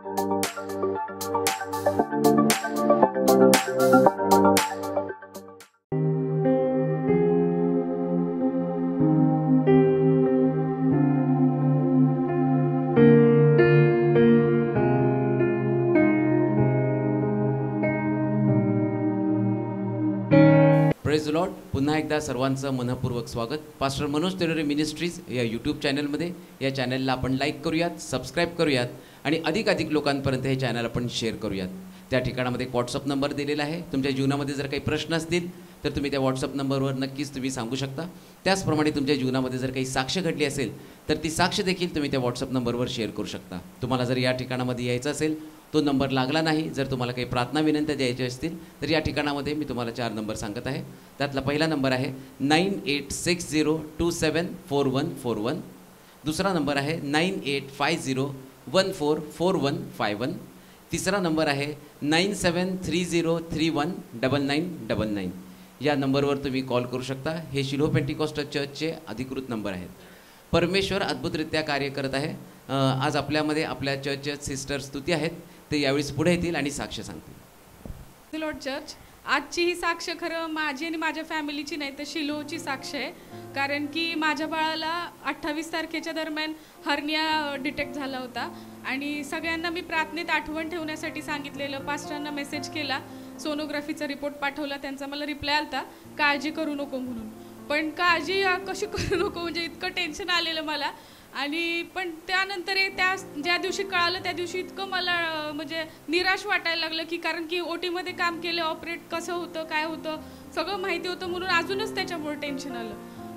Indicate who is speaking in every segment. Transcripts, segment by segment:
Speaker 1: Praise the Lord. पुन्हा एकदा सर्वांचं मनपूर्वक स्वागत. पास्टर मनोज तेलोरे मिनिस्ट्रीज या यूट्यूब चॅनलमध्ये. या चॅनलला आपण लाईक करूयात, सबस्क्राईब करूयात आणि अधिकाधिक लोकांपर्यंत हे चॅनल आपण शेअर करूयात. त्या ठिकाणामध्ये एक व्हॉट्सअप नंबर दिलेला आहे. तुमच्या जीवनामध्ये जर काही प्रश्न असतील तर तुम्ही त्या व्हॉट्सअप नंबरवर नक्कीच तुम्ही सांगू शकता. त्याचप्रमाणे तुमच्या जीवनामध्ये जर काही साक्ष घडली असेल तर ती साक्ष देखील तुम्ही त्या व्हॉट्सअप नंबरवर शेअर करू शकता. तुम्हाला जर या ठिकाणामध्ये यायचं असेल, तो नंबर लागला नाही, जर तुम्हाला काही प्रार्थना विनंत्या द्यायच्या असतील तर या ठिकाणामध्ये मी तुम्हाला 4 नंबर सांगत आहे. त्यातला पहिला नंबर आहे 9860274141. दुसरा नंबर आहे 9850144151. तिसरा नंबर आहे 9730319999. या नंबरवर तुम्ही कॉल करू शकता. हे शिलोह पेंटिकॉस्टल चर्चचे अधिकृत नंबर आहेत. परमेश्वर अद्भुतरित्या कार्य करत आहे. आज आपल्यामध्ये आपल्या चर्चच्या सिस्टर स्तुती आहेत. ते यावेळेस पुढे येतील आणि साक्ष सांगतील.
Speaker 2: लॉर्ड चर्च, आजची ही साक्ष खरं माझी आणि माझ्या फॅमिलीची नाही तर शिलोहची साक्ष आहे. कारण की माझ्या बाळाला 28 तारखेच्या दरम्यान हर्निया डिटेक्ट झाला होता आणि सगळ्यांना मी प्रार्थनेत आठवण ठेवण्यासाठी सांगितलेलं. पास्टरांना मेसेज केला, सोनोग्राफीचा रिपोर्ट पाठवला. त्यांचा मला रिप्लाय आलता, काळजी करू नको म्हणून. पण काळजी कशी करू नको म्हणजे इतकं टेन्शन आलेलं मला. आणि पण त्यानंतर त्या ज्या दिवशी कळालं त्या दिवशी इतकं मला म्हणजे निराश वाटायला लागलं की कारण की ओटीमध्ये काम केलं, ऑपरेट कसं होतं काय होतं सगळं माहिती होतं म्हणून अजूनच त्याच्यामुळे टेन्शन आलं.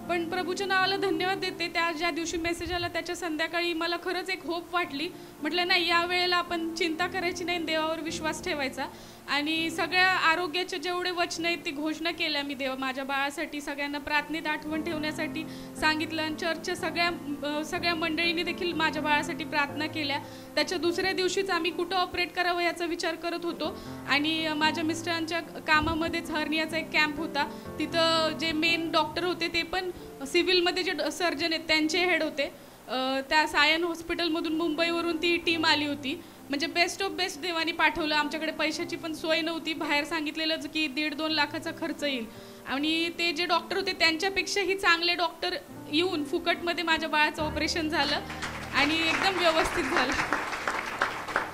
Speaker 2: पण प्रभूच्या नावाला धन्यवाद देते. त्या ज्या दिवशी मेसेज आला त्याच्या संध्याकाळी मला खरंच एक होप वाटली. म्हटलं नाही, या वेळेला आपण चिंता करायची नाही, देवावर विश्वास ठेवायचा. आणि सगळ्या आरोग्याचे जेवढे वचन आहेत ती घोषणा केल्या मी माझ्या बाळासाठी. सगळ्यांना प्रार्थनेत आठवण ठेवण्यासाठी सांगितलं आणि चर्चच्या सगळ्या मंडळींनी देखील माझ्या बाळासाठी प्रार्थना केल्या. त्याच्या दुसऱ्या दिवशीच आम्ही कुठं ऑपरेट करावं याचा विचार करत होतो आणि माझ्या मिस्टरांच्या कामामध्येच हर्नियाचा एक कॅम्प होता. तिथं जे मेन डॉक्टर होते ते पण सिव्हिलमध्ये जे सर्जन आहेत त्यांचे हेड होते. त्या सायन हॉस्पिटलमधून मुंबईवरून ती टीम आली होती. म्हणजे बेस्ट ऑफ बेस्ट देवानी पाठवलं. आमच्याकडे पैशाची पण सोय नव्हती. बाहेर सांगितलेलं की 1.5-2 लाखाचा खर्च येईल आणि ते जे डॉक्टर होते त्यांच्यापेक्षाही चांगले डॉक्टर येऊन फुकटमध्ये माझ्या बाळाचं ऑपरेशन झालं आणि एकदम व्यवस्थित झालं.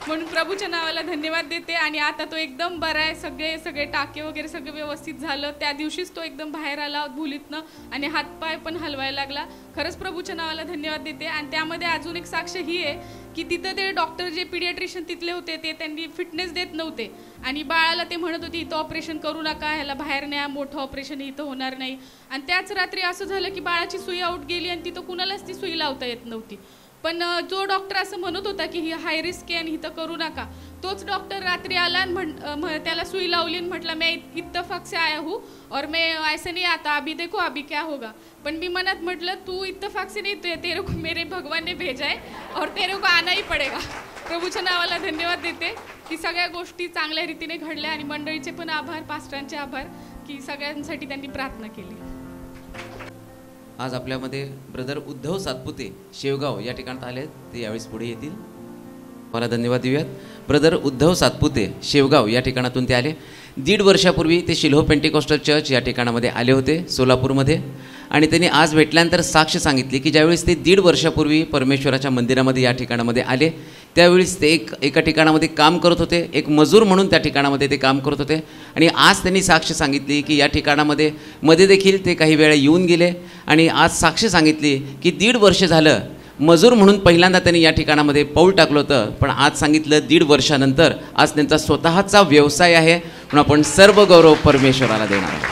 Speaker 2: म्हणून प्रभूच्या नावाला धन्यवाद देते. आणि आता तो एकदम बरा आहे. सगळे टाके वगैरे सगळं व्यवस्थित झालं. त्या दिवशीच तो एकदम बाहेर आला भुलीतनं आणि हातपाय पण हलवायला लागला. खरंच प्रभूच्या नावाला धन्यवाद देते. आणि त्यामध्ये अजून एक साक्ष ही आहे की तिथं ते डॉक्टर जे पीडियाट्रिशियन तिथले होते ते त्यांनी फिटनेस देत नव्हते आणि बाळाला ते म्हणत होते इथं ऑपरेशन करू नका, ह्याला बाहेर न्या, मोठं ऑपरेशन इथं होणार नाही. आणि त्याच रात्री असं झालं की बाळाची सुई आऊट गेली आणि तिथं कुणालाच ती सुई लावता येत नव्हती. पण जो डॉक्टर असं म्हणत होता की ही हाय रिस्क आहे आणि इथं करू नका, तोच डॉक्टर रात्री आला आणि त्याला सुई लावली आणि म्हटलं मैं इत्तफाक से आया हूँ और मैं ऐसे नहीं आता, अभी देखो अभी क्या होगा. पण मी मनात म्हटलं तू इत्तफाक से नहीं, तेरे को मेरे भगवान ने भेजा है और तेरे को आना ही पडेगा. प्रभूच्या नावाला धन्यवाद देते की सगळ्या गोष्टी चांगल्या रीतीने घडल्या आणि मंडळीचे पण आभार, पास्टरांचे आभार की सगळ्यांसाठी त्यांनी प्रार्थना केली.
Speaker 1: आज आपल्यामध्ये ब्रदर उद्धव सातपुते शेवगाव या ठिकाणात आले आहेत. ते यावेळेस पुढे येतील. मला धन्यवाद देऊयात. ब्रदर उद्धव सातपुते शेवगाव या ठिकाणातून ते आले. 1.5 वर्षापूर्वी ते शिलोह पेंटिकॉस्टल चर्च या ठिकाणामध्ये आले होते सोलापूरमध्ये. आणि त्यांनी आज भेटल्यानंतर साक्ष सांगितली की ज्यावेळेस ते 1.5 वर्षापूर्वी परमेश्वराच्या मंदिरामध्ये या ठिकाणामध्ये आले त्यावेळेस ते एका ठिकाणामध्ये काम करत होते. एक मजूर म्हणून त्या ठिकाणामध्ये ते काम करत होते. आणि आज त्यांनी साक्ष सांगितली की या ठिकाणामध्ये मध्ये देखील ते काही वेळा येऊन गेले आणि आज साक्ष सांगितली की 1.5 वर्ष झालं मजूर म्हणून पहिल्यांदा त्यांनी या ठिकाणामध्ये पाऊल टाकलं होतं. पण आज सांगितलं 1.5 वर्षानंतर आज त्यांचा स्वतःचा व्यवसाय आहे म्हणून आपण सर्व गौरव परमेश्वराला देणार आहोत.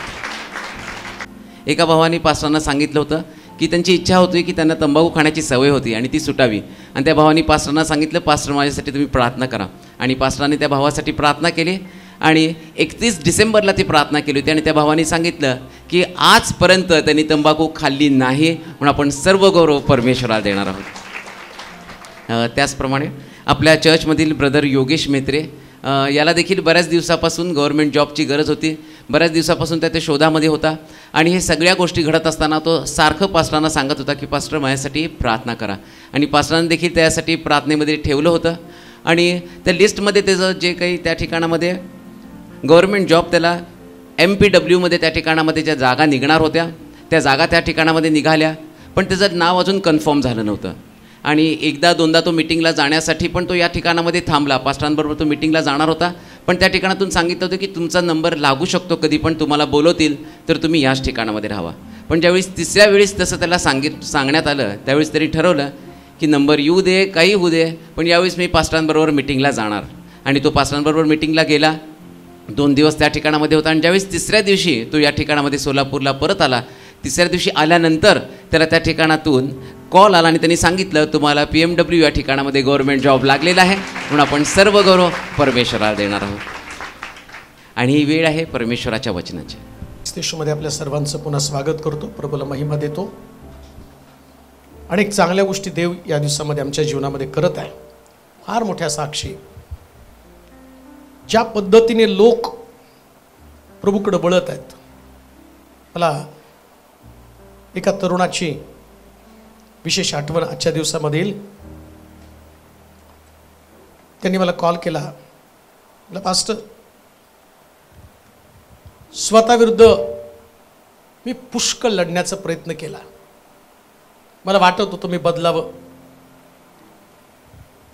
Speaker 1: एका भावाने पास्टरांना सांगितलं होतं की त्यांची इच्छा होती की त्यांना तंबाखू खाण्याची सवय होती आणि ती सुटावी. आणि त्या भावाने पास्टरांना सांगितलं पास्टर माझ्यासाठी तुम्ही प्रार्थना करा. आणि पास्टरांनी त्या भावासाठी प्रार्थना केली आणि 31 डिसेंबरला ती प्रार्थना केली होती. आणि त्या भावाने सांगितलं की आजपर्यंत त्यांनी तंबाखू खाल्ली नाही म्हणून आपण सर्व गौरव परमेश्वराला देणार आहोत. त्याचप्रमाणे आपल्या चर्चमधील ब्रदर योगेश मेत्रे याला देखील बऱ्याच दिवसापासून गव्हर्नमेंट जॉबची गरज होती. बऱ्याच दिवसापासून त्या शोधामध्ये होता आणि हे सगळ्या गोष्टी घडत असताना तो सारखं पास्टरांना सांगत होता की पास्टर माझ्यासाठी प्रार्थना करा. आणि पास्टरांनी देखील त्यासाठी प्रार्थनेमध्ये ठेवलं होतं. आणि त्या लिस्टमध्ये त्याचं जे काही त्या ठिकाणामध्ये गव्हर्मेंट जॉब त्याला MPWमध्ये त्या ठिकाणामध्ये ज्या जागा निघणार होत्या त्या जागा त्या ठिकाणामध्ये निघाल्या, पण त्याचं नाव अजून कन्फर्म झालं नव्हतं. आणि एकदा दोनदा तो मिटिंगला जाण्यासाठी पण तो या ठिकाणामध्ये थांबला. पास्टरांबरोबर तो मिटिंगला जाणार होता, पण त्या ठिकाणातून सांगितलं होतं की तुमचा नंबर लागू शकतो कधी पण, तुम्हाला बोलवतील तर तुम्ही याच ठिकाणामध्ये राहावा. पण ज्यावेळेस तिसऱ्या वेळेस तसं त्याला सांगण्यात आलं त्यावेळेस तरी ठरवलं की नंबर येऊ दे काही होऊ दे, पण यावेळेस मी पास्टरांबरोबर मिटिंगला जाणार. आणि तो पास्टरांबरोबर मिटिंगला गेला. 2 दिवस त्या ठिकाणामध्ये होता. आणि ज्यावेळेस तिसऱ्या दिवशी तो या ठिकाणामध्ये सोलापूरला परत आला, तिसऱ्या दिवशी आल्यानंतर त्याला त्या ठिकाणातून कॉल आला आणि त्यांनी सांगितलं तुम्हाला PMW या ठिकाणामध्ये गव्हर्मेंट जॉब लागलेला आहे, म्हणून आपण सर्व गौरव परमेश्वराला देणार आहोत. आणि ही वेळ आहे परमेश्वराच्या वचनाची.
Speaker 3: स्टेशनमध्ये आपल्या सर्वांचं पुन्हा स्वागत करतो, प्रभूला महिमा देतो. अनेक चांगल्या गोष्टी देव या दिवसामध्ये आमच्या जीवनामध्ये करत आहे. फार मोठ्या साक्षी ज्या पद्धतीने लोक प्रभूकडे वळत आहेत. मला एका तरुणाची विशेष आठवण आजच्या दिवसामध्ये येईल. त्यांनी मला कॉल केला, म्हटलं पास्टर स्वतःविरुद्ध मी पुष्कळ लढण्याचा प्रयत्न केला, मला वाटत होतं मी बदलावं,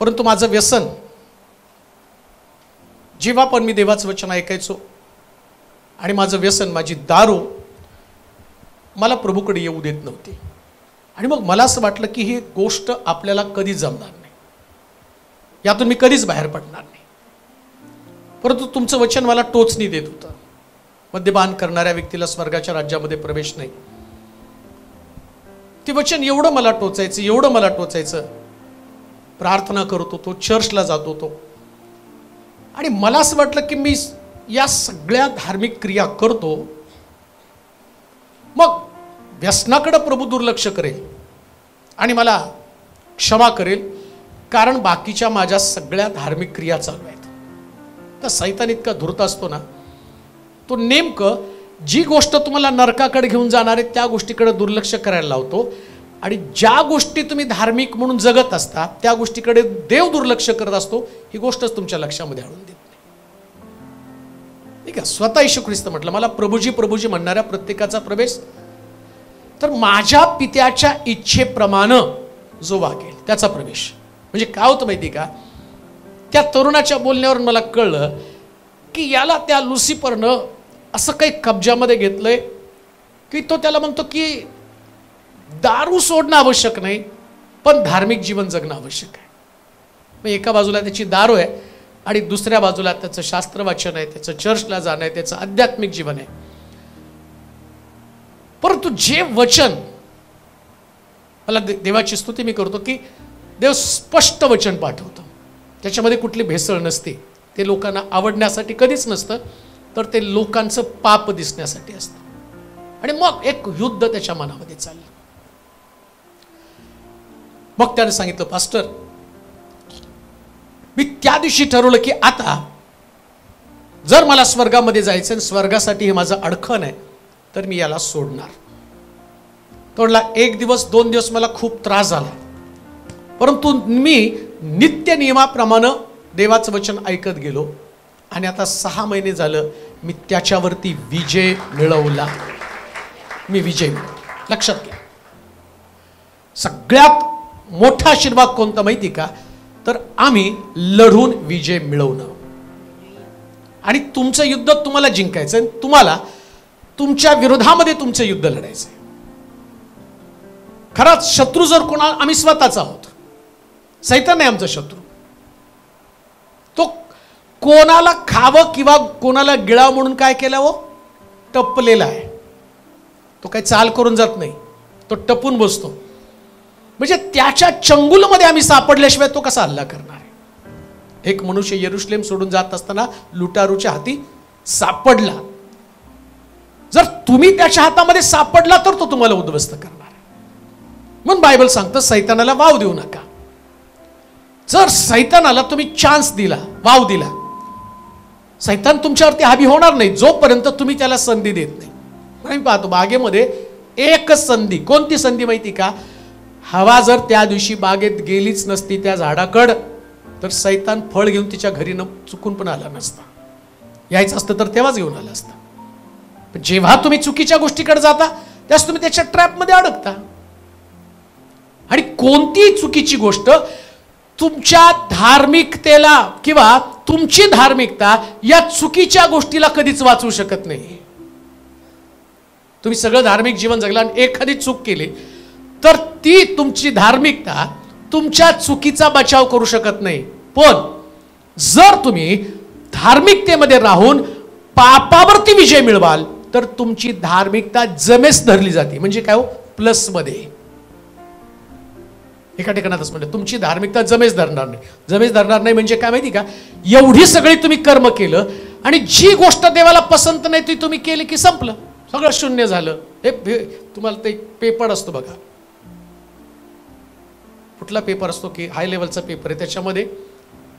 Speaker 3: परंतु माझं व्यसन, जेव्हा पण मी देवाचं वचन ऐकायचो आणि माझं व्यसन माझी दारू मला प्रभूकडे येऊ देत नव्हती. आणि मग मला असं वाटलं की ही गोष्ट आपल्याला कधी जमणार नाही, यातून मी कधीच बाहेर पडणार नाही. परंतु तुमचं वचन मला टोचणी देत होतं, मद्यपान करणाऱ्या व्यक्तीला स्वर्गाच्या राज्यामध्ये प्रवेश नाही. ते वचन एवढं मला टोचायचं, एवढं मला टोचायचं. प्रार्थना करत होतो, चर्चला जात होतो, आणि मला असं वाटलं की मी या सगळ्या धार्मिक क्रिया करतो, मग व्यसनाकडे प्रभू दुर्लक्ष करेल आणि मला क्षमा करेल, कारण बाकीच्या माझ्या सगळ्या धार्मिक क्रिया चालू आहेत. तर सैतान इतका धूर्त असतो ना, तो नेमकं जी गोष्ट तुम्हाला नरकाकडे घेऊन जाणार आहे त्या गोष्टीकडे दुर्लक्ष करायला लावतो, आणि ज्या गोष्टी तुम्ही धार्मिक म्हणून जगत असता त्या गोष्टीकडे देव दुर्लक्ष करत असतो. ही गोष्टच तुमच्या लक्षामध्ये आणून देत नाही. ठीक आहे, स्वतः येशू ख्रिस्त म्हटलं मला प्रभूजी प्रभूजी म्हणणाऱ्या प्रत्येकाचा प्रवेश तर माझ्या पित्याच्या इच्छेप्रमाणे जो वागेल त्याचा प्रवेश. म्हणजे काय होतं माहिती का, त्या तरुणाच्या बोलण्यावरून मला कळलं की याला त्या लुसिफरनं असं काही कब्जामध्ये घेतलंय की तो त्याला म्हणतो की दारू सोडणं आवश्यक नाही, पण धार्मिक जीवन जगणं आवश्यक आहे. मग एका बाजूला त्याची दारू आहे आणि दुसऱ्या बाजूला त्याचं शास्त्र वाचन आहे, त्याचं चर्चला जाणं आहे, त्याचं आध्यात्मिक जीवन आहे. परंतु जे वचन मला देवाची स्तुती मी करतो की देव स्पष्ट वचन पाठवतं, त्याच्यामध्ये कुठली भेसळ नसते. ते लोकांना आवडण्यासाठी कधीच नसतं, तर ते लोकांचं पाप दिसण्यासाठी असतं. आणि मग एक युद्ध त्याच्या मनामध्ये चाललं. मग त्याने सांगितलं पास्टर मी त्या दिवशी ठरवलं की आता जर मला स्वर्गामध्ये जायचं आणि स्वर्गासाठी हे माझं अडखण आहे तर मी याला सोडणार. तोडला 1 दिवस 2 दिवस मला खूप त्रास झाला, परंतु मी नित्य नियमाप्रमाणे देवाचं वचन ऐकत गेलो आणि आता 6 महिने झालं मी त्याच्यावरती विजय मिळवला. मी विजय मिळवला. लक्षात घ्या, सगळ्यात मोठा आशीर्वाद कोणता माहिती का, तर आम्ही लढून विजय मिळवणं. आणि तुमचं युद्ध तुम्हाला जिंकायचं, तुम्हाला तुमच्या विरोधामध्ये तुमचं युद्ध लढायचं. खरंच शत्रू जर कोणाला, आम्ही स्वतःच आहोत, सैतान नाही आमचा शत्रू. तो कोणाला खावं किंवा कोणाला गिळावं म्हणून काय केलं हो, टपलेला आहे. तो काही चाल करून जात नाही, तो टपून बसतो. म्हणजे त्याच्या चंगुलमध्ये आम्ही सापडल्याशिवाय तो कसा हल्ला करणार आहे. एक मनुष्य यरुशलेम सोडून जात असताना लुटारूच्या हाती सापडला. जर तुम्ही त्याच्या हातामध्ये सापडला तर तो तुम्हाला उद्ध्वस्त करणार आहे. म्हणून बायबल सांगतं सैतानाला वाव देऊ नका. जर सैतानाला तुम्ही चान्स दिला, वाव दिला, सैतान तुमच्यावरती हावी होणार नाही जोपर्यंत तुम्ही त्याला संधी देत नाही. मी पाहतो बागेमध्ये एकच संधी, कोणती संधी माहिती का, हवा जर त्या दिवशी बागेत गेलीच नसती त्या झाडाकड तर सैतान फळ घेऊन तिच्या घरी चुकून पण आला नसता. यायचं असतं तर तेव्हाच घेऊन आलं असतं. पण जेव्हा तुम्ही चुकीच्या गोष्टीकडे जाता त्यास तुम्ही त्याच्या ट्रॅपमध्ये अडकता. आणि कोणतीही चुकीची गोष्ट तुमच्या धार्मिकतेला किंवा तुमची धार्मिकता या चुकीच्या गोष्टीला कधीच वाचवू शकत नाही. तुम्ही सगळं धार्मिक जीवन जगला आणि एखादी चूक केली तर ती तुमची धार्मिकता तुमच्या चुकीचा बचाव करू शकत नाही. पण जर तुम्ही धार्मिकतेमध्ये राहून पापावरती विजय मिळवाल तर तुमची धार्मिकता जमेस धरली जाते. म्हणजे काय हो, प्लस मध्ये. एका ठिकाणातच म्हणलं तुमची धार्मिकता जमेस धरणार नाही. जमेस धरणार नाही म्हणजे काय माहिती का, एवढी सगळी तुम्ही कर्म केलं आणि जी गोष्ट देवाला पसंत नाही ती तुम्ही केली की संपलं, सगळं शून्य झालं. हे तुम्हाला ते पेपर असतो बघा, कुठला पेपर असतो की हाय लेवलचा पेपर आहे, त्याच्यामध्ये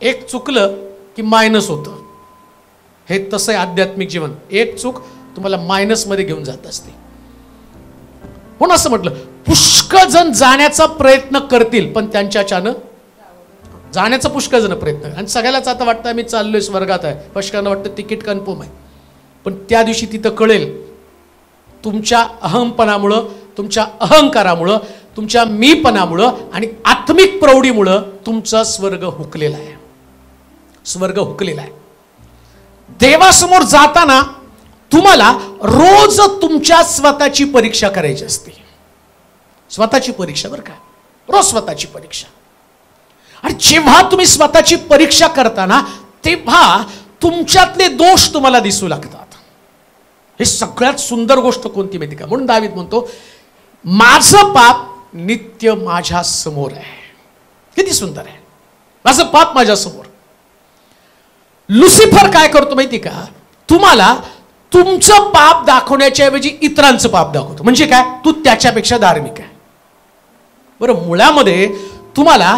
Speaker 3: एक चुकलं की मायनस होतं. हे तसं आहे आध्यात्मिक जीवन. एक चूक तुम्हाला मायनस मध्ये घेऊन जात असते. म्हणून असं म्हटलं पुष्कळ जण जाण्याचा प्रयत्न करतील पण त्यांच्याच्यानं जाण्याचा पुष्कळ जण प्रयत्न. आणि सगळ्यालाच आता वाटतं आम्ही चाललोय स्वर्गात आहे, पुष्कळांना वाटतं तिकीट कन्फर्म आहे. पण त्या दिवशी तिथं कळेल तुमच्या अहमपणामुळं, तुमच्या अहंकारामुळं, तुमच्या मीपणामुळं आणि आत्मिक प्रौढीमुळं तुमचा स्वर्ग हुकलेला आहे. स्वर्ग हुकलेला आहे. देवासमोर जाताना तुम्हाला रोज तुमच्या स्वतःची परीक्षा करायची असते. स्वतःची परीक्षा बरं का, रोज स्वतःची परीक्षा. आणि जेव्हा तुम्ही स्वतःची परीक्षा करताना तेव्हा तुमच्यातले दोष तुम्हाला दिसू लागतात. हे सगळ्यात सुंदर गोष्ट कोणती माहिती का, म्हणून दावीद म्हणतो माझं पाप नित्य माझ्या समोर आहे. किती सुंदर आहे, माझं पाप माझ्या समोर. लुसिफर काय करतो माहिती का, तुम्हाला तुमचं पाप दाखवण्याच्या ऐवजी इतरांचं पाप दाखवतो. म्हणजे काय, तू त्याच्यापेक्षा धार्मिक आहे. बरं, मुळामध्ये तुम्हाला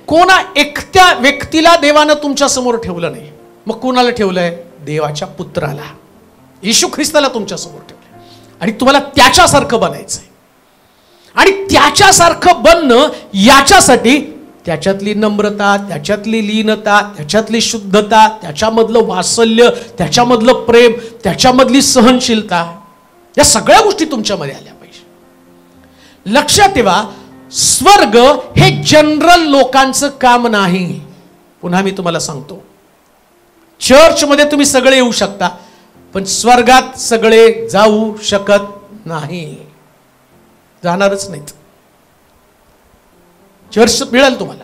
Speaker 3: कोणा एकट्या व्यक्तीला देवानं तुमच्या समोर ठेवलं नाही. मग कोणाला ठेवलंय, देवाच्या पुत्राला येशू ख्रिस्ताला तुमच्या समोर ठेवलंय. आणि तुम्हाला त्याच्यासारखं बनायचंय. आणि त्याच्यासारखं बनणं याच्यासाठी त्याच्यातली नम्रता, त्याच्यातली लीनता, त्याच्यातली शुद्धता, त्याच्यामधलं वात्सल्य, त्याच्यामधलं प्रेम, त्याच्यामधली सहनशीलता, या सगळ्या गोष्टी तुमच्यामध्ये आल्या पाहिजे. लक्षात ठेवा, स्वर्ग हे जनरल लोकांचं काम नाही. पुन्हा मी तुम्हाला सांगतो, चर्चमध्ये तुम्ही सगळे येऊ शकता पण स्वर्गात सगळे जाऊ शकत नाही, जाणारच नाहीत. चर्च मिळेल तुम्हाला,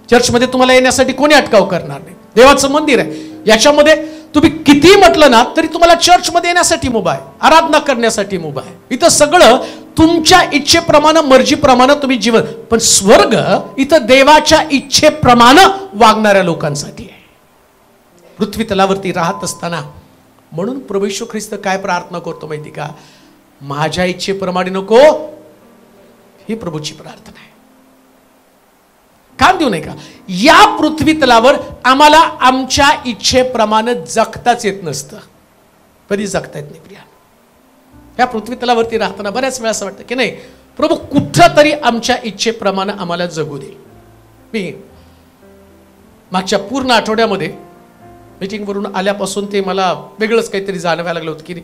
Speaker 3: चर्चमध्ये तुम्हाला येण्यासाठी कोणी अटकाव करणार नाही. देवाचं मंदिर आहे, याच्यामध्ये तुम्ही किती म्हटलं ना तरी तुम्हाला चर्चमध्ये येण्यासाठी मुभा आहे, आराधना करण्यासाठी मुभा आहे. इथं सगळं तुमच्या इच्छेप्रमाणे, मर्जीप्रमाणे तुम्ही जीवन. पण स्वर्ग इथं देवाच्या इच्छेप्रमाणे वागणाऱ्या लोकांसाठी आहे. पृथ्वी तलावरती राहत असताना म्हणून प्रभू येशू ख्रिस्त काय प्रार्थना करतो माहिती का, माझ्या इच्छेप्रमाणे नको, ही प्रभूची प्रार्थना आहे. काम देऊ नये का, या पृथ्वी तलावर आम्हाला आमच्या इच्छेप्रमाणे जगताच येत नसतं. कधी जगता येत नाही प्रिया. या पृथ्वी तलावरती राहताना बऱ्याच वेळा असं वाटतं की नाही, प्रभू कुठं तरी आमच्या इच्छेप्रमाणे आम्हाला जगू दे. मी मागच्या पूर्ण आठवड्यामध्ये मीटिंगवरून आल्यापासून ते मला वेगळंच काहीतरी जाणवायला लागलं होतं की मी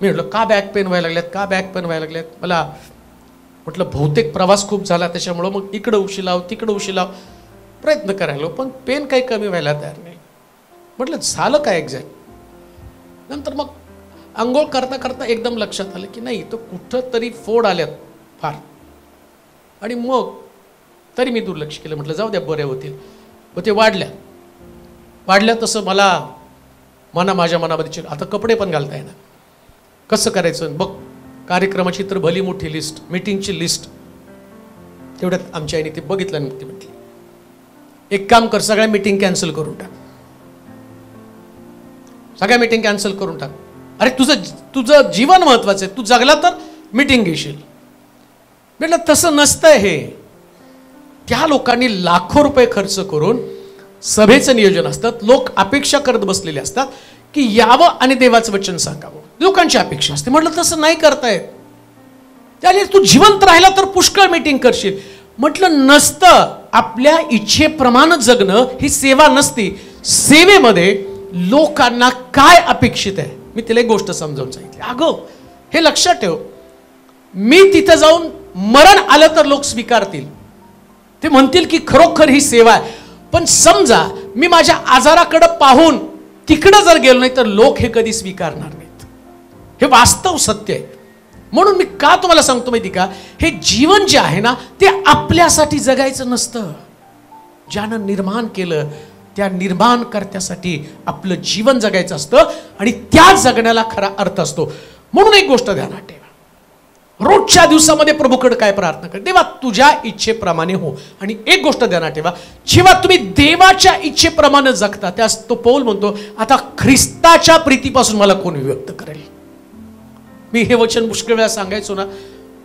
Speaker 3: म्हटलं का बॅक पेन व्हायला लागल्यात, का बॅक पेन व्हायला लागल्यात. मला म्हटलं बहुतेक प्रवास खूप झाला त्याच्यामुळं मग इकडं उशिलाव तिकडं उशिलाव प्रयत्न करायला, पण पेन काही कमी व्हायला तयार नाही. म्हटलं झालं काय एक्झॅक्ट. नंतर मग आंघोळ करता करता एकदम लक्षात आलं की नाही, तो कुठं तरी फोड आल्यात फार. आणि मग तरी मी दुर्लक्ष केलं, म्हटलं जाऊ द्या बऱ्या होतील. मग ते वाढल्या तसं मला माझ्या मनामध्ये आता कपडे पण घालता येणार, कसं करायचं बघ. कार्यक्रमाची तर भली मोठी लिस्ट, मीटिंगची लिस्ट, तेवढ्यात आमच्या आईने ते बघितलं आणि ती म्हटली एक काम कर, सगळ्या मीटिंग कॅन्सल करून टाक, सगळ्या मीटिंग कॅन्सल करून टाक. अरे तुझं जीवन महत्वाचं आहे, तू जगला तर मीटिंग घेशील. म्हटलं तसं नसतंय हे. त्या लोकांनी लाखो रुपये खर्च करून सभेचं नियोजन असतात, लोक अपेक्षा करत बसलेले असतात की यावं आणि देवाचं वचन सांगावं, लोकांची अपेक्षा असते. म्हटलं तसं नाही करतायत. त्याने तू जिवंत राहिला तर पुष्कळ मीटिंग करशील. म्हटलं नसतं. आपल्या इच्छेप्रमाणे जगणं ही सेवा नसती. सेवेमध्ये लोकांना काय अपेक्षित आहे मी तिला एक गोष्ट समजावून सांगितली. अगं हे लक्षात ठेव, मी तिथं जाऊन मरण आलं तर लोक स्वीकारतील, ते म्हणतील की खरोखर ही सेवा आहे. पण समजा मी माझ्या आजाराकडे पाहून तिकडं जर गेलो नाही तर लोक हे कधी स्वीकारणार नाहीत. हे वास्तव सत्य आहे. म्हणून मी का तुम्हाला सांगतो माहिती का, हे जीवन जे आहे ना ते आपल्यासाठी जगायचं नसतं. ज्यानं निर्माण केलं त्या निर्माणकर्त्यासाठी आपलं जीवन जगायचं असतं आणि त्या जगण्याला खरा अर्थ असतो. म्हणून एक गोष्ट ध्यानात ठेवा, रोजच्या दिवसामध्ये प्रभूकडे काय प्रार्थना कर, देवा तुझ्या इच्छेप्रमाणे हो. आणि एक गोष्ट ध्यानात ठेवा, जेव्हा तुम्ही देवाच्या इच्छेप्रमाणे जगता त्यास तो पौल म्हणतो, आता ख्रिस्ताच्या प्रीतीपासून मला कोण विभक्त करेल. मी हे वचन पुष्कळ वेळा सांगायचो ना,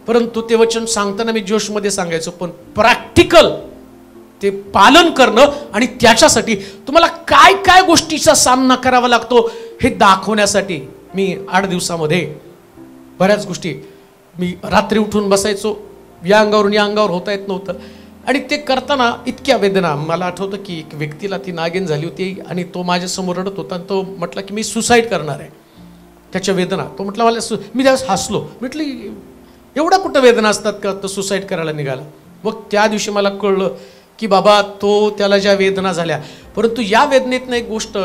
Speaker 3: परंतु ते वचन सांगताना मी जोशमध्ये सांगायचो, पण प्रॅक्टिकल ते पालन करणं आणि त्याच्यासाठी तुम्हाला काय काय गोष्टीचा सामना करावा लागतो हे दाखवण्यासाठी मी 8 दिवसामध्ये बऱ्याच गोष्टी, मी रात्री उठून बसायचो, या अंगावरून या अंगावर होता येत नव्हतं. आणि ते करताना इतक्या वेदना, मला आठवतं की एक व्यक्तीला ती नागिन झाली होती आणि तो माझ्यासमोर रडत होता आणि तो म्हटला की मी सुसाईड करणार आहे. त्याच्या वेदना, तो म्हटला मला मी त्यावेळेस हसलो, म्हटलं एवढ्या कुठं वेदना असतात का तो सुसाईड करायला निघाला. मग त्या दिवशी मला कळलं की बाबा तो त्याला ज्या वेदना झाल्या, परंतु या वेदनेतनं एक गोष्ट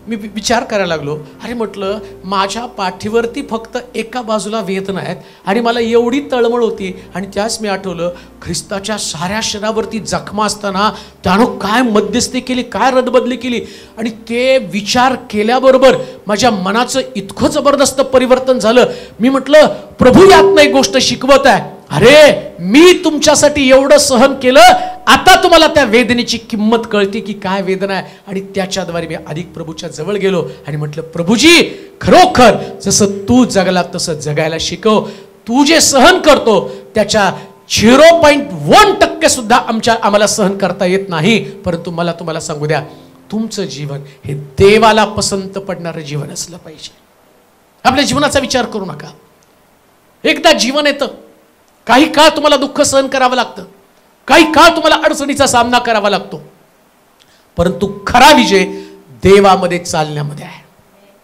Speaker 3: मी विचार करायला लागलो, अरे म्हटलं माझ्या पाठीवरती फक्त एका बाजूला वेदना आहेत आणि मला एवढी तळमळ होती. आणि त्याच मी आठवलं ख्रिस्ताच्या साऱ्या शरीरावरती जखमा असताना त्यानं काय मध्यस्थी केली, काय रदबदली केली. आणि ते विचार केल्याबरोबर माझ्या मनाचं इतकं जबरदस्त परिवर्तन झालं. मी म्हटलं प्रभू यातनं एक गोष्ट शिकवत आहे, अरे मी तुमच्यासाठी एवढं सहन केलं, आता तुम्हाला त्या वेदनेची किंमत कळते की काय वेदना आहे. आणि त्याच्याद्वारे मी अधिक प्रभूच्या जवळ गेलो आणि म्हटलं प्रभूजी खरोखर जसं तू जगला तसं जगायला शिकव. तू जे सहन करतो त्याच्या 0.1% सुद्धा आम्हाला सहन करता येत नाही. परंतु मला तुम्हाला सांगू द्या, तुमचं जीवन हे देवाला पसंत पडणारं जीवन असलं पाहिजे. आपल्या जीवनाचा विचार करू नका. एकदा जीवन येतं, काही काळ तुम्हाला दुःख सहन करावं लागतं, काही काळ तुम्हाला अडचणीचा सामना करावा लागतो, परंतु खरा विजय देवामध्ये चालण्यामध्ये आहे.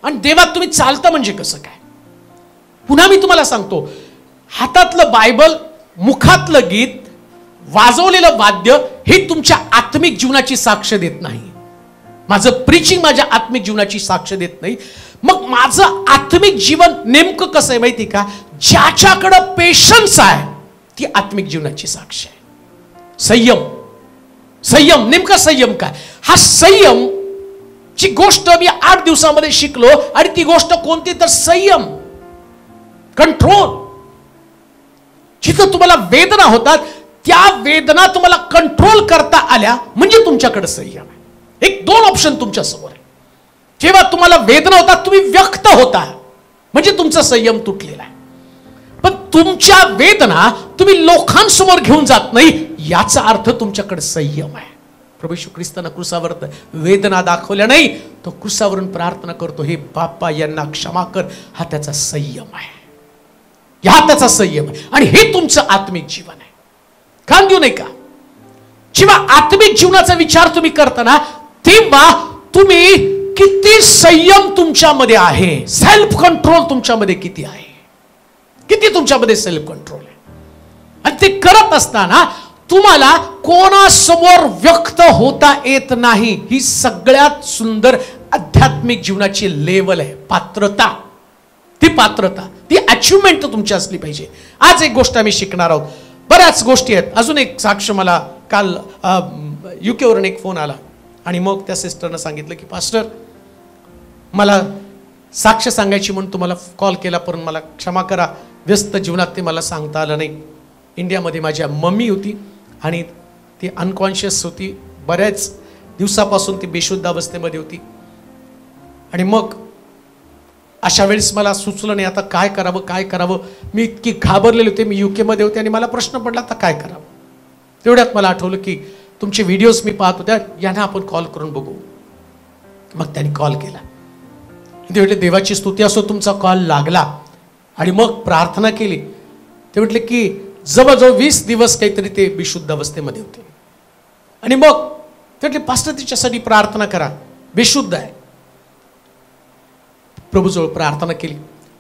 Speaker 3: आणि देवात तुम्ही चालता म्हणजे कसं काय, पुन्हा मी तुम्हाला सांगतो, हातातलं बायबल, मुखातलं गीत, वाजवलेलं वाद्य हे तुमच्या आत्मिक जीवनाची साक्ष देत नाही. माझं प्रीचिंग माझ्या आत्मिक जीवनाची साक्ष देत नाही. मग माझं आत्मिक जीवन नेमकं कसं आहे माहिती का, ज्याच्याकडं पेशन्स आहे ती आत्मिक जीवनाची साक्ष आहे. संयम, संयम, नेमका संयम काय, हा संयम ची गोष्ट मी 8 दिवसामध्ये शिकलो. आणि ती गोष्ट कोणती तर संयम, कंट्रोल. जिथं तुम्हाला वेदना होतात त्या वेदना तुम्हाला कंट्रोल करता आल्या म्हणजे तुमच्याकडे संयम आहे. एक 2 ऑप्शन तुमच्या समोर आहे. जेव्हा तुम्हाला वेदना होतात तुम्ही व्यक्त होता म्हणजे तुमचा संयम तुटलेला आहे. पण तुमच्या वेदना तुम्ही लोकांसमोर घेऊन जात नाही याचा अर्थ तुमच्याकडे संयम आहे. प्रभू येशू ख्रिस्तानं क्रूसावर वेदना दाखवल्या नाही, तो क्रूसावरून प्रार्थना करतो, हे बाप्पा यांना क्षमा कर. हा त्याचा संयम आहे, हा त्याचा संयम आहे. आणि हे तुमचं आत्मिक जीवन आहे. कान देऊ नये का, जेव्हा आत्मिक जीवनाचा विचार तुम्ही करताना तेव्हा तुम्ही किती संयम तुमच्यामध्ये आहे, सेल्फ कंट्रोल तुमच्यामध्ये किती आहे, किती तुमच्यामध्ये सेल्फ कंट्रोल आहे. आणि ते करत असताना तुम्हाला कोणासमोर व्यक्त होता येत नाही. ही सगळ्यात सुंदर आध्यात्मिक जीवनाची लेवल आहे. पात्रता, ती पात्रता, ती अचिव्हमेंट तुमची असली पाहिजे. आज एक गोष्ट आम्ही शिकणार आहोत, बऱ्याच गोष्टी आहेत. अजून एक साक्ष, मला काल UK वरून एक फोन आला आणि मग त्या सिस्टरनं सांगितलं की पास्टर मला साक्ष सांगायची म्हणून तुम्हाला कॉल केला, पण मला क्षमा करा, व्यस्त जीवनात ते मला सांगता आलं नाही. इंडियामध्ये माझ्या मम्मी होती आणि ती अनकॉन्शियस होती, बऱ्याच दिवसापासून ती बेशुद्ध अवस्थेमध्ये होती. आणि मग अशा वेळेस मला सुचलं नाही आता काय करावं, काय करावं. मी इतकी घाबरलेले होते. मी UK मध्ये होते आणि मला प्रश्न पडला आता काय करावं. तेवढ्यात मला आठवलं की तुमचे व्हिडिओज मी पाहत होत्या, यांना आपण कॉल करून बघू. मग त्यांनी कॉल केला. ते म्हटले देवाची स्तुती असो तुमचा कॉल लागला. आणि मग प्रार्थना केली. ते म्हटले की जवळजवळ 20 दिवस काहीतरी ते बेशुद्ध अवस्थेमध्ये होते. आणि मग ते म्हटले पास्टर तिच्यासाठी प्रार्थना करा, बेशुद्ध आहे. प्रभूजवळ प्रार्थना केली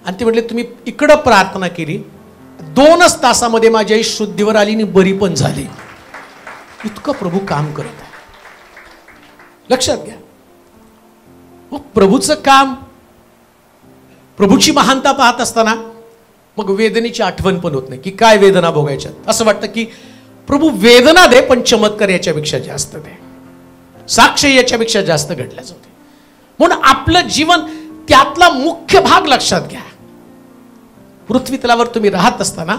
Speaker 3: आणि ते म्हटले तुम्ही इकडं प्रार्थना केली, 2च तासामध्ये माझी आई शुद्धीवर आली आणि बरी पण झाली. इतकं प्रभू काम करत आहे. लक्षात घ्या, मग प्रभूचं काम, प्रभूची महानता पाहत असताना मग वेदनेची आठवण पण होत नाही की काय वेदना भोगायच्या. असं वाटतं की प्रभू वेदना दे पण चमत्कार याच्यापेक्षा जास्त दे, साक्ष याच्यापेक्षा जास्त घडल्याच होते. म्हणून आपलं जीवन त्यातला मुख्य भाग लक्षात घ्या. पृथ्वी तलावर तुम्ही राहत असताना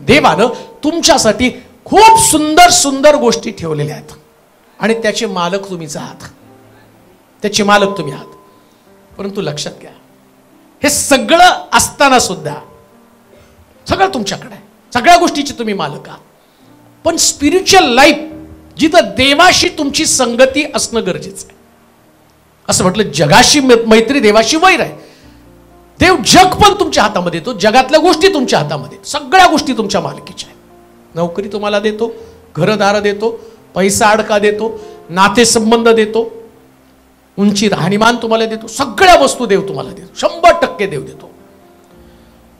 Speaker 3: देवानं तुमच्यासाठी खूप सुंदर सुंदर गोष्टी ठेवलेल्या आहेत आणि त्याचे मालक तुम्हीच आहात, त्याचे मालक तुम्ही आहात. परंतु लक्षात घ्या, हे सगळं असताना सुद्धा सगळं तुमच्याकडे आहे, सगळ्या गोष्टीचे तुम्ही मालक आहात. पण स्पिरिच्युअल लाईफ जिथं देवाशी तुमची संगती असणं गरजेचं आहे. असं म्हटलं जगाशी मैत्री, देवाशी वैर आहे. देव जग पण तुमच्या हातामध्ये देतो, जगातल्या गोष्टी तुमच्या हातामध्ये, सगळ्या गोष्टी तुमच्या मालकीच्या आहेत. नोकरी तुम्हाला देतो, घरदार देतो, पैसा अडका देतो, नातेसंबंध देतो, उंची राहणीमान तुम्हाला देतो, सगळ्या वस्तू देव तुम्हाला देतो, 100% देव देतो.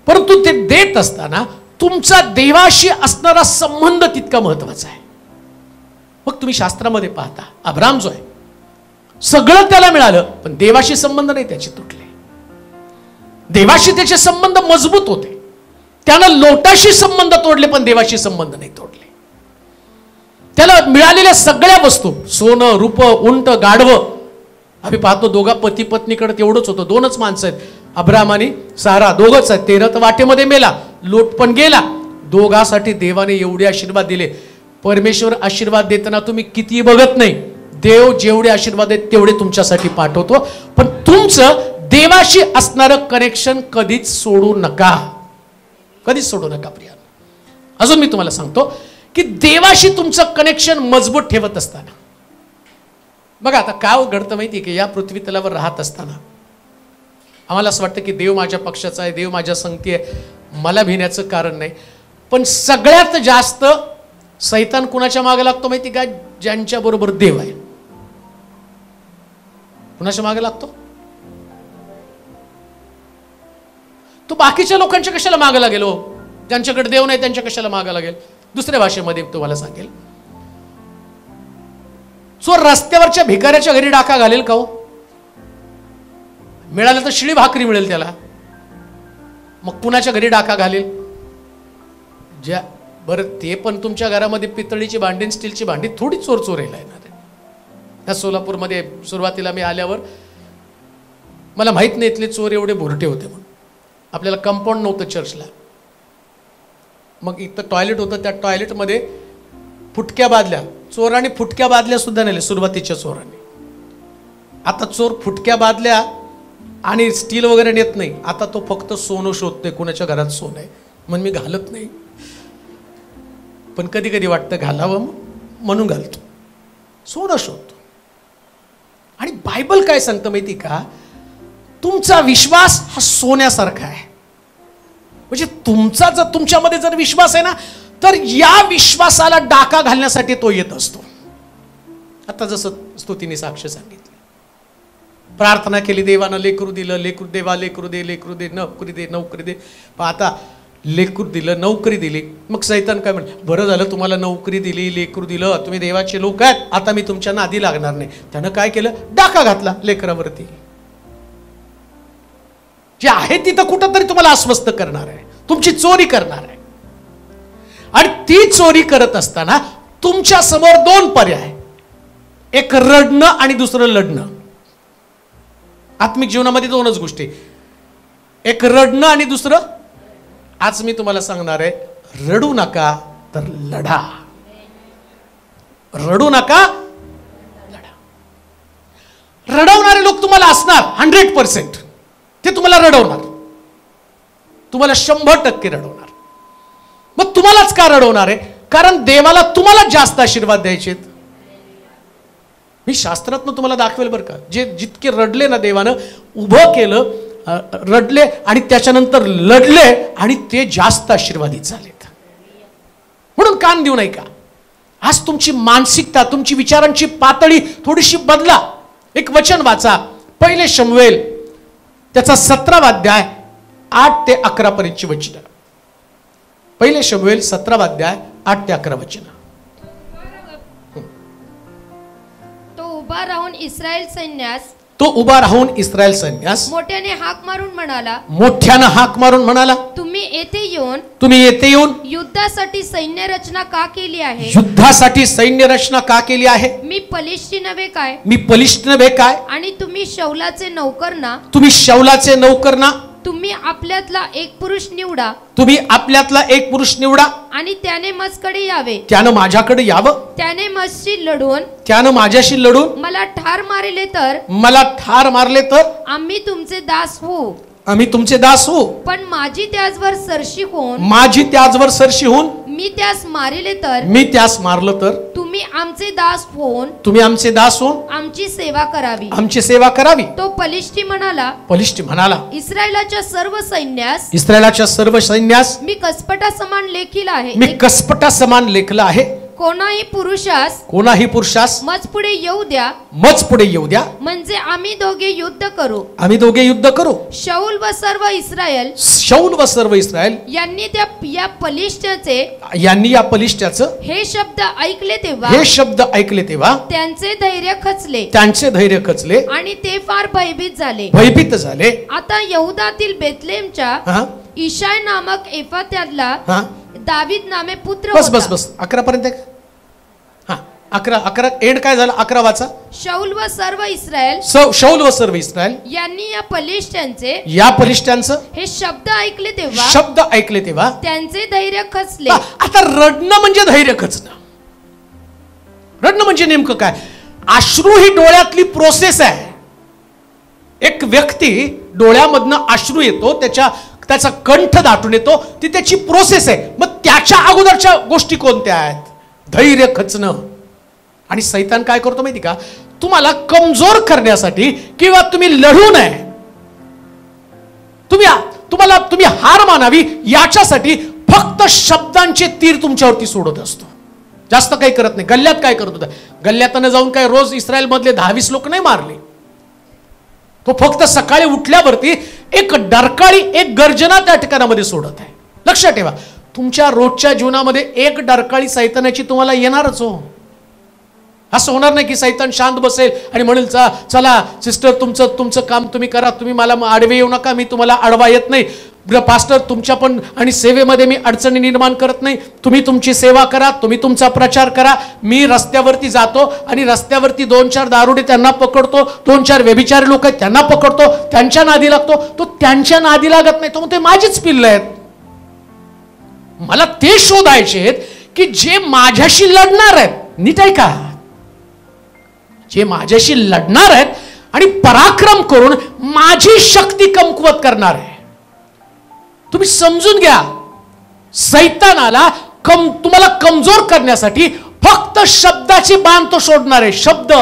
Speaker 3: परंतु ते देत असताना तुमचा देवाशी असणारा संबंध तितका महत्वाचा आहे. मग तुम्ही शास्त्रामध्ये पाहता अब्राम जो आहे, सगळं त्याला मिळालं पण देवाशी संबंध नाही त्याचे तुटले. देवाशी त्याचे संबंध मजबूत होते, त्यानं लोटाशी संबंध तोडले पण देवाशी संबंध नाही तोडले. त्याला मिळालेल्या सगळ्या वस्तू, सोनं रूप उंट गाढवं, आम्ही पाहतो दोघा पती पत्नीकडे तेवढंच होतं, 2च माणसं आहेत, अब्राम आणि सारा, दोघंच आहेत. 13 तर वाटेमध्ये मेला, लोट पण गेला. दोघांसाठी देवाने एवढे आशीर्वाद दिले. परमेश्वर आशीर्वाद देताना तुम्ही किती बघत नाही, देव जेवढे आशीर्वाद आहेत तेवढे तुमच्यासाठी पाठवतो. पण तुमचं देवाशी असणारं कनेक्शन कधीच सोडू नका, कधीच सोडू नका प्रिया. अजून मी तुम्हाला सांगतो की देवाशी तुमचं कनेक्शन मजबूत ठेवत असताना, बघा आता काय घडतं माहिती आहे की या पृथ्वी तलावर राहत असताना आम्हाला असं वाटतं की देव माझ्या पक्षाचा आहे, देव माझ्या संगती आहे, मला भिण्याचं कारण नाही. पण सगळ्यात जास्त सैतान कुणाच्या मागे लागतो माहिती का? ज्यांच्या बरोबर देव आहे. कुणाच्या मागे लागतो तो? बाकीच्या लोकांच्या कशाला मागे लागेल हो? ज्यांच्याकडे देव नाही त्यांच्या कशाला मागे लागेल? दुसऱ्या भाषेमध्ये तुम्हाला सांगेल, चोर रस्त्यावरच्या भिकाऱ्याच्या घरी डाका घालेल का हो? मिळालं तर शिळी भाकरी मिळेल त्याला, मग कुणाच्या घरी डाका घालेल? ज्या बरं ते पण तुमच्या घरामध्ये पितळीची भांडी, स्टीलची भांडी थोडी चोर चोरीला येणार आहे. त्या सोलापूरमध्ये सुरुवातीला मी आल्यावर मला माहित नाही इथले चोर एवढे भुरटे होते म्हणून. आपल्याला कंपाऊंड नव्हतं चर्चला, मग इथं टॉयलेट होतं, त्या टॉयलेटमध्ये फुटक्या बादल्या, चोरांनी फुटक्या बादल्या सुद्धा नेले सुरुवातीच्या चोरांनी. आता चोर फुटक्या बादल्या आणि स्टील वगैरे नेत नाही, आता तो फक्त सोनं शोधतोय, कुणाच्या घरात सोनं आहे म्हणून मी घालत नाही, पण कधी कधी वाटतं घालावं म्हणून घालतो, सोनं शोधतो. आणि बायबल काय सांगतं माहिती का? तुमचा विश्वास हा सोन्यासारखा आहे. म्हणजे तुमचा जर तुमच्यामध्ये जर विश्वास आहे ना, तर या विश्वासाला डाका घालण्यासाठी तो येत असतो. आता जसं स्तुतीने साक्ष सांगितलं, प्रार्थना केली, देवानं लेकरू दिलं, लेकरू देवा लेकरू दे, लेकरू दे, नोकरी दे, नोकरी दे. पण आता लेकरू दिलं, नोकरी दिली, मग सैतान काय म्हणे, बरं झालं तुम्हाला नोकरी दिली, लेकरू दिलं, तुम्ही देवाचे लोक आहेत, आता मी तुमच्या नादी लागणार नाही. त्यानं काय केलं? डाका घातला लेकरावरती. जे आहे तिथं कुठंतरी तुम्हाला अस्वस्थ करणार आहे, तुमची चोरी करणार आहे. आणि ती चोरी करत असताना तुमच्या समोर 2 पर्याय, एक रडणं आणि दुसरं लढणं. आत्मिक जीवनामध्ये 2च गोष्टी, एक रडणं आणि दुसरं. आज मी तुम्हाला सांगणार आहे, रडू नका तर लढा, रडू नका लढा. रडवणारे लोक तुम्हाला असणार 100%, ते तुम्हाला रडवणार, तुम्हाला 100% रडवणार. मग तुम्हालाच का रडवणार आहे? कारण देवाला तुम्हाला जास्त आशीर्वाद द्यायचे. मी शास्त्रातनं तुम्हाला दाखवेल बरं का, जे जितके रडले ना देवानं उभं केलं, रडले आणि त्याच्यानंतर लढले आणि ते जास्त आशीर्वादित झालेत. म्हणून कान देऊ नये का? आज तुमची मानसिकता, तुमची विचारांची पातळी थोडीशी बदला. एक वचन वाचा, पहिले शमूएल त्याचा 17वा अध्याय 8 ते 11 पर्यंतची वचन. पहिले शमूएल 17वा अध्याय 8 ते 11 वचन.
Speaker 4: तो उभा राहून इस्रायल सैन्यास
Speaker 3: तो उभा राहून इस्रायल सैन्यास
Speaker 4: मोठ्याने हाक मारून म्हणाला,
Speaker 3: मोठ्यानं हाक मारून म्हणाला,
Speaker 4: तुम्ही
Speaker 3: येथे येऊन
Speaker 4: युद्धासाठी सैन्य रचना का केली आहे?
Speaker 3: युद्धासाठी सैन्य रचना का केली आहे?
Speaker 4: मी बलिष्ठी नव्हे काय?
Speaker 3: मी बलिष्ठ नव्हे काय?
Speaker 4: आणि तुम्ही शौलाचे नौकर ना?
Speaker 3: तुम्ही शौलाचे नौकर ना?
Speaker 4: तुम्ही आपल्यातला एक पुरुष निवडा,
Speaker 3: तुम्ही आपल्यातला एक पुरुष निवडा
Speaker 4: आणि त्याने मजकडे यावे,
Speaker 3: त्यानं माझ्याकडे यावं,
Speaker 4: त्याने मजशी लढून
Speaker 3: त्यानं माझ्याशी लढून
Speaker 4: मला ठार मारले तर
Speaker 3: मला ठार मारले तर
Speaker 4: आम्ही तुमचे दास होऊ.
Speaker 3: आम्ही तुमचे दास होऊ.
Speaker 4: पण माझी त्याचवर सरशी होऊन
Speaker 3: माझी त्याचवर सरशी होऊन
Speaker 4: मी त्यास मारिले तर
Speaker 3: मी त्यास मारलं तर
Speaker 4: तुम्ही आमचे दास होऊन
Speaker 3: तुम्ही आमचे दास होऊन
Speaker 4: आमची सेवा करावी.
Speaker 3: आमची सेवा करावी.
Speaker 4: तो बलिष्ठी म्हणाला,
Speaker 3: बलिष्ठ म्हणाला,
Speaker 4: इस्रायलाच्या सर्व सैन्यास
Speaker 3: इस्रायलाच्या सर्व सैन्यास
Speaker 4: मी कसपटा समान लेखील आहे.
Speaker 3: मी कसपटा समान लेखलं आहे.
Speaker 4: कोणाही पुरुषास मज पुढे येऊ द्या,
Speaker 3: मज पुढे येऊ द्या,
Speaker 4: म्हणजे आम्ही दोघे युद्ध करू.
Speaker 3: आम्ही दोघे युद्ध करू.
Speaker 4: शाऊल व सर्व इस्रायल यांनी या बलिष्ठाचे हे शब्द ऐकले तेव्हा त्यांचे धैर्य खचले आणि ते फार भयभीत झाले. आता यहूदातील बेथलेहमच्या इशाय नामक एफात्याला दावीद नामे पुत्र
Speaker 3: बस 11 पर्यंत. 11 एंड काय झालं? 11 वाचा.
Speaker 4: शाऊल व सर्व इस्रायल
Speaker 3: यांनी
Speaker 4: या
Speaker 3: बलिष्ठांचं
Speaker 4: हे शब्द ऐकले तेव्हा त्यांचे धैर्य खचले.
Speaker 3: आता रडणं म्हणजे धैर्य खचणं. रडणं म्हणजे नेमकं काय? अश्रू ही डोळ्यातली प्रोसेस आहे. एक व्यक्ती डोळ्यामधनं अश्रू येतो, त्याचा कंठ दाटून येतो, ती त्याची प्रोसेस आहे. मग त्याच्या अगोदरच्या गोष्टी कोणत्या आहेत? धैर्य खचणं. आणि सैतान काय करतो माहिती का? तुम्हाला कमजोर करण्यासाठी किंवा तुम्ही लढू नये, तुम्ही हार मानावी याच्यासाठी फक्त शब्दांचे तीर तुमच्यावरती सोडत असतो. जास्त काही करत नाही. गल्ल्यात काय करत होता? गल्ल्यातनं जाऊन काय रोज इस्रायल मधले 10-20 लोक नाही मारले. तो फक्त सकाळी उठल्यावरती एक डरकाळी, एक गर्जना त्या ठिकाणामध्ये सोडत आहे. लक्षात ठेवा, तुमच्या रोजच्या जीवनामध्ये एक डरकाळी सैतानाची तुम्हाला येणारच हो. असं होणार नाही की सैतान शांत बसेल आणि म्हणेल चला सिस्टर तुमचं काम तुम्ही करा, तुम्ही मला आडवे येऊ नका, मी तुम्हाला आडवा येत नाही. पास्टर तुमच्या पण आणि सेवेमध्ये मी अडचणी निर्माण करत नाही, तुम्ही तुमची सेवा करा, तुम्ही तुमचा प्रचार करा. मी रस्त्यावरती जातो आणि रस्त्यावरती 2-4 दारुडे त्यांना पकडतो, 2-4 व्यभिचारी लोक आहेत त्यांना पकडतो, त्यांच्या नादी लागतो. तो त्यांच्या नादी लागत नाही, तो ते माझीच पिल्लं आहेत. मला ते शोधायचे आहेत की जे माझ्याशी लढणार आहेत. नीट आहे का? जे माझ्याशी लढणार आहेत आणि पराक्रम करून माझी शक्ती कमकुवत करणार आहे. तुम्ही समजून घ्या, सैतानाला तुम्हाला कमजोर करण्यासाठी फक्त शब्दाची बाण तो सोडणार आहे. शब्द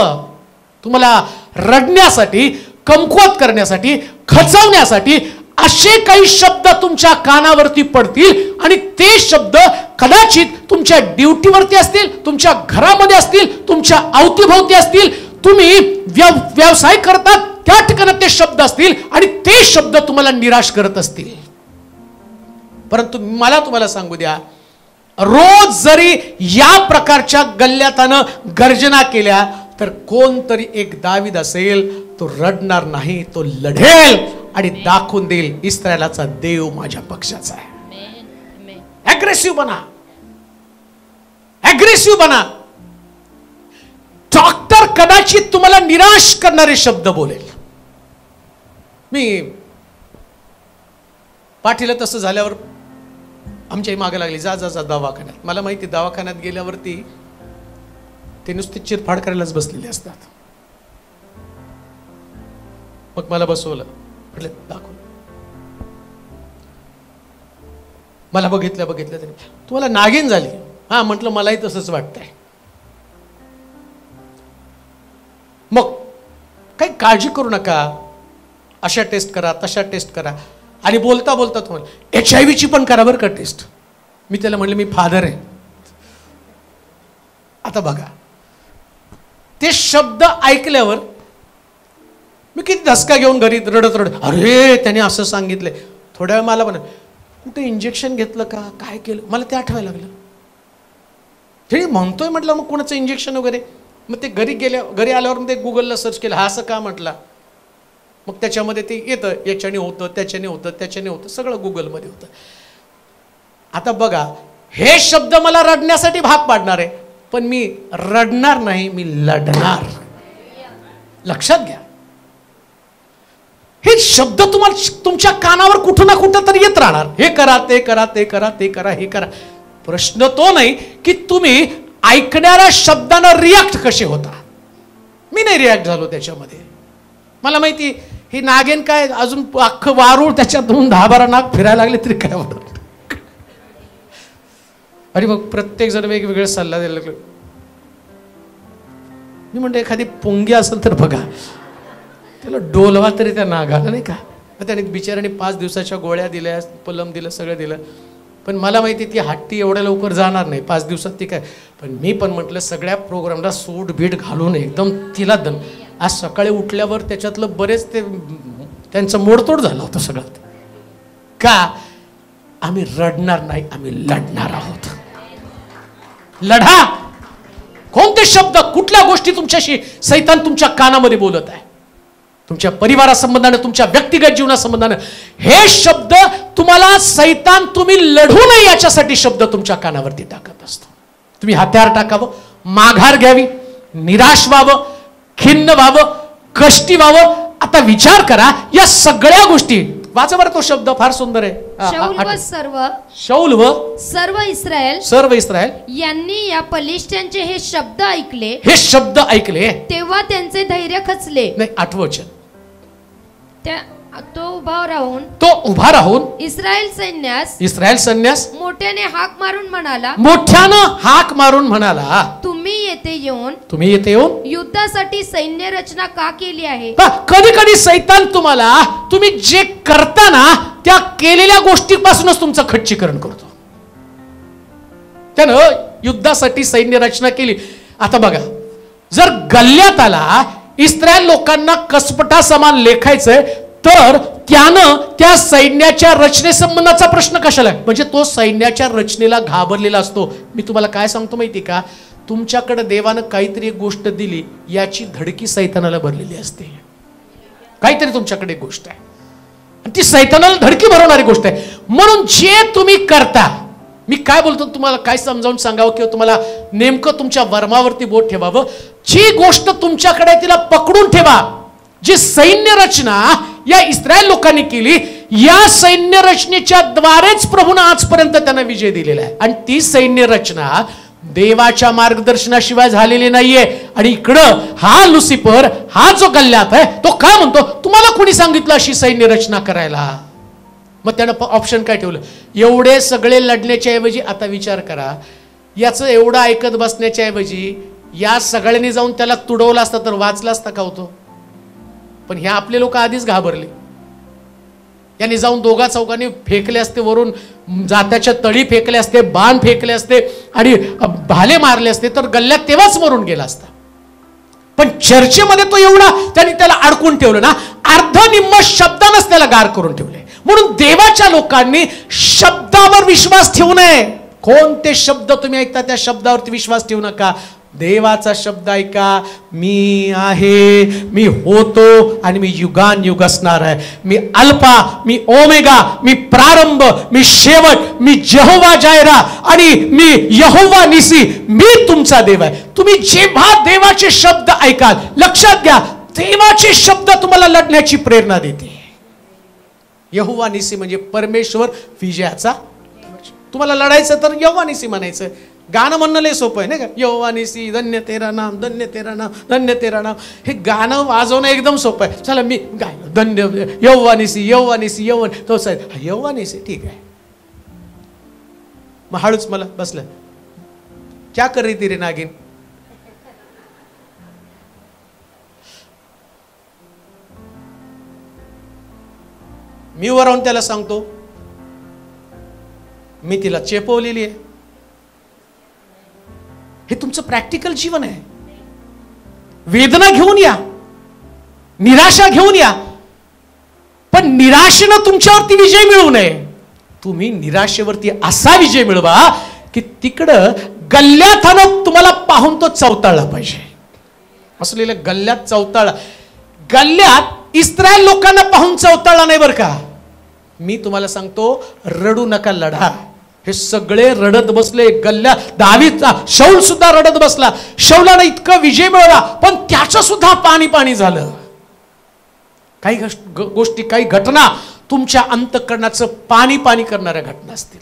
Speaker 3: तुम्हाला रडण्यासाठी, कमकुवत करण्यासाठी, खचवण्यासाठी असे काही शब्द तुमच्या कानावरती पडतील आणि ते शब्द कदाचित तुमच्या ड्युटीवरती असतील, तुमच्या घरामध्ये असतील, तुमच्या अवतीभोवती असतील, तुम्ही व्यवसाय करतात त्या ठिकाणी ते शब्द असतील आणि ते शब्द तुम्हाला निराश करत असतील. परंतु मला तुम्हाला सांगू द्या, रोज जरी या प्रकारच्या गल्ल्यातानं गर्जना केल्या तर कोणतरी एक दावीद असेल, तो रडणार नाही, तो लढेल आणि दाखवून देईल इस्रायलाचा देव माझ्या पक्षाचा आहे. ऍग्रेसिव्ह बना. डॉक्टर कदाचित तुम्हाला निराश करणारे शब्द बोलेल. मी पाठीला तसं झाल्यावर आमच्याही मागे लागली, जा जा जा दवाखान्यात. मला माहिती दवाखान्यात गेल्यावरती ते नुसते चिरफाड करायलाच बसलेले असतात. मग मला बसवलं, म्हटलं दाखव. मला बघितलं तरी तुम्हाला नागिन झाली. हा म्हटलं मलाही तसंच वाटतंय. मग काही काळजी करू नका, अशा टेस्ट करा, तशा टेस्ट करा. आणि बोलता बोलता तुम्हाला HIV ची पण करा बरं का टेस्ट. मी त्याला म्हटलं मी फादर आहे. आता बघा, ते शब्द ऐकल्यावर मी किती धसका घेऊन घरी रडत अरे त्याने असं सांगितलंय. थोड्या वेळ मला पण कुठे इंजेक्शन घेतलं का, काय केलं, मला ते आठवायला लागलं. ते म्हणतोय म्हटलं मग कोणाचं इंजेक्शन वगैरे. मग ते घरी आल्यावर मग ते गुगलला सर्च केलं, हा असं का म्हटला. मग त्याच्यामध्ये ते येतं, याच्याने होतं, त्याच्याने होतं, सगळं गुगलमध्ये होतं. आता बघा, हे शब्द मला रडण्यासाठी भाग पाडणार आहे, पण मी रडणार नाही, मी लढणार. लक्षात घ्या, हे शब्द तुम्हाला तुमच्या कानावर कुठं ना कुठं तरी येत राहणार. हे करा, ते करा, ते करा, ते करा, हे करा. प्रश्न तो नाही की तुम्ही ऐकणाऱ्या शब्दांना रिॲक्ट कसे होता. मी नाही रिॲक्ट झालो त्याच्यामध्ये. मला माहिती ही नागेन काय अजून अख्खं वारूळ त्याच्यातून 10-12 नाग फिरायला लागले तरी काय होतं. अरे मग प्रत्येक जण वेगवेगळे सल्ला द्यायला लागले. मी म्हणतो एखादी पोंगी असेल तर बघा, त्याला डोलवा तरी त्या नागाला, नाही का. त्याने बिचाराने 5 दिवसाच्या गोळ्या दिल्या, पलम दिलं, सगळं दिलं. पण मला माहिती ती हट्टी एवढ्या लवकर जाणार नाही 5 दिवसात, ती काय. पण मी पण म्हटलं सगळ्या प्रोग्रामला सूट बीट घालून एकदम तिला दम. आज सकाळी उठल्यावर त्याच्यातलं बरेच ते त्यांचं मोडतोड झालं होतं सगळं. का? आम्ही रडणार नाही, आम्ही लढणार आहोत. लढा. कोणते शब्द, कुठल्या गोष्टी तुमच्याशी सैतान तुमच्या कानामध्ये बोलत आहे, तुमच्या परिवारासंबंधाने, तुमच्या व्यक्तिगत जीवनासंबंधाने, हे शब्द तुम्हाला सैतान तुम्ही लढू नये याच्यासाठी शब्द तुमच्या कानावरती टाकत असतो. तुम्ही हत्यार टाकावं, माघार घ्यावी, निराश व्हावं, खिन्न व्हावं, कष्टी व्हावं. आता विचार करा या सगळ्या गोष्टी. वाचा बरं तो शब्द, फार सुंदर आहे. शौल व सर्व इस्रायल
Speaker 4: यांनी या पलिष्ठ्यांचे हे शब्द
Speaker 3: ऐकले,
Speaker 4: तेव्हा त्यांचे धैर्य खचले.
Speaker 3: नाही, 8 वचन.
Speaker 4: तो उभा राहून इस्रायल सैन्यास मोठ्याने हाक मारून म्हणाला, तुम्ही येथे येऊन युद्धासाठी सैन्य रचना का केली आहे.
Speaker 3: कधी कधी सैतान तुम्हाला, तुम्ही जे करता ना त्या केलेल्या गोष्टीपासूनच तुमचं खच्चीकरण करतो. त्यानं युद्धासाठी सैन्य रचना केली. आता बघा, जर गल्ल्यात आला, इस्रायल लोकांना कसपटा समान लेखायचंय, तर त्यानं त्या सैन्याच्या रचनेसंबंधाचा प्रश्न कशाला, म्हणजे तो सैन्याच्या रचनेला घाबरलेला असतो. मी तुम्हाला काय सांगतो माहिती का, तुमच्याकडे देवानं काहीतरी एक गोष्ट दिली, याची धडकी सैतानाला भरलेली असते. काहीतरी तुमच्याकडे एक गोष्ट आहे आणि ती सैतानाला धडकी भरवणारी गोष्ट आहे. म्हणून जे तुम्ही करता, मी काय बोलतो तुम्हाला काय समजावून सांगावं किंवा तुम्हाला नेमकं तुमच्या वर्मावरती बोट ठेवावं. जी गोष्ट तुमच्याकडे तिला पकडून ठेवा. जी सैन्य रचना या इस्रायल लोकांनी केली, या सैन्य रचनेच्या द्वारेच प्रभूने आजपर्यंत त्यांना विजय दिलेला आहे. आणि ती सैन्य रचना देवाच्या मार्गदर्शनाशिवाय झालेली नाहीये. आणि इकडं हा लुसिफर, हा जो गल्ल्यात आहे, तो काय म्हणतो, तुम्हाला कोणी सांगितलं अशी सैन्य रचना करायला. मग त्यानं ऑप्शन काय ठेवलं, एवढे सगळे लढण्याच्या ऐवजी, आता विचार करा, याचं एवढं ऐकत बसण्याच्या ऐवजी या सगळ्यांनी जाऊन त्याला तुडवलं असतं तर वाचला असता का होतो. पण ह्या आपले लोक आधीच घाबरले. यांनी जाऊन 2-4 फेकले असते, वरून जात्याच्या तळी फेकले असते, बाण फेकले असते आणि भाले मारले असते, तर गल्ल्यात तेव्हाच मरून गेला असता. पण चर्चेमध्ये तो एवढा त्यांनी त्याला अडकून ठेवलं ना, अर्ध-निम्म शब्दानच त्याला गार करून ठेवले. म्हणून देवाच्या लोकांनी शब्दावर विश्वास ठेवू नये. कोणते शब्द तुम्ही ऐकता त्या शब्दावरती विश्वास ठेवू नका. देवाचा शब्द ऐका, मी आहे, मी होतो आणि मी युगान युग असणार आहे. मी अल्फा, मी ओमेगा, मी प्रारंभ, मी शेवट, मी यहोवा जायरा आणि मी यहोवा निसी, मी तुमचा देव आहे. तुम्ही जेव्हा देवाचे शब्द ऐकाल, लक्षात घ्या, देवाचे शब्द तुम्हाला लढण्याची प्रेरणा देते. यहोवा निसी म्हणजे परमेश्वर विजयाचा. तुम्हाला लढायचं तर यहोवा निसी म्हणायचं. गाणं म्हणणं लय सोपं आहे नाही का, यहोवा निसी, धन्य तेरा नाम, धन्य तेरा नाम, धन्य तेरा नाम. हे गाणं वाजवणं एकदम सोपं आहे. चला मी गायलो, धन्य यहोवा निसी, यहोवा निसी, तो साहेब यहोवा निसी, ठीक आहे. मग हळूच मला बसलं, क्या कर रही थी रे नागिन. मी वर राहून त्याला सांगतो, मी तिला चेपवलेली आहे. हे तुमचं प्रॅक्टिकल जीवन आहे. वेदना घेऊन या, निराशा घेऊन या, पण निराशेनं तुमच्यावरती विजय मिळवू नये. तुम्ही निराशेवरती असा विजय मिळवा की तिकडं गल्ल्याथानं तुम्हाला पाहून तो चवताळला पाहिजे. असलेलं गल्ल्यात चवताळला. गल्ल्यात इस्रायल लोकांना पाहून चवताळला नाही बरं का. मी तुम्हाला सांगतो, रडू नका, लढा. हे सगळे रडत बसले गल्ल्या. दावीदचा शौल सुद्धा रडत बसला. शौलानं इतका विजय मिळवला, पण त्याचं सुद्धा पाणी पाणी झालं. काही गोष्टी, काही घटना तुमच्या अंतःकरणाचं पाणी पाणी करणाऱ्या घटना असतील.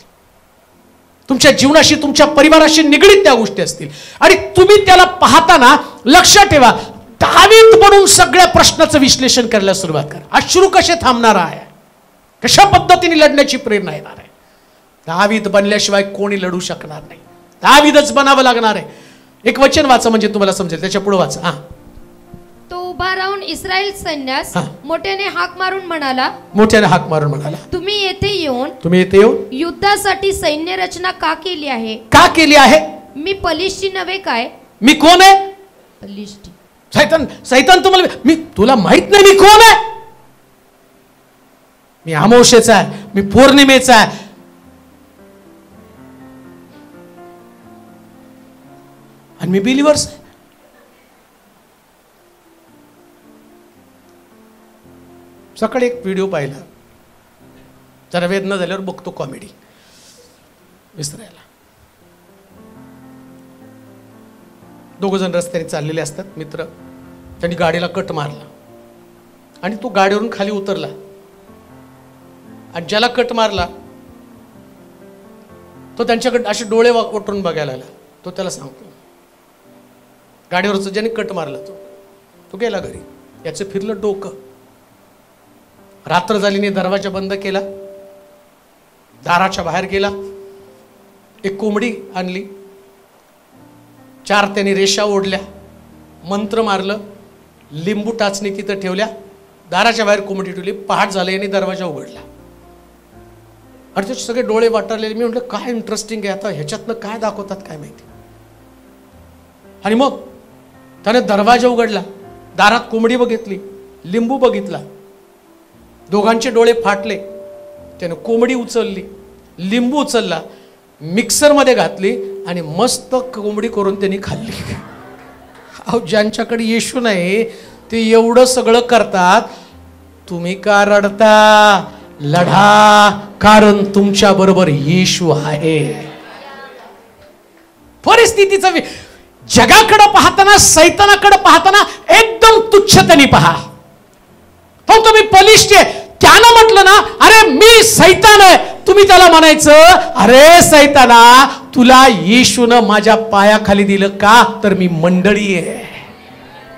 Speaker 3: तुमच्या जीवनाशी, तुमच्या परिवाराशी निगडीत त्या गोष्टी असतील, आणि तुम्ही त्याला पाहताना लक्षात ठेवा, दावीद बनून सगळ्या प्रश्नाचं विश्लेषण करायला सुरुवात करा. अश्रू कसे थांबणार आहे, कशा पद्धतीने लढण्याची प्रेरणा येणार आहे. दावीद बनल्याशिवाय कोणी लढू शकणार नाही. दावीदच बनावं लागणार आहे. एक वचन वाचा म्हणजे तुम्हाला समजेल, त्याच्या पुढे वाचा.
Speaker 4: तो उभा राहून इस्रायल सैन्यास मोठ्याने हाक मारून म्हणाला,
Speaker 3: तुम्ही येथे येऊन
Speaker 4: युद्धासाठी सैन्य रचना का केली आहे?
Speaker 3: मी
Speaker 4: बलिष्ठी नव्हे काय?
Speaker 3: मी कोण आहे?
Speaker 4: बलिष्ठी.
Speaker 3: सैतान तुम्हाला, तुला माहित नाही मी कोण आहे? मी अमावस्येचा आहे, मी पौर्णिमेचा आहे. आणि मी बिलीवर्स आहे. सकाळी एक व्हिडिओ पाहिला, जरा वेदना झाल्यावर बघतो कॉमेडी विसरायला. दोघं जण रस्त्याने चाललेले असतात, मित्र. त्यांनी गाडीला कट मारला आणि तो गाडीवरून खाली उतरला, आणि ज्याला कट मारला तो त्यांच्याकडे असे डोळे ओटून बघायला लागला. तो त्याला सांगतो, गाडीवरचं ज्याने कट मारला तो गेला घरी. याचं फिरलं डोकं. रात्र झालीने दरवाजा बंद केला, दाराच्या बाहेर गेला, एक कोंबडी आणली, 4 त्यांनी रेषा ओढल्या, मंत्र मारलं, लिंबू टाचणी तिथं ठेवल्या, दाराच्या बाहेर कोंबडी ठेवली. पहाट झालं, याने दरवाजा उघडला. आणि त्याचे सगळे डोळे वाटरलेले. मी म्हटलं काय इंटरेस्टिंग आहे, आता ह्याच्यातनं काय दाखवतात काय माहिती. आणि मग त्याने दरवाजा उघडला, दारात कोंबडी बघितली, लिंबू बघितला, दोघांचे डोळे फाटले. त्याने कोंबडी उचलली, लिंबू उचलला, मिक्सरमध्ये घातली आणि मस्त कोंबडी करून त्यांनी खाल्ली. अहो, ज्यांच्याकडे येशू नाही ते एवढं सगळं करतात. तुम्ही का रडता? लढा, कारण तुमच्या बरोबर येशू आहे. परिस्थितीचं जगाकडे पाहताना, सैतानाकडे पाहताना एकदम तुच्छतेने पहा. पण तुम्ही बलिष्ठ आहे. त्यानं म्हटलं ना, अरे मी सैतान आहे, तुम्ही त्याला म्हणायचं, अरे सैताना, तुला येशूनं माझ्या पायाखाली दिलं का? तर मी मंडळी आहे,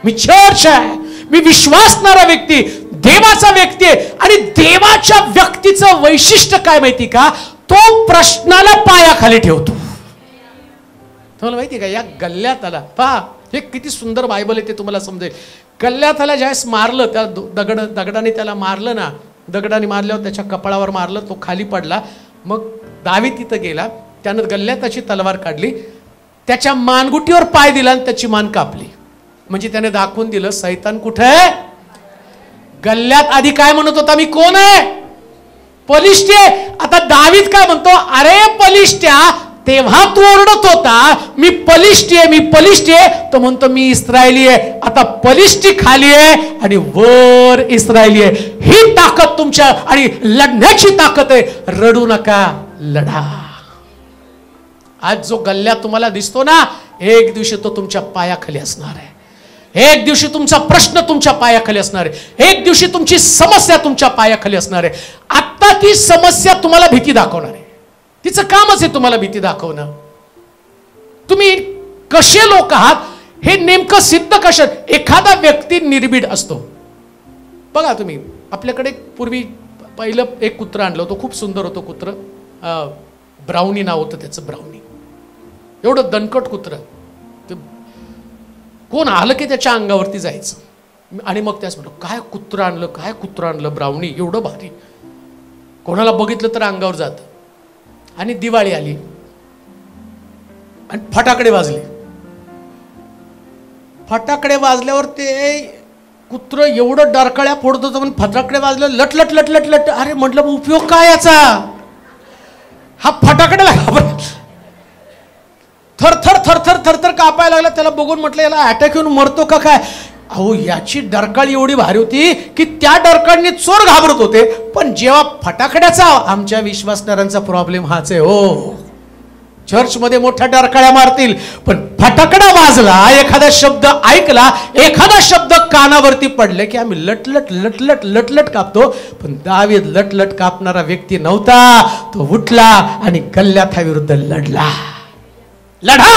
Speaker 3: मी चर्च आहे, मी विश्वासणारा व्यक्ती, देवाचा व्यक्ती आहे. आणि देवाच्या व्यक्तीचं वैशिष्ट्य काय माहिती का? तो प्रश्नाला पायाखाली ठेवतो. तुम्हाला माहिती का, या गल्ल्यात आला पहा, हे किती सुंदर बायबल आहे ते तुम्हाला समजेल. गल्ल्यात आला, ज्यावेळेस मारलं, त्या दगडाने त्याला मारलं ना, दगडाने मारल्यावर त्याच्या कपाळावर मारलं, तो खाली पडला. मग दावीद तिथं गेला, त्यानं गल्ल्याताची तलवार काढली, त्याच्या मानगुटीवर पाय दिला आणि त्याची मान कापली. म्हणजे त्याने दाखवून दिलं सैतान कुठे आहे. गल्ल्यात आधी काय म्हणत होता, मी कोण आहे? बलिष्ठ आहे. आता दावीद काय म्हणतो, अरे बलिष्ठ्या, तेव्हा तू ओरडत होता मी बलिष्ठ आहे, मी बलिष्ठ आहे. तो म्हणतो मी इस्रायली आहे. आता बलिष्ठी खाली आहे आणि वर इस्रायली आहे. ही ताकद तुमच्या आणि लढण्याची ताकद आहे. रडू नका, लढा. आज जो गल्ल्या तुम्हाला दिसतो ना, एक दिवशी तो तुमच्या पायाखाली असणार आहे. एक दिवशी तुमचा प्रश्न तुमच्या पायाखाली असणार आहे. एक दिवशी तुमची समस्या तुमच्या पायाखाली असणार आहे. आता ती समस्या तुम्हाला भीती दाखवणार आहे. तिचं कामच आहे तुम्हाला भीती दाखवणं. तुम्ही कसे लोक आहात हे नेमकं सिद्ध कशा. एखादा व्यक्ती निर्भीड असतो. बघा तुम्ही, आपल्याकडे पूर्वी पहिलं एक कुत्रं आणलं होतं, खूप सुंदर होतं कुत्रं, ब्राउनी नाव होतं त्याचं, ब्राउनी. एवढं दणकट कुत्रं, कोण आलं की त्याच्या अंगावरती जायचं. आणि मग त्याच म्हणतो, काय कुत्रं आणलं, काय कुत्रं आणलं, ब्राउनी एवढं भारी. कोणाला बघितलं तर अंगावर जातं. आणि दिवाळी आली आणि फटाकडे वाजले. फटाकडे वाजल्यावर ते कुत्र एवढं डरकळ्या फोडत होतं, पण फटाकडे वाजलं लट लट लट लट लट. अरे म्हटलं उपयोग काय याचा, हा फटाकड्याला थर थर थर थर थर थर कापायला लागला. त्याला बघून म्हटलं याला अटॅक येऊन मरतो का काय. अहो याची डरकाळी एवढी भारी होती की त्या डरकाळीने चोर घाबरत होते. पण जेव्हा फटाकड्याचा, आमच्या विश्वासणाऱ्यांचा प्रॉब्लेम हाच आहे हो. चर्चमध्ये मोठ्या डरकाळ्या मारतील, पण फटाकडा वाजला, एखादा शब्द ऐकला, एखादा शब्द कानावरती पडले की आम्ही लटलट लटलट लटलट कापतो. पण दावीद लटलट कापणारा व्यक्ती नव्हता. तो उठला आणि गल्ल्याथाविरुद्ध लढला. लढा.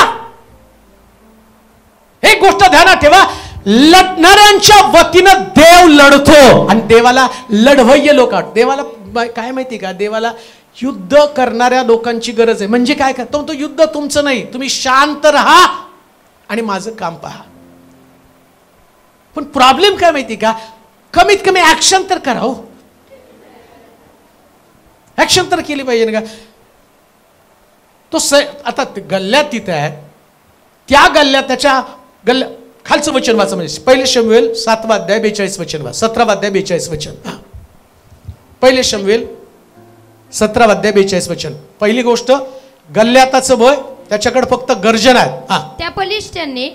Speaker 3: एक गोष्ट ध्यानात ठेवा, लढणाऱ्यांच्या वतीनं देव लढतो. आणि देवाला लढवय्य लोक, देवाला काय माहिती का, देवाला युद्ध करणाऱ्या लोकांची गरज आहे. म्हणजे काय करतो तो, युद्ध तुमचं नाही, तुम्ही शांत राहा आणि माझं काम पहा. पण प्रॉब्लेम काय माहिती का, कमीत कमी ऍक्शन तर करा हो. ऍक्शन तर केली पाहिजे ना. तो आता गल्ल्यात तिथे आहे, त्या गल्ल्यात त्याच्या गल्ल्या खालचं वचन वाचा, म्हणजे पहिले शमूएल 7वा अध्याय 42 वचन वाच, 17वा अध्याय 42 वचन. पहिले शमूएल 17वा अध्याय 42 वचन. पहिली गोष्ट, गल्ल्याताचं भय, त्याच्याकडे फक्त गर्जन आहे.
Speaker 4: त्या पलिष्ठ्याने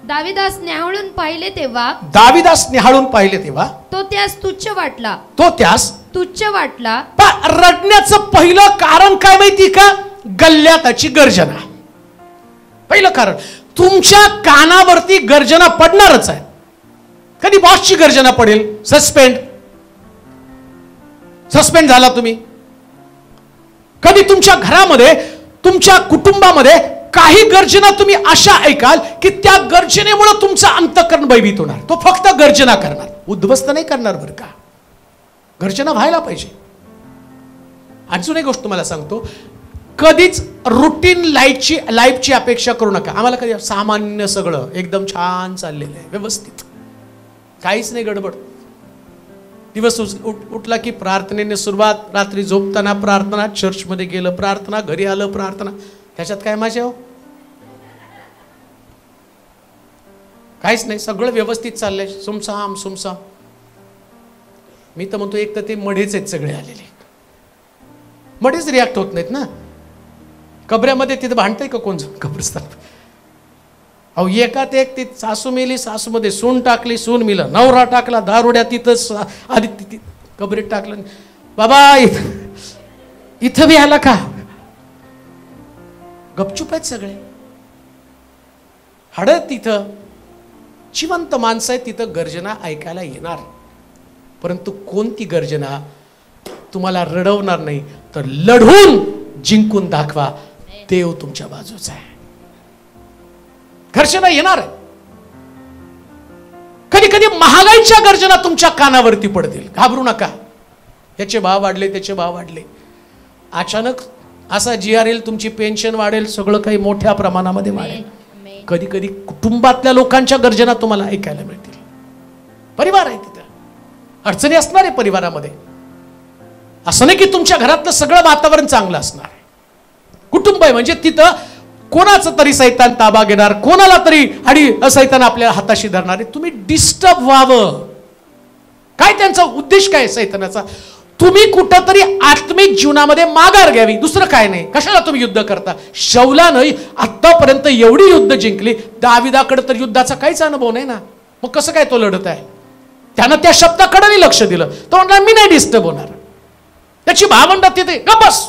Speaker 4: दाविदास न्याहाळून पाहिले तेव्हा,
Speaker 3: दाविदास निहाळून पाहिले तेव्हा
Speaker 4: तो त्यास तुच्छ वाटला,
Speaker 3: तो त्यास
Speaker 4: तुच्छ वाटला.
Speaker 3: रडण्याचं पहिलं कारण काय माहिती का, गल्ल्याताची गर्जना. पहिलं कारण, तुमच्या कानावरती गर्जना पडणारच आहे. कधी बॉसची गर्जना पडेल, सस्पेंड झाला तुम्ही. कधी तुमच्या घरामध्ये, तुमच्या कुटुंबामध्ये काही गर्जना तुम्ही अशा ऐकाल की त्या गर्जनेमुळे तुमचं अंतःकरण भयभीत होणार. तो फक्त गर्जना करणार, उद्ध्वस्त नाही करणार बरं का. गर्जना व्हायला पाहिजे. अजून एक गोष्ट तुम्हाला सांगतो, कधीच रुटीन लाईफची अपेक्षा करू नका. आम्हाला कधी सामान्य सगळं एकदम छान चाललेलं आहे, व्यवस्थित, काहीच नाही गडबड. दिवस उठला की प्रार्थनेने सुरुवात, रात्री झोपताना प्रार्थना, चर्चमध्ये गेलं प्रार्थना, घरी आलं प्रार्थना. त्याच्यात काय मजा हो, काहीच नाही, सगळं व्यवस्थित चाललंय, सुमसाम सुमसाम. मी तर म्हणतो एक तर ते मढेच आहेत सगळे आलेले, मढेच रिॲक्ट होत नाहीत ना. कबऱ्यामध्ये तिथे भांडतंय का कोण कब्रस्तान. अहो एकात एक, ती सासू मेली, सासूमध्ये सून टाकली, सून मिलं, नवरा टाकला दारुड्या, तिथं आधी कबरीत टाकलं. बाबा इथं बी आला का, गपचूप आहेत सगळे. हळद तिथं, जिवंत माणसं आहेत तिथं, गर्जना ऐकायला येणार. परंतु कोणती गर्जना तुम्हाला रडवणार नाही, तर लढून जिंकून दाखवा, देव तुमच्या बाजूचा आहे. गर्जना येणार आहे. कधी कधी महागाईच्या गर्जना तुमच्या कानावरती पडतील, घाबरू नका. याचे भाव वाढले, त्याचे भाव वाढले, अचानक असा GR येईल, तुमची पेन्शन वाढेल, सगळं काही मोठ्या प्रमाणामध्ये वाढेल. कधी कधी कुटुंबातल्या लोकांच्या गर्जना तुम्हाला ऐकायला मिळतील. परिवार आहे तिथं, अडचणी असणार आहे परिवारामध्ये. असं नाही की तुमच्या घरातलं सगळं वातावरण चांगलं असणार आहे. कुटुंब आहे म्हणजे तिथं कोणाचं तरी सैतान ताबा घेणार, कोणाला तरी आणि सैतान आपल्या हाताशी धरणार आहे. तुम्ही डिस्टर्ब व्हावं, काय त्यांचा उद्देश काय सैतानाचा, तुम्ही कुठंतरी आत्मिक जीवनामध्ये माघार घ्यावी, दुसरं काय नाही. कशाला तुम्ही युद्ध करता. शौलानं आतापर्यंत एवढी युद्ध जिंकली, दाविदाकडे तर युद्धाचा काहीच अनुभव नाही ना, मग कसं काय तो लढत आहे. त्यानं त्या शब्दाकडे लक्ष दिलं, तो म्हणाला मी नाही डिस्टर्ब होणार. त्याची भावंड तिथे गप्पस,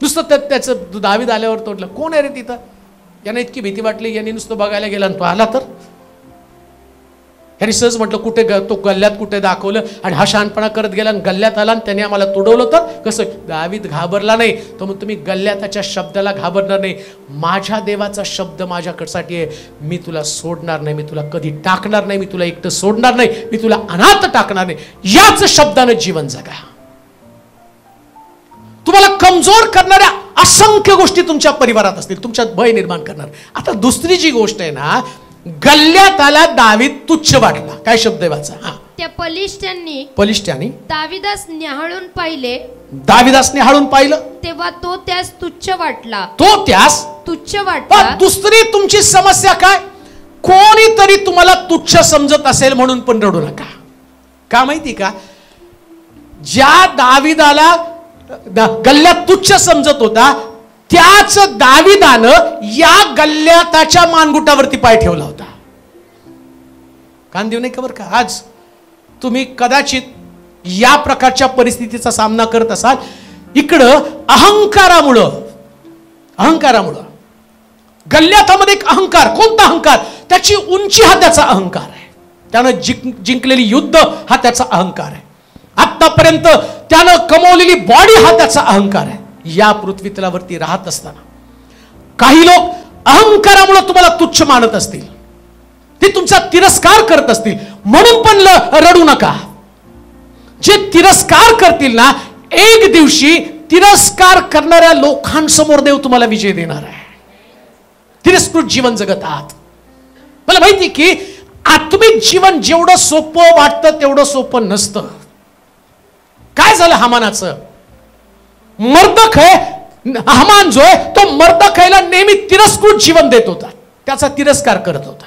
Speaker 3: नुसतं त्याचं दावीद आल्यावर तोडलं. कोण आहे रे तिथं, यानं इतकी भीती वाटली, यांनी नुसतं बघायला गेला आणि तो आला. तर ह्यानी सहज म्हटलं कुठे, तो गल्ल्यात कुठे दाखवलं, आणि हा शहाणपणा करत गेला आणि गल्ल्यात आला आणि त्याने आम्हाला तुडवलं. तर कसं, दावीद घाबरला नाही. तो मग तुम्ही गल्ल्याताच्या शब्दाला घाबरणार नाही. माझ्या देवाचा शब्द माझ्याकडसाठी आहे, मी तुला सोडणार नाही, मी तुला कधी टाकणार नाही, मी तुला एकटं सोडणार नाही, मी तुला अनाथ टाकणार नाही. याच शब्दानं जीवन जगा. तुम्हाला कमजोर करणाऱ्या असंख्य गोष्टी तुमच्या परिवारात असतील, तुमच्यात भय निर्माण करणार. आता दुसरी जी गोष्ट आहे ना, गल्ल्याताला दावीद तुच्छ वाटला. काय शब्द आहे वाचा.
Speaker 4: त्या
Speaker 3: पलिष्ठ्यानी
Speaker 4: दाविदास न्याहाळून पाहिले,
Speaker 3: दाविदास न्याहाळून पाहिलं
Speaker 4: तेव्हा तो त्यास तुच्छ वाटला,
Speaker 3: तो त्यास
Speaker 4: तुच्छ वाटला.
Speaker 3: दुसरी तुमची समस्या काय, कोणीतरी तुम्हाला तुच्छ समजत असेल म्हणून पण रडू नका. का माहिती का? ज्या दाविदाला गल्ल्यात तुच्छ समजत होता त्याच दाविदानं या गल्ल्याताच्या मानगुटावरती पाय ठेवला होता. कान देऊ नाही का बरं का? आज तुम्ही कदाचित या प्रकारच्या परिस्थितीचा सामना करत असाल. इकडं अहंकारामुळं गल्ल्यातामध्ये एक अहंकार. कोणता अहंकार? त्याची उंची हा त्याचा अहंकार आहे. त्यानं जिंकलेली युद्ध हा त्याचा अहंकार आहे. आतापर्यंत त्यानं कमवलेली बॉडी हा त्याचा अहंकार आहे. या पृथ्वी तलावरती राहत असताना काही लोक अहंकारामुळे तुम्हाला तुच्छ मानत असतील, ते तुमचा तिरस्कार करत असतील, म्हणून पण रडू नका. जे तिरस्कार करतील ना, एक दिवशी तिरस्कार करणाऱ्या लोकांसमोर देव तुम्हाला विजय देणार आहे. तिरस्कृत जीवन जगत आहात. मला माहिती की आत्मिक जीवन जेवढं सोपं वाटतं तेवढं सोपं नसतं. काय झालं हामानाचं? मर्दखै, हामान जो आहे तो मर्दखैला नेहमी तिरस्कृत जीवन देत होता, त्याचा तिरस्कार करत होता.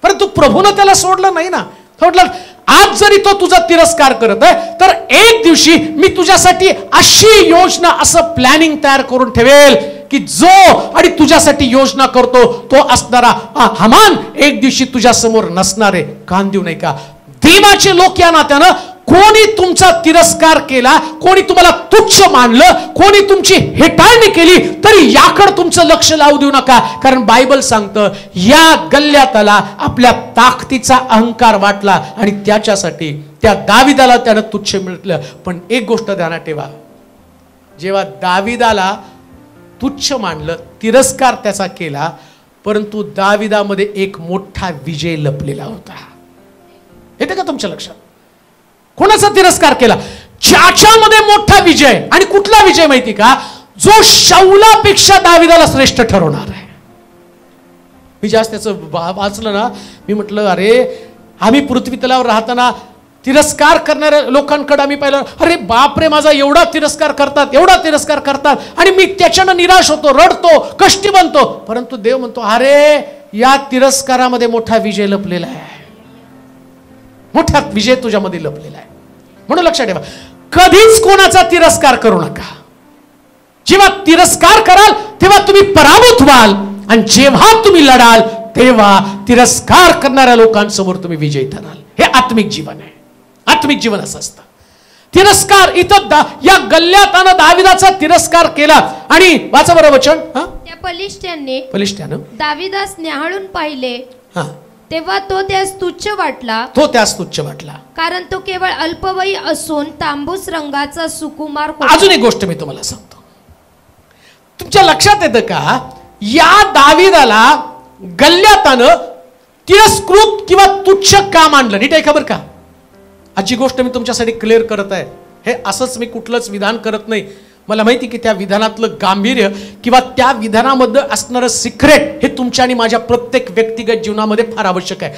Speaker 3: परंतु प्रभूनं त्याला सोडलं नाही ना. सोडलं. आज जरी तो तुझा तिरस्कार करत आहे तर एक दिवशी मी तुझ्यासाठी अशी योजना, असं प्लॅनिंग तयार करून ठेवेल की जो आणि तुझ्यासाठी योजना करतो तो असणारा हामान एक दिवशी तुझ्या समोर नसणार आहे. कान देऊ नाही का? देवाचे लोक या नात्यानं कोणी तुमचा तिरस्कार केला, कोणी तुम्हाला तुच्छ मानलं, कोणी तुमची हेटाळणी केली तरी याकडे तुमचं लक्ष लावू देऊ नका. कारण बायबल सांगतं या गल्ल्याताला आपल्या ताकदीचा अहंकार वाटला आणि त्याच्यासाठी त्या दाविदाला त्यानं तुच्छ मिळलं. पण एक गोष्ट ध्यानात ठेवा, जेव्हा दाविदाला तुच्छ मानलं, तिरस्कार त्याचा केला, परंतु दाविदामध्ये एक मोठा विजय लपलेला होता. येते का तुमच्या लक्षात? कोणाचा तिरस्कार केला? ज्याच्यामध्ये मोठा विजय. आणि कुठला विजय माहिती का? जो शाऊलापेक्षा दाविदाला श्रेष्ठ ठरवणार आहे. मी जास्त त्याचं वाचलं ना, मी म्हटलं अरे आम्ही पृथ्वी तलावर राहताना तिरस्कार करणाऱ्या लोकांकडे आम्ही पाहिलं, अरे बापरे माझा एवढा तिरस्कार करतात आणि मी त्याच्यानं निराश होतो, रडतो, कष्टी बनतो. परंतु देव म्हणतो अरे या तिरस्कारामध्ये मोठा विजय लपलेला आहे. मोठा विजय तुझ्यामध्ये लपलेला आहे. म्हणून लक्षात ठेवा, कधीच कोणाचा तिरस्कार करू नका. जेव्हा तिरस्कार कराल तेव्हा तुम्ही पराभूत व्हाल आणि जेव्हा तुम्ही लढाल तेव्हा तिरस्कार करणाऱ्या लोकांसमोर तुम्ही विजयी ठराल. हे आत्मिक जीवन आहे. आत्मिक जीवन असं असतं. तिरस्कार इथं या गल्ल्यातानं दाविदाचा तिरस्कार केला. आणि वाचा बरं वचन.
Speaker 4: त्या
Speaker 3: बलिष्ठ्यानं
Speaker 4: दाविदास न्याहाळून पाहिले, तेव्हा तो त्यास तुच्छ वाटला, कारण तो केवळ अल्पवयी असून तांबूस रंगाचा सुकुमार होता.
Speaker 3: अजून एक गोष्ट मी तुम्हाला सांगतो, तुमच्या लक्षात येतं का? या दाविदाला गल्ल्यातानं तिरस्कृत किंवा तुच्छ का मानलं? नीट आहे खबर का? आजची गोष्ट मी तुमच्यासाठी क्लिअर करत आहे. हे असंच मी कुठलंच विधान करत नाही. मला माहिती की त्या विधानातलं गांभीर्य किंवा त्या विधानामध्ये असणारं सिक्रेट हे तुमच्या आणि माझ्या प्रत्येक व्यक्तिगत जीवनामध्ये फार आवश्यक आहे.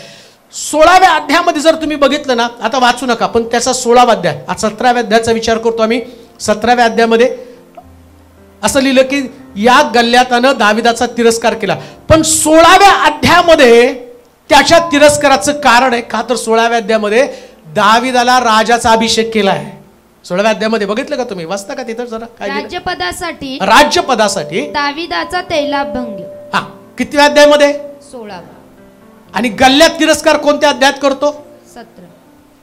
Speaker 3: 16व्या अध्यायामध्ये जर तुम्ही बघितलं ना, आता वाचू नका, पण त्याचा 16वा अध्याय, आज 17व्या अध्यायाचा विचार करतो आम्ही. 17व्या अध्यायामध्ये असं लिहिलं की या गल्ल्यातानं दाविदाचा तिरस्कार केला. पण 16व्या अध्यायामध्ये त्याच्या तिरस्काराचं कारण आहे का? तर 16व्या अध्यायामध्ये दाविदाला राजाचा अभिषेक केला आहे. 16व्या अध्यायामध्ये बघितलं का तुम्ही? वाचता का तिथं जरा? काय राज्यपदासाठी
Speaker 4: दाविदाचा तैलाभंग.
Speaker 3: हा, कितव्या अध्यायामध्ये?
Speaker 4: 16वा.
Speaker 3: आणि गल्ल्यात तिरस्कार कोणत्या अध्यायात करतो?
Speaker 4: 17.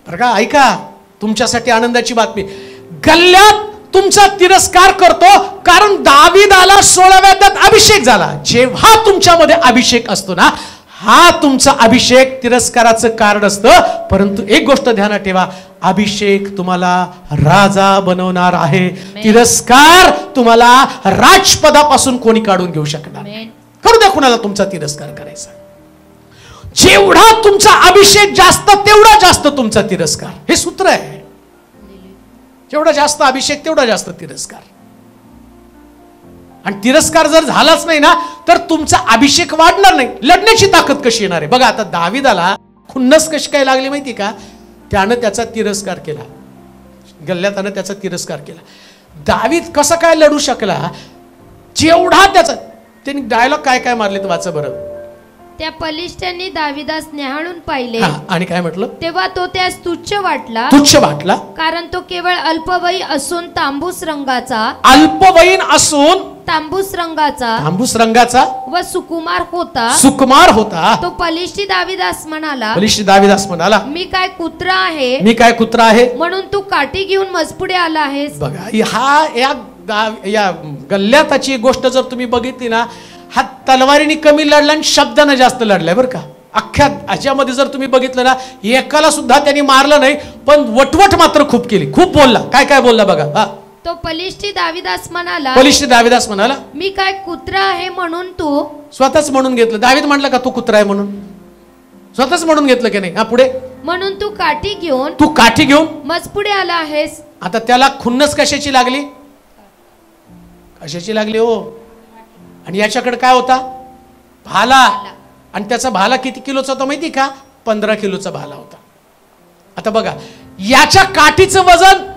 Speaker 3: बरं का? ऐका, तुमच्यासाठी आनंदाची बातमी. गल्ल्यात तुमचा तिरस्कार करतो कारण दाविदाला 16व्या अध्यायात अभिषेक झाला. जेव्हा तुमच्यामध्ये अभिषेक असतो ना, हा तुमचा अभिषेक तिरस्काराचं कारण असतं. परंतु एक गोष्ट ध्यानात ठेवा, अभिषेक तुम्हाला राजा बनवणार आहे. तिरस्कार तुम्हाला राजपदापासून कोणी काढून घेऊ शकणार नाही. करू द्या कुणाला तुमचा तिरस्कार करायचा. जेवढा तुमचा अभिषेक जास्त तेवढा जास्त तुमचा तिरस्कार. हे सूत्र आहे. जेवढा जास्त अभिषेक तेवढा जास्त तिरस्कार. आणि तिरस्कार जर झालाच नाही ना तर तुमचा अभिषेक वाढणार नाही. लढण्याची ताकद कशी येणार आहे? बघा, आता दाविदाला खुन्नस कशी काय लागली माहिती का? त्यानं त्याचा तिरस्कार केला. गल्ल्यातानं त्याचा तिरस्कार केला. दावीद कसा काय लढू शकला? जेवढा त्याचा, त्यांनी डायलॉग काय काय मारले तर वाचा बरं.
Speaker 4: त्या बलिष्ठांनी दाविदास न्याहाळून पाहिले
Speaker 3: आणि काय म्हटलं?
Speaker 4: तेव्हा तो त्यास तुच्छ वाटला,
Speaker 3: कारण
Speaker 4: तो केवळ अल्पवयी असून तांबूस रंगाचा व सुकुमार होता. तो बलिष्ठी दाविदास म्हणाला, मी काय कुत्रा आहे म्हणून तू काठी घेऊन मजपुढे आला आहेस.
Speaker 3: बघा, या गल्ल्याताची गोष्ट जर तुम्ही बघितली ना, हा तलवारीने कमी लढला आणि शब्दाने जास्त लढलाय बरं का. अख्ख्या ह्याच्यामध्ये जर तुम्ही बघितलं ना, एकाला सुद्धा त्यांनी मारलं नाही, पण वटवट मात्र खूप केली, खूप बोलला. काय बोलला बघा.
Speaker 4: तो बलिष्ठी दाविदास म्हणाला, मी काय कुत्रा आहे म्हणून तू.
Speaker 3: स्वतःच म्हणून घेतलं. दावीद म्हटलं का तू कुत्रा आहे म्हणून? स्वतःच म्हणून घेतलं की नाही? पुढे
Speaker 4: म्हणून तू काठी घेऊन मजपुढे आला आहेस.
Speaker 3: आता त्याला खुन्नस कशाची लागली हो? आणि याच्याकडे काय होता? भाला. आणि त्याचा भाला किती किलोचा होता माहिती का? 15 किलोचा भाला होता. आता बघा, याच्या काठीचं वजन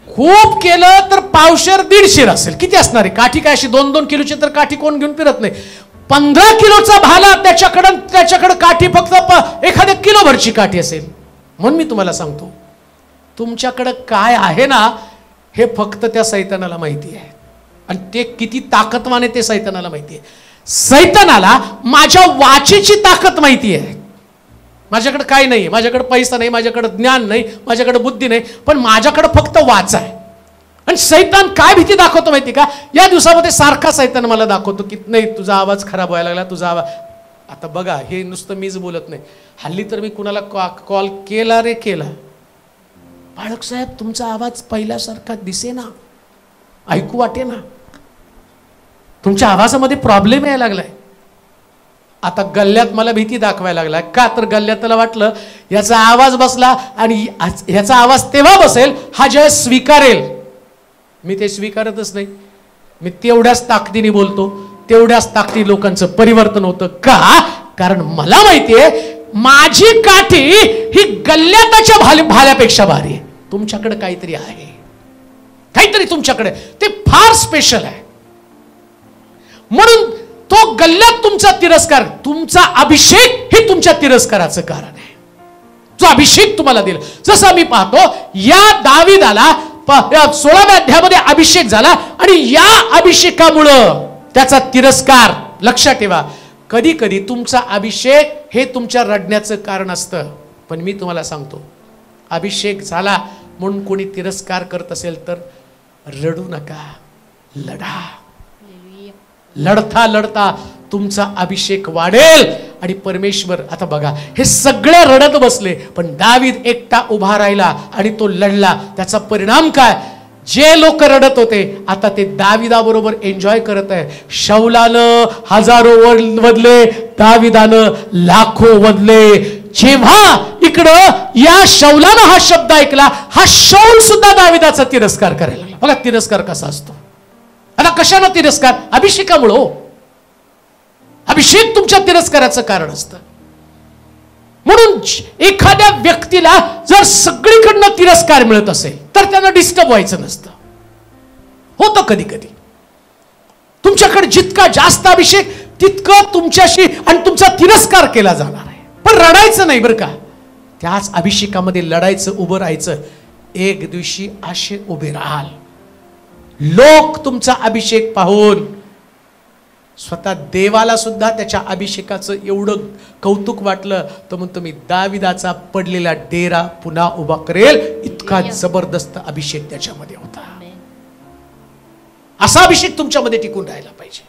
Speaker 3: खूप केलं तर 150-150 असेल. किती असणार आहे? काठी काय अशी 2-2 किलोची तर काठी कोण घेऊन फिरत नाही. 15 किलोचा भाला त्याच्याकडे काठी फक्त एखाद्या किलोभरची काठी असेल. म्हणून मी तुम्हाला सांगतो, तुमच्याकडे काय आहे ना, हे फक्त त्या सैतानाला माहिती आहे. आणि ते किती ताकदवान आहे ते सैतानाला माहिती आहे. सैतानाला माझ्या वाचेची ताकद माहिती आहे. माझ्याकडे काय नाही, माझ्याकडे पैसा नाही, माझ्याकडे ज्ञान नाही, माझ्याकडे बुद्धी नाही, पण माझ्याकडे फक्त वाच आहे. आणि सैतान काय भीती दाखवतो माहिती का? या दिवसामध्ये सारखा सैतान मला दाखवतो की नाही, तुझा आवाज खराब व्हायला लागला, तुझा आवाज. आता बघा, हे नुसतं मीच बोलत नाही. हल्ली तर मी कुणाला कॉल केला, बाळक साहेब तुमचा आवाज पहिल्यासारखा दिसेना, ऐकू वाटे ना, तुमच्या आवाजामध्ये प्रॉब्लेम यायला लागलाय. आता गल्ल्यात मला भीती दाखवायला लागलाय का? तर गल्ल्यातला वाटलं याचा आवाज बसला आणि याचा आवाज तेव्हा बसेल हा ज्या स्वीकारेल. मी ते स्वीकारतच नाही. मी तेवढ्याच ताकदीने बोलतो, तेवढ्याच ताकदी लोकांचं परिवर्तन होतं. का? कारण मला माहितीये माझी काठी ही गल्ल्याताच्या भाल्यापेक्षा भारी आहे. तुमच्याकडे काहीतरी आहे, काहीतरी तुमच्याकडे, ते फार स्पेशल आहे. म्हणून तो गल्ल्यात तुमचा तिरस्कार, तुमचा अभिषेक हे तुमच्या तिरस्काराचं कारण आहे. जो अभिषेक तुम्हाला दिला, जसं आम्ही पाहतो या दाविदाला 16व्या अध्यायामध्ये अभिषेक झाला आणि या अभिषेकामुळं त्याचा तिरस्कार. लक्षात ठेवा, कधी कधी तुमचा अभिषेक हे तुमच्या रडण्याचं कारण असतं. पण मी तुम्हाला सांगतो, अभिषेक झाला म्हणून कोणी तिरस्कार करत असेल तर रडू नका, लढा. लढता लढता तुमचा अभिषेक वाढेल आणि परमेश्वर. आता बघा, हे सगळे रडत बसले पण दावीद एकटा उभा राहिला आणि तो लढला. त्याचा परिणाम काय? जे लोक रडत होते आता ते दाविदाबरोबर एन्जॉय करत आहे. शौलानं हजारो वधले, दाविदानं लाखो वधले. जेव्हा इकडं या शौलानं हा शब्द ऐकला, हा शौल सुद्धा दाविदाचा तिरस्कार करायला लागला. बघा तिरस्कार कसा असतो. आता कशानं तिरस्कार? अभिषेकामुळं. अभिषेक तुमच्या तिरस्काराचं कारण असतं. म्हणून एखाद्या व्यक्तीला जर सगळीकडनं तिरस्कार मिळत असेल तर त्यांना डिस्टर्ब व्हायचं नसतं. होतं कधी कधी. तुमच्याकडे जितका जास्त अभिषेक तितकं तुमच्याशी आणि तुमचा तिरस्कार केला जाणार आहे. पण रडायचं नाही बरं का. त्याच अभिषेकामध्ये लढायचं, उभं राहायचं. एक दिवशी असे उभे राहाल. लोक तुमचा अभिषेक पाहून स्वतः देवाला सुद्धा त्याच्या अभिषेकाचं एवढं कौतुक वाटलं तर म्हणतो मी दाविदाचा पडलेला डेरा पुन्हा उभा करेल. इतका जबरदस्त अभिषेक त्याच्यामध्ये होता. असा अभिषेक तुमच्यामध्ये टिकून राहायला पाहिजे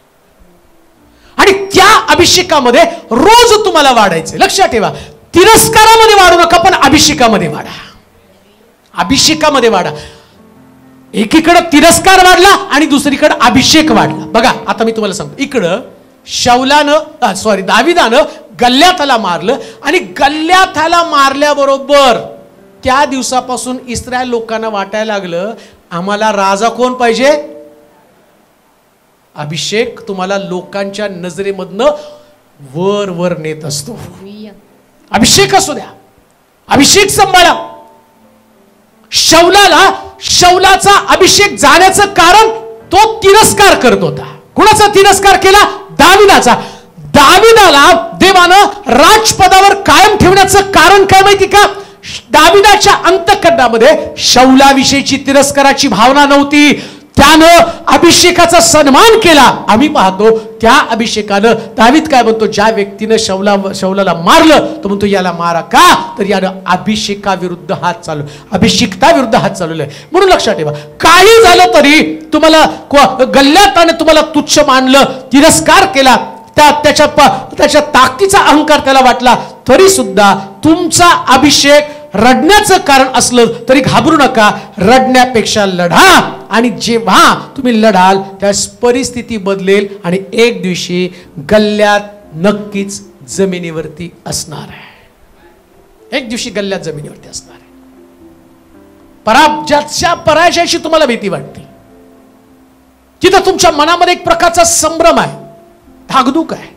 Speaker 3: आणि त्या अभिषेकामध्ये रोज तुम्हाला वाढायचं. लक्षात ठेवा, तिरस्कारामध्ये वाढू नका पण अभिषेकामध्ये वाढा. अभिषेकामध्ये वाढा. एकीकडे तिरस्कार वाढला आणि दुसरीकडे अभिषेक वाढला. बघा आता मी तुम्हाला सांगतो, इकडं दाविदानं गल्ल्याथाला मारलं आणि गल्ल्याथाला मारल्याबरोबर त्या दिवसापासून इस्रायल लोकांना वाटायला लागलं आम्हाला राजा कोण पाहिजे. अभिषेक तुम्हाला लोकांच्या नजरेमधनं वर वर नेत असतो. अभिषेक असू द्या, अभिषेक सांभाळा. शौलाचा अभिषेक जाण्याचं कारण तो तिरस्कार करत होता. कुणाचा तिरस्कार केला? दाविदाचा. दाविदाला देवानं राजपदावर कायम ठेवण्याचं कारण काय माहिती का? दाविदाच्या अंतःकरणामध्ये शौलाविषयीची तिरस्काराची भावना नव्हती. त्यानं अभिषेकाचा सन्मान केला. आम्ही पाहतो त्या अभिषेकानं दावीद काय म्हणतो, ज्या व्यक्तीनं शौलाला मारलं तो म्हणतो याला मारा. का तर यानं अभिषेकाविरुद्ध हात चालू, अभिषिक्ताविरुद्ध हात चालवलाय. म्हणून लक्षात ठेवा, काही झालं तरी तुम्हाला गल्ल्याताने तुम्हाला तुच्छ मानलं, तिरस्कार केला, त्याच्या ताकदीचा अहंकार त्याला वाटला, तरी सुद्धा तुमचा अभिषेक रडण्याचं कारण असलं तरी घाबरू नका. रडण्यापेक्षा लढा. आणि जेव्हा तुम्ही लढाल त्यास परिस्थिती बदलेल आणि एक दिवशी गल्ल्यात नक्कीच जमिनीवरती असणार आहे. एक दिवशी गल्ल्यात जमिनीवरती असणार आहे. ज्याच्या पराजयाची तुम्हाला भीती वाटते, तिथं तुमच्या मनामध्ये एक प्रकारचा संभ्रम आहे, धाकधूक आहे.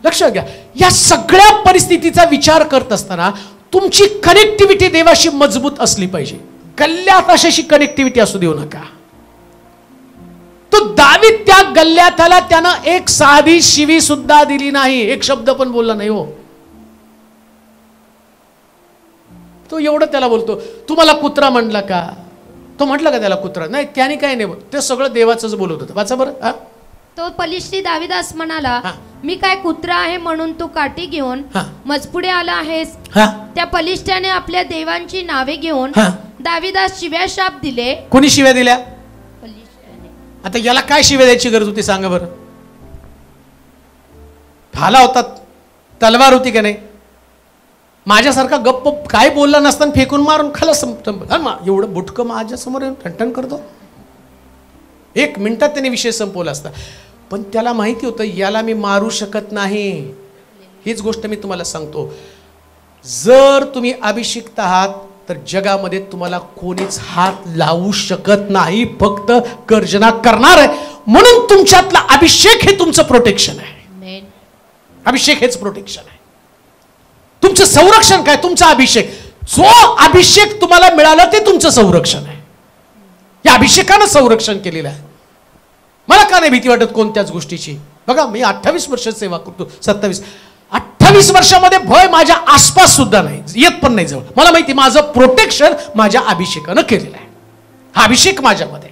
Speaker 3: लक्षात घ्या, या सगळ्या परिस्थितीचा विचार करत असताना तुमची कनेक्टिव्हिटी देवाशी मजबूत असली पाहिजे. गल्ल्यात अशाशी कनेक्टिव्हिटी असू देऊ नका. तो दावीद त्या गल्ल्याताला त्यानं एक साधी शिवी सुद्धा दिली नाही, एक शब्द पण बोलला नाही. हो, तो एवढं त्याला बोलतो, तू मला कुत्रा म्हणला का? तो म्हटलं का त्याला कुत्रा? नाही, त्याने काय नाही, ते सगळं देवाचंच बोलत होतं. वाचा बरं.
Speaker 4: तो पलिश्ती दाविदास म्हणाला, मी काय कुत्रा आहे म्हणून तू काठी घेऊन मजपुढे आला आहेस? त्या पलिष्ट्याने आपल्या देवांची नावे घेऊन दाविदास शिव्या शाप दिले.
Speaker 3: कोणी शिव्या दिल्या? आता याला काय शिव्या द्यायची गरज होती सांगा बरं? भाला होता, तलवार होती का नाही? माझ्यासारखा गप्प काय बोलला नसताना फेकून मारून खाला. एवढं बुटकं माझ्या समोर ठणठण करतो. 1 मिनिटात त्याने विषय संपवला असता. पण त्याला माहिती होतं याला मी मारू शकत नाही. हीच गोष्ट मी तुम्हाला सांगतो, जर तुम्ही अभिषिक्त आहात तर जगामध्ये तुम्हाला कोणीच हात लावू शकत नाही, फक्त गर्जना करणार आहे. म्हणून तुमच्यातला अभिषेक हे तुमचं प्रोटेक्शन आहे. अभिषेक हेच प्रोटेक्शन आहे. तुमचं संरक्षण काय? तुमचा अभिषेक. जो अभिषेक तुम्हाला मिळाला ते तुमचं संरक्षण आहे. या अभिषेकानं संरक्षण केलेलं आहे. मला का नाही भीती वाटत कोणत्याच गोष्टीची? बघा, मी 28 वर्ष सेवा करतो, 28 वर्षामध्ये भय माझ्या आसपास सुद्धा नाही, येत पण नाही जवळ. मला माहिती माझं प्रोटेक्शन माझ्या अभिषेकानं केलेलं आहे. हा अभिषेक माझ्यामध्ये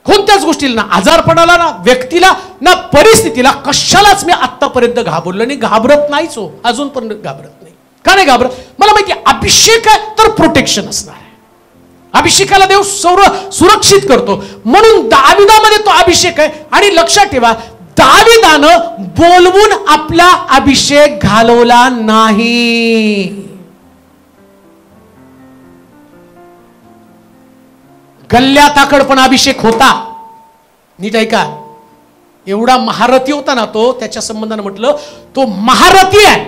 Speaker 3: कोणत्याच गोष्टीला, ना आजारपणाला, ना व्यक्तीला, ना परिस्थितीला, कशालाच मी आतापर्यंत घाबरलो नाही, घाबरत नाहीच. हो, अजून पण घाबरत नाही. का नाही घाबरत? मला माहिती अभिषेक आहे तर प्रोटेक्शन असणार आहे. अभिषेकाला देव सुरक्षित करतो. म्हणून दाविदामध्ये तो अभिषेक आहे. आणि लक्षात ठेवा, दाविदानं बोलवून आपला अभिषेक घालवला नाही. गल्ल्याताकड पण अभिषेक होता. नीट ऐका, एवढा महारथी होता ना तो, त्याच्या संबंधानं म्हटलं तो महारथी आहे,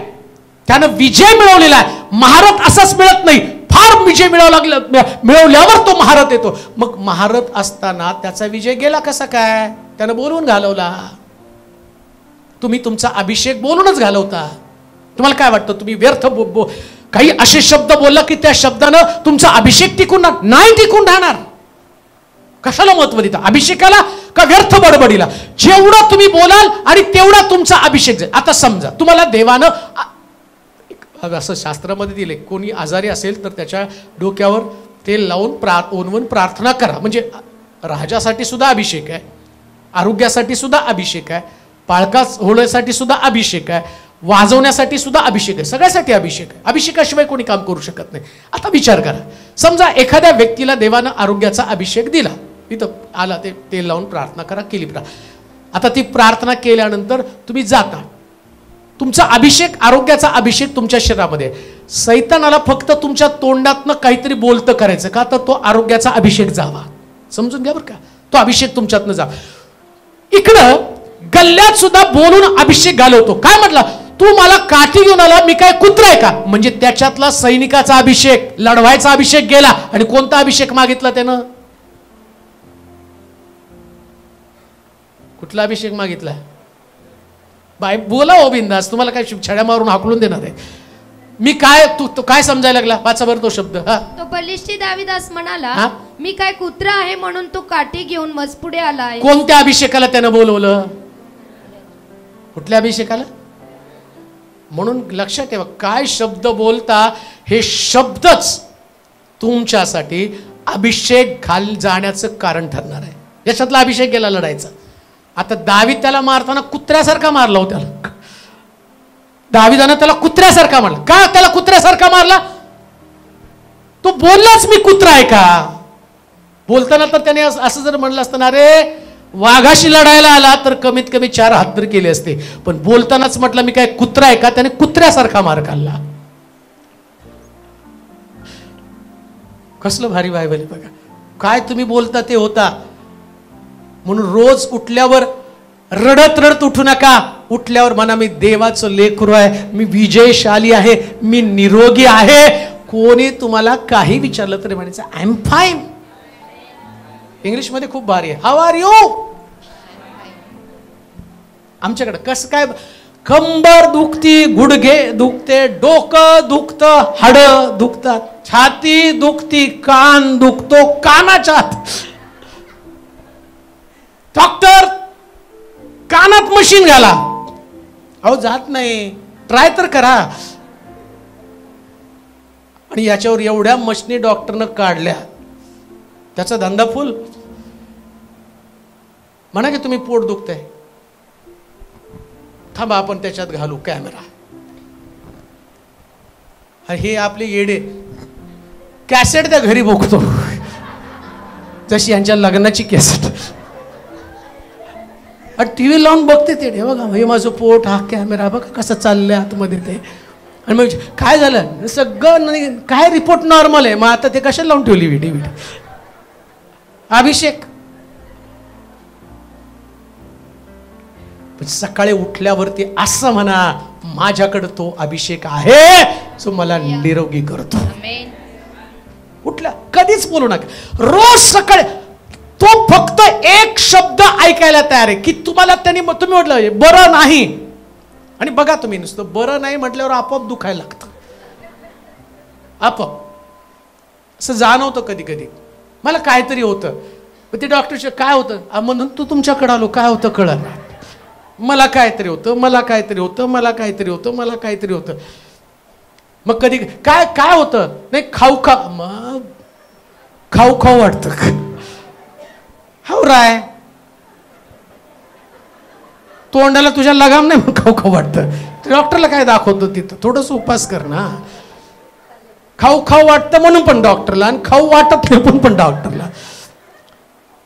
Speaker 3: त्यानं विजय मिळवलेला आहे. महारथ असाच मिळत नाही, फार विजय मिळवल्यावर तो महारथ येतो. मग महारथ असताना त्याचा विजय गेला कसा काय? त्यानं बोलवून घालवला. तुम्ही तुमचा अभिषेक बोलूनच घालवता. तुम्हाला काय वाटतं, तुम्ही व्यर्थ काही असे शब्द बोलला की त्या शब्दानं तुमचा अभिषेक टिकून नाही टिकून राहणार. कशाला महत्व देता? अभिषेकाला का व्यर्थ बडबडीला? जेवढा तुम्ही बोलाल आणि तेवढा तुमचा अभिषेक जाईल. आता समजा तुम्हाला देवानं असं शास्त्रामध्ये दिले, कोणी आजारी असेल तर त्याच्या डोक्यावर तेल लावून ओनवून प्रार्थना करा. म्हणजे राजासाठी सुद्धा अभिषेक आहे, आरोग्यासाठी सुद्धा अभिषेक आहे, पाळका होण्यासाठी सुद्धा अभिषेक आहे, वाजवण्यासाठी सुद्धा अभिषेक आहे, सगळ्यासाठी अभिषेक आहे. अभिषेकाशिवाय कोणी काम करू शकत नाही. आता विचार करा, समजा एखाद्या व्यक्तीला देवानं आरोग्याचा अभिषेक दिला, तिथं आला, ते तेल लावून प्रार्थना करा, केली आता ती प्रार्थना केल्यानंतर तुम्ही जाता, तुमचा अभिषेक, आरोग्याचा अभिषेक तुमच्या शरीरामध्ये. सैतानाला फक्त तुमच्या तोंडातनं काहीतरी बोलतं करायचं का, तर तो आरोग्याचा अभिषेक जावा. समजून घ्या बरं का, तो अभिषेक तुमच्यातनं जा. इकडं गल्ल्यात सुद्धा बोलून अभिषेक घालवतो. काय म्हटलं, तू मला काठी घेऊन आला, मी काय कुत्रा आहे का? म्हणजे त्याच्यातला सैनिकाचा अभिषेक, लढवायचा अभिषेक गेला. आणि कोणता अभिषेक मागितला त्यानं? कुठला अभिषेक मागितला? बाय बोला हो बिंदास, तुम्हाला काय छड्या मारून हाकलून देणार आहे मी? काय तू काय समजायला लागला? वाचा बरं तो शब्द.
Speaker 4: तो बलिष्ठी दाविदास म्हणाला, मी काय कुत्रा आहे म्हणून तू काठी घेऊन मजपुढे आलाय.
Speaker 3: कोणत्या अभिषेकाला त्यानं बोलवलं? कुठल्या अभिषेकाला? म्हणून लक्षात ठेवा, काय शब्द बोलता हे शब्दच तुमच्यासाठी अभिषेक जाण्याचं कारण ठरणार आहे. याच्यातला अभिषेक गेला लढायचा. आता दावीद त्याला मारताना कुत्र्यासारखा मारला हो. त्याला दावीदानं त्याला कुत्र्यासारखा मारला. का त्याला कुत्र्यासारखा मारला? तो बोललाच मी कुत्रा आहे का? बोलताना तर त्याने असं जर म्हणलं असतं ना, अरे वाघाशी लढायला आला तर कमीत कमी 4 हात तर केले असते, पण बोलतानाच म्हटलं मी काय कुत्रा आहे का? त्याने कुत्र्यासारखा मार खाल्ला. कसलं भारी बायबल आहे बघा. काय तुम्ही बोलता ते होता. म्हणून रोज उठल्यावर रडत रडत उठू नका. उठल्यावर म्हणा मी देवाचं लेकरू आहे, मी विजयशाली आहे, मी निरोगी आहे. कोणी तुम्हाला काही विचारलं तरी म्हणायचं आय एम फाईन. इंग्लिशमध्ये खूप भारी आहे, हाऊ आर यू. आमच्याकडे कसं काय, कंबर दुखती, गुडघे दुखते, डोकं दुखतं, हाड दुखतात, छाती दुखती, कान दुखतो, कानाच्या आत. डॉक्टर कानात मशीन घाला. अहो जात नाही, ट्राय तर करा. आणि याच्यावर एवढ्या मशनी डॉक्टरनं काढल्या, त्याचा धंदा फुल. म्हणा की तुम्ही पोट दुखतंय, थांबा आपण त्याच्यात घालू कॅमेरा. हे आपले येडे कॅसेट त्या घरी बघतो, जशी यांच्या लग्नाची कॅसेट. टीव्ही लावून बघते ते, बघा हे माझं पोट, हा कॅमेरा बघा कसं चाललंय आतमध्ये ते. आणि मग काय झालं, सगळं काय रिपोर्ट नॉर्मल आहे. मग आता ते कशाला लावून ठेवली व्हिडिओ? अभिषेक. पण सकाळी उठल्यावरती असं म्हणा, माझ्याकडे तो अभिषेक आहे जो मला निरोगी करतो. उठल्या कधीच बोलू नका. रोज सकाळी तो फक्त एक शब्द ऐकायला तयार आहे की तुम्हाला त्यांनी, तुम्ही म्हटलं बरं नाही, आणि बघा तुम्ही नुसतं बरं नाही म्हटल्यावर आपोआप दुखायला लागतं. आपोआप असं जाणवतं कधी कधी मला काहीतरी होतं. ते डॉक्टरचे काय होतं म्हणून तू तुमच्याकडे आलो, काय होतं कळलं. मला काहीतरी होतं, मला काहीतरी होतं, मला काहीतरी होतं, मला काहीतरी होतं. मग कधी काय काय होतं, नाही खाऊ खाऊ वाटतं. हाऊ राय तोंडाला तुझ्या लगाम नाही, मग खाऊ वाटतं. डॉक्टरला काय दाखवतो तिथं, थोडंसं उपास कर ना. खाऊ वाटतं म्हणून पण डॉक्टरला, आणि खाऊ वाटत नाही म्हणून पण डॉक्टरला.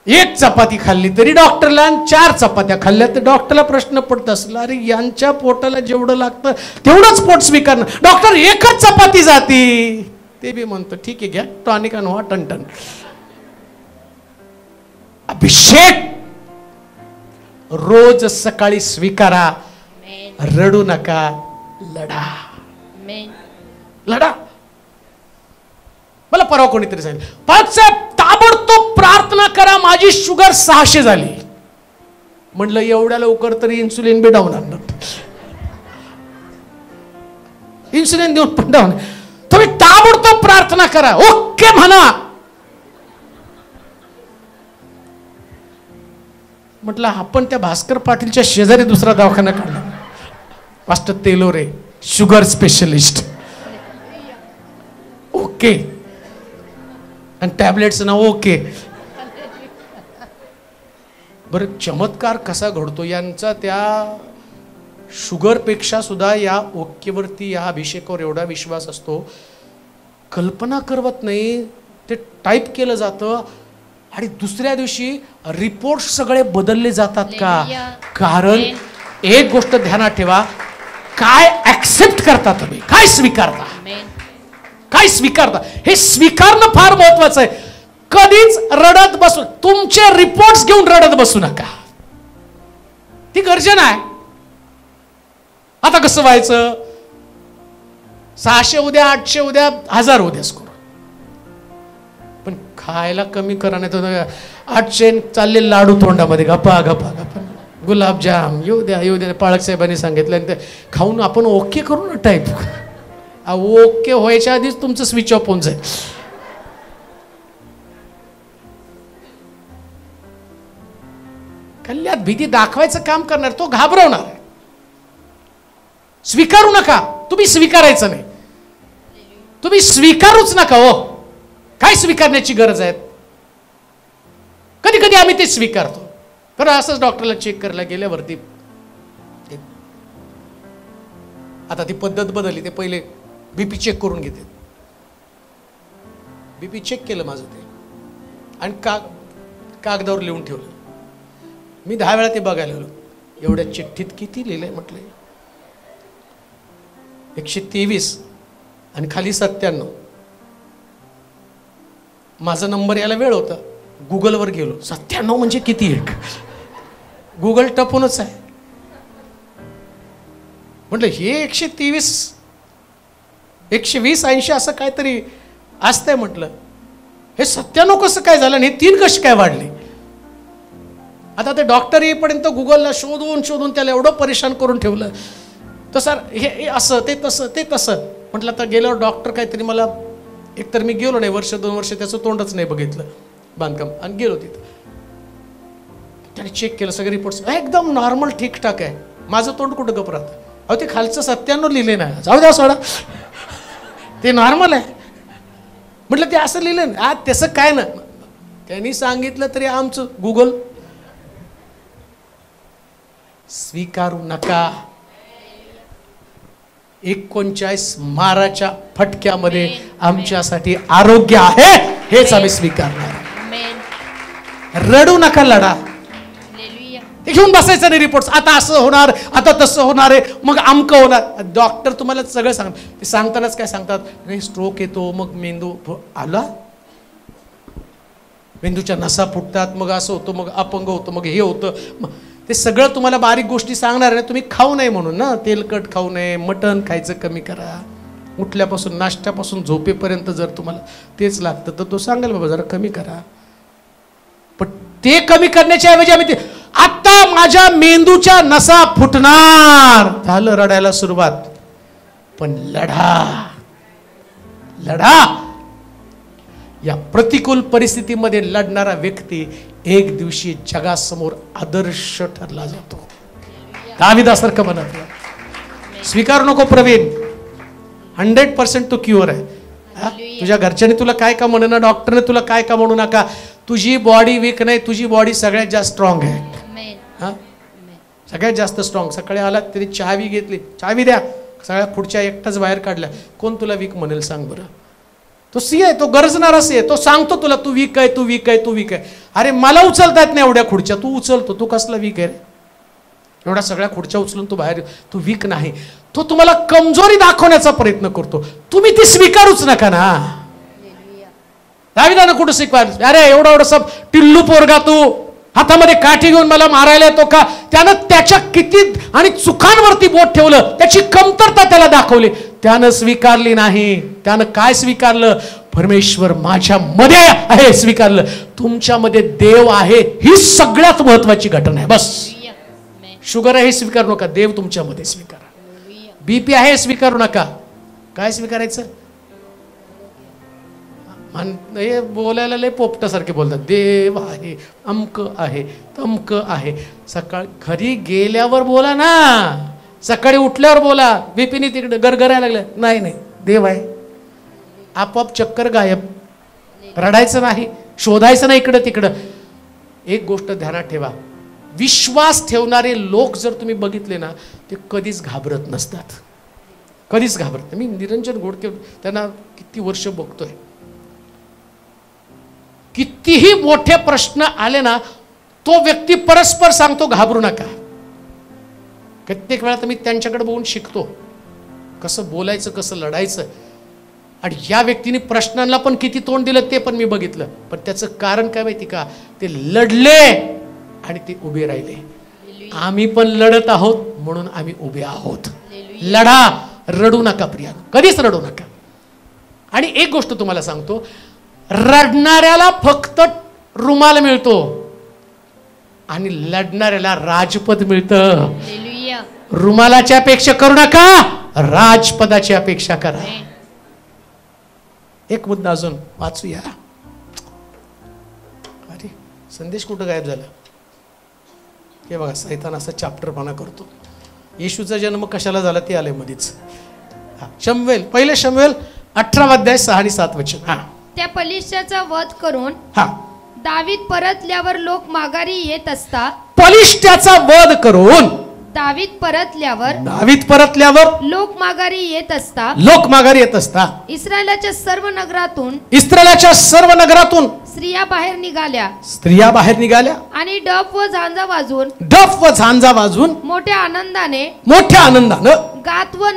Speaker 3: 1 चपाती खाल्ली तरी डॉक्टरला, आणि 4 चपात्या खाल्ल्या तर डॉक्टरला प्रश्न पडत असला, अरे यांच्या पोटाला जेवढं लागतं तेवढंच पोट स्वीकारणं. डॉक्टर 1च चपाती जाती, ते बी म्हणतो ठीक आहे घ्या टॉनिक आणवा टनटन. अभिषेक रोज सकाळी स्वीकारा. रडू नका, लढा. लढा. मला परवा कोणीतरी सांगितलं, पाचसाहेब ताबडतोब प्रार्थना करा, माझी शुगर 600 झाली. म्हटलं एवढ्या लवकर तरी इन्सुलिन बी डाऊन आणणार, इन्सुलिन देऊन पण डाऊन. तुम्ही ताबडतोब प्रार्थना करा, ओके म्हणा. म्हटलं आपण त्या भास्कर पाटीलच्या शेजारी दुसरा दवाखाना काढला, master Telore sugar specialist. Okay, आणि टॅबलेट्स ना ओके. बरं चमत्कार कसा घडतो यांचा, त्या शुगरपेक्षा सुद्धा या ओकेवरती, या अभिषेकावर एवढा विश्वास असतो, कल्पना करवत नाही. ते टाईप केलं जातं आणि दुसऱ्या दिवशी रिपोर्ट सगळे बदलले जातात का? कारण एक गोष्ट ध्यानात ठेवा, काय ऍक्सेप्ट करता तुम्ही, काय स्वीकारता, काय स्वीकारता, हे स्वीकारणं फार महत्वाचं आहे. कधीच रडत बसू, तुमचे रिपोर्ट्स घेऊन रडत बसू नका, ती गरज नाही. आता कसं व्हायचं, 600 उद्या, 800 उद्या, 1000 उद्या स्कोर. पण खायला कमी करा, नाही तर 800 चालले लाडू तोंडामध्ये, गप्पा गप्पा गप्पा, गुलाबजाम येऊ द्या. पाळक साहेबांनी सांगितलं, आणि ते खाऊन आपण ओके करू ना टाईप. ओके व्हायच्या आधीच तुमचं स्विच ऑफ होऊन जाईल. कल्यात भीती दाखवायचं काम करणार, तो घाबरवणार. स्वीकारू नका. तुम्ही स्वीकारायचं नाही, तुम्ही स्वीकारूच नका. हो, काय स्वीकारण्याची गरज आहे? कधी कधी आम्ही ते स्वीकारतो. कारण असंच डॉक्टरला चेक करायला गेल्यावरती आता ती पद्धत बदलली. ते पहिले बीपी चेक करून घेते. बीपी चेक केलं माझं ते आणि कागदावर लिहून ठेवलं. मी 10 वेळा ते बघायला गेलो. एवढ्या चिठ्ठीत किती लिहिलंय म्हटलंय? 123 आणि खाली 97. माझा नंबर यायला वेळ होता. गुगलवर गेलो. 97 म्हणजे किती एक? गुगल टपूनच आहे. म्हटलं हे 123 120 80 असं काहीतरी असतंय. म्हटलं हे 97 कसं काय झालं आणि हे 3 कशी काय वाढली? आता ते डॉक्टर येईपर्यंत गुगलला शोधून शोधून त्याला एवढं परेशान करून ठेवलं. तर सर हे असं ते तसं ते तसं. म्हटलं आता गेल्यावर डॉक्टर काहीतरी मला, एकतर मी गेलो नाही 1-2 वर्ष त्याचं तोंडच नाही बघितलं बांधकाम, आणि गेलो तिथं. त्याने चेक केलं सगळे रिपोर्ट्स एकदम नॉर्मल ठीकठाक आहे. माझं तोंड कुठं गप राहतं? अहो ते खालचं 97 लिहिले ना, जाऊ द्या सोडा, ते नॉर्मल आहे. म्हटलं ते असं लिहिलं ना, तसं काय ना. त्यांनी सांगितलं तरी आमचं गुगल. स्वीकारू नका. 39 माराच्या फटक्यामध्ये आमच्यासाठी आरोग्य आहे, हेच आम्ही स्वीकारणार. रडू नका, लढा. हे घेऊन बसायचं नाही रिपोर्ट्स. आता असं होणार, आता तसं होणार आहे, मग आमकं होणार. डॉक्टर तुम्हाला सगळं सांगतात. ते सांगतानाच काय सांगतात? नाही स्ट्रोक येतो, मग मेंदू आला, मेंदूच्या नसा फुटतात, मग असं होतं, मग अपंग होतं, मग हे होतं. ते सगळं तुम्हाला बारीक गोष्टी सांगणार आहे. तुम्ही खाऊ नये म्हणून ना, तेलकट खाऊ नये, मटण खायचं कमी करा. उठल्यापासून नाश्त्यापासून झोपेपर्यंत जर तुम्हाला तेच लागतं तर तो सांगेल बाबा जरा कमी करा. पण ते कमी करण्याच्या ऐवजी आम्ही ते आता माझ्या मेंदूच्या नसा फुटणार, झालं रडायला सुरुवात. पण लढा, लढा. या प्रतिकूल परिस्थितीमध्ये लढणारा व्यक्ती एक दिवशी जगासमोर आदर्श ठरला जातो. दाविदासारखं बनत. स्वीकारू नको प्रवीण, 100% तो क्युअर आहे. तुझ्या घरच्यांनी तुला काय का म्हणू ना, डॉक्टरने तुला काय का म्हणू नका, तुझी बॉडी वीक नाही, तुझी बॉडी सगळ्यात जास्त स्ट्रॉंग आहे. सगळ्यात जास्त स्ट्रॉंग. सकाळी आला तरी चावी घेतली, चावी द्या, सगळ्या खुर्च्या एकटाच बाहेर काढल्या. कोण तुला वीक म्हणेल सांग बरं? तो सी आहे, तो गरजणारा सी आहे. तो सांगतो तुला तू वीक आहे, तू वीक आहे, तू वीक आहे. अरे मला उचलता येत नाही एवढ्या खुर्च्या, तू उचलतो, तू कसला वीक आहे रे? एवढ्या सगळ्या खुर्च्या उचलून तू बाहेर, तू वीक नाही. तो तुम्हाला कमजोरी दाखवण्याचा प्रयत्न करतो. तुम्ही ती स्वीकारूच नका ना. दाविदानं कुठं स्वीकार? अरे एवढा एवढा टिल्लू पोरगा तू, हातामध्ये काठी घेऊन मला मारायला येतो का? त्यानं त्याच्या किती आणि चुकांवरती बोट ठेवलं, त्याची कमतरता त्याला दाखवली, त्यानं स्वीकारली नाही. त्यानं काय स्वीकारलं? परमेश्वर माझ्यामध्ये आहे स्वीकारलं. तुमच्यामध्ये देव आहे ही सगळ्यात महत्वाची घटना आहे. बस. शुगर आहे हे स्वीकारू नका, देव तुमच्यामध्ये स्वीकारा. बीपी आहे स्वीकारू नका. काय स्वीकारायचं? हे बोलायला लय पोपटासारखे बोलतात. देव आहे, अमक आहे, तमक आहे. सकाळी घरी गेल्यावर बोला ना, सकाळी उठल्यावर बोला. बीपीने तिकडे गरगरायला लागलं, नाही नाही देव आहे. आपोआप चक्कर गायब. रडायचं नाही, शोधायचं नाही इकडं तिकडं. एक गोष्ट ध्यानात ठेवा, विश्वास ठेवणारे लोक जर तुम्ही बघितले ना, ते कधीच घाबरत नसतात. कधीच घाबरत. मी निरंजन घोडके त्यांना किती वर्ष बघतोय. कितीही मोठे प्रश्न आले ना, तो व्यक्ती परस्पर सांगतो घाबरू नका. कित्येक वेळा तर मी त्यांच्याकडे बघून शिकतो कसं बोलायचं, कसं लढायचं. आणि या व्यक्तीने प्रश्नांना पण किती तोंड दिलं ते पण मी बघितलं. पण त्याचं कारण काय माहिती का? ते लढले आणि ते उभे राहिले. आम्ही पण लढत आहोत म्हणून आम्ही उभे आहोत. लढा, रडू नका प्रियानो, कधीच रडू नका. आणि एक गोष्ट तुम्हाला सांगतो, रडणाऱ्याला फक्त रुमाल मिळतो आणि लढणाऱ्याला राजपद मिळतं. रुमालाची अपेक्षा करू नका, राजपदाची अपेक्षा करा. एक मुद्दा अजून वाचूया. अरे संदेश कुठं गायब झाला? हे बघा, सैतान असा चॅप्टरपणा करतो. येशूचा जन्म कशाला झाला ते आले मध्येच. शमूएल, पहिले शमूएल 18 अध्याय 6 आणि 7 वचन. हा,
Speaker 4: त्या पलिष्ठाचा वध करून
Speaker 3: हा,
Speaker 4: दावीद परतल्यावर लोक माघारी येत असता.
Speaker 3: पलिष्ठ्याचा वध करून
Speaker 4: दावीद परतल्यावर लोक माघारी येत असता.
Speaker 3: लोक माघारी येत असता.
Speaker 4: इस्रायलाच्या सर्व नगरातून स्त्रिया बाहेर निघाल्या आणि डफ व झांजा वाजून मोठ्या आनंदाने गात व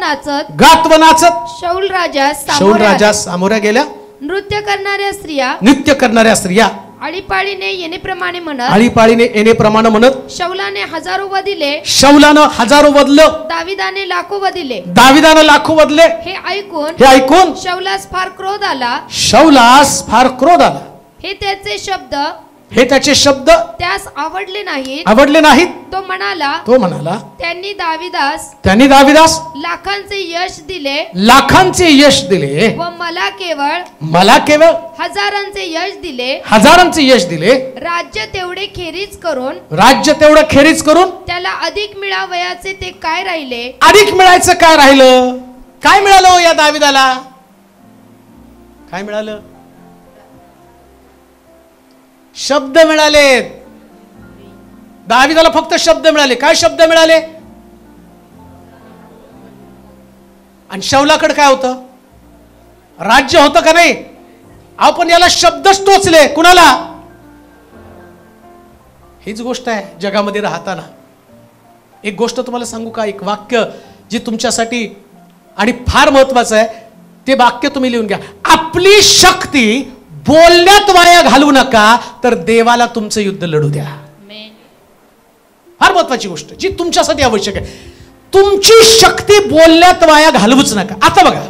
Speaker 4: नाचत शाऊल राजा
Speaker 3: सामोऱ्या गेल्या.
Speaker 4: नृत्य करणाऱ्या स्त्रिया आळीपाळीने येणेप्रमाणे म्हणत शौलाने हजारो वधले, दाविदाने लाखो वधले. हे ऐकून शौलास फार क्रोध आला. हे त्याचे शब्द त्यास आवडले नाहीत. तो म्हणाला त्यांनी दाविदास लाखांचे यश दिले व मला केवळ हजारांचे यश दिले. राज्य तेवढे खेरीज करून त्याला अधिक मिळावयाचे ते काय राहिले.
Speaker 3: अधिक मिळायचं काय राहिलं. काय मिळालं हो या दाविदाला. काय मिळालं. शब्द मिळाले. दाविदाला फक्त शब्द मिळाले. काय शब्द मिळाले. आणि शौलाकडे काय होतं. राज्य होतं का नाही. आपण याला शब्दच टोचले. कुणाला. हीच गोष्ट आहे जगामध्ये राहताना. एक गोष्ट तुम्हाला सांगू का. एक वाक्य जे तुमच्यासाठी आणि फार महत्वाचं आहे ते वाक्य तुम्ही लिहून घ्या. आपली शक्ती बोलण्यात वाया घालवू नका तर देवाला तुमचं युद्ध लढू द्या. फार महत्वाची गोष्ट जी तुमच्यासाठी आवश्यक आहे. तुमची शक्ती बोलण्यात वाया घालवूच नका. आता बघा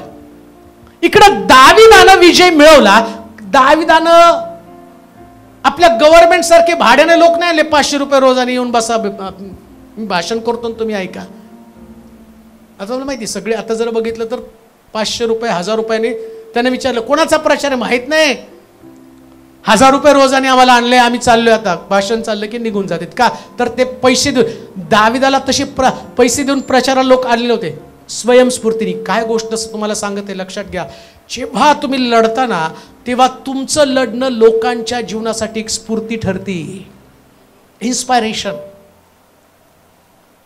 Speaker 3: इकडं दाविदानं विजय मिळवला. दाविदानं आपल्या गव्हर्नमेंट सारखे भाड्याने लोक नाही आले 500 रुपये रोजाने येऊन बसा मी भाषण करतो तुम्ही ऐका. आता मला माहिती सगळे आता जर बघितलं तर 500 रुपये 1000 रुपयाने त्याने विचारलं कोणाचा प्रचार आहे माहित नाही. 1000 रुपये रोजाने आम्हाला आणले आम्ही चाललोय आता भाषण चाललं की निघून जातात का तर ते पैसे देऊन. दाविदाला तसे पैसे देऊन प्रचाराला लोक आलेले होते स्वयंस्फूर्तीने. काय गोष्ट तुम्हाला सांगते लक्षात घ्या. जेव्हा तुम्ही लढताना तेव्हा तुमचं लढणं लोकांच्या जीवनासाठी एक स्फूर्ती ठरते. इन्स्पायरेशन.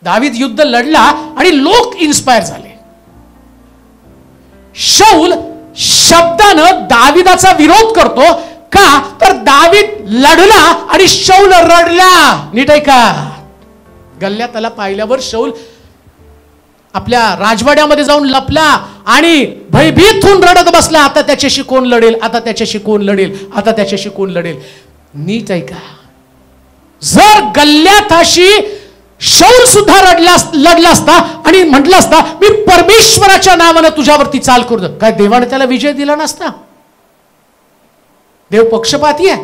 Speaker 3: दावीद युद्ध लढला आणि लोक इन्स्पायर झाले. शाऊल शब्दानं दाविदाचा विरोध करतो का तर दावीद लढला आणि शाऊल रडला. नीट ऐका. गल्ल्यात त्याला पाहिल्यावर शाऊल आपल्या राजवाड्यामध्ये जाऊन लपला आणि भयभीत होऊन रडत बसला. आता त्याच्याशी कोण लढेल. नीट ऐका. जर गल्ल्यात अशी शाऊल सुद्धा लढला असता आणि म्हटला असता मी परमेश्वराच्या नावानं तुझ्यावरती चाल करू काय देवाने त्याला विजय दिला नसता. देव पक्षपाती आहे.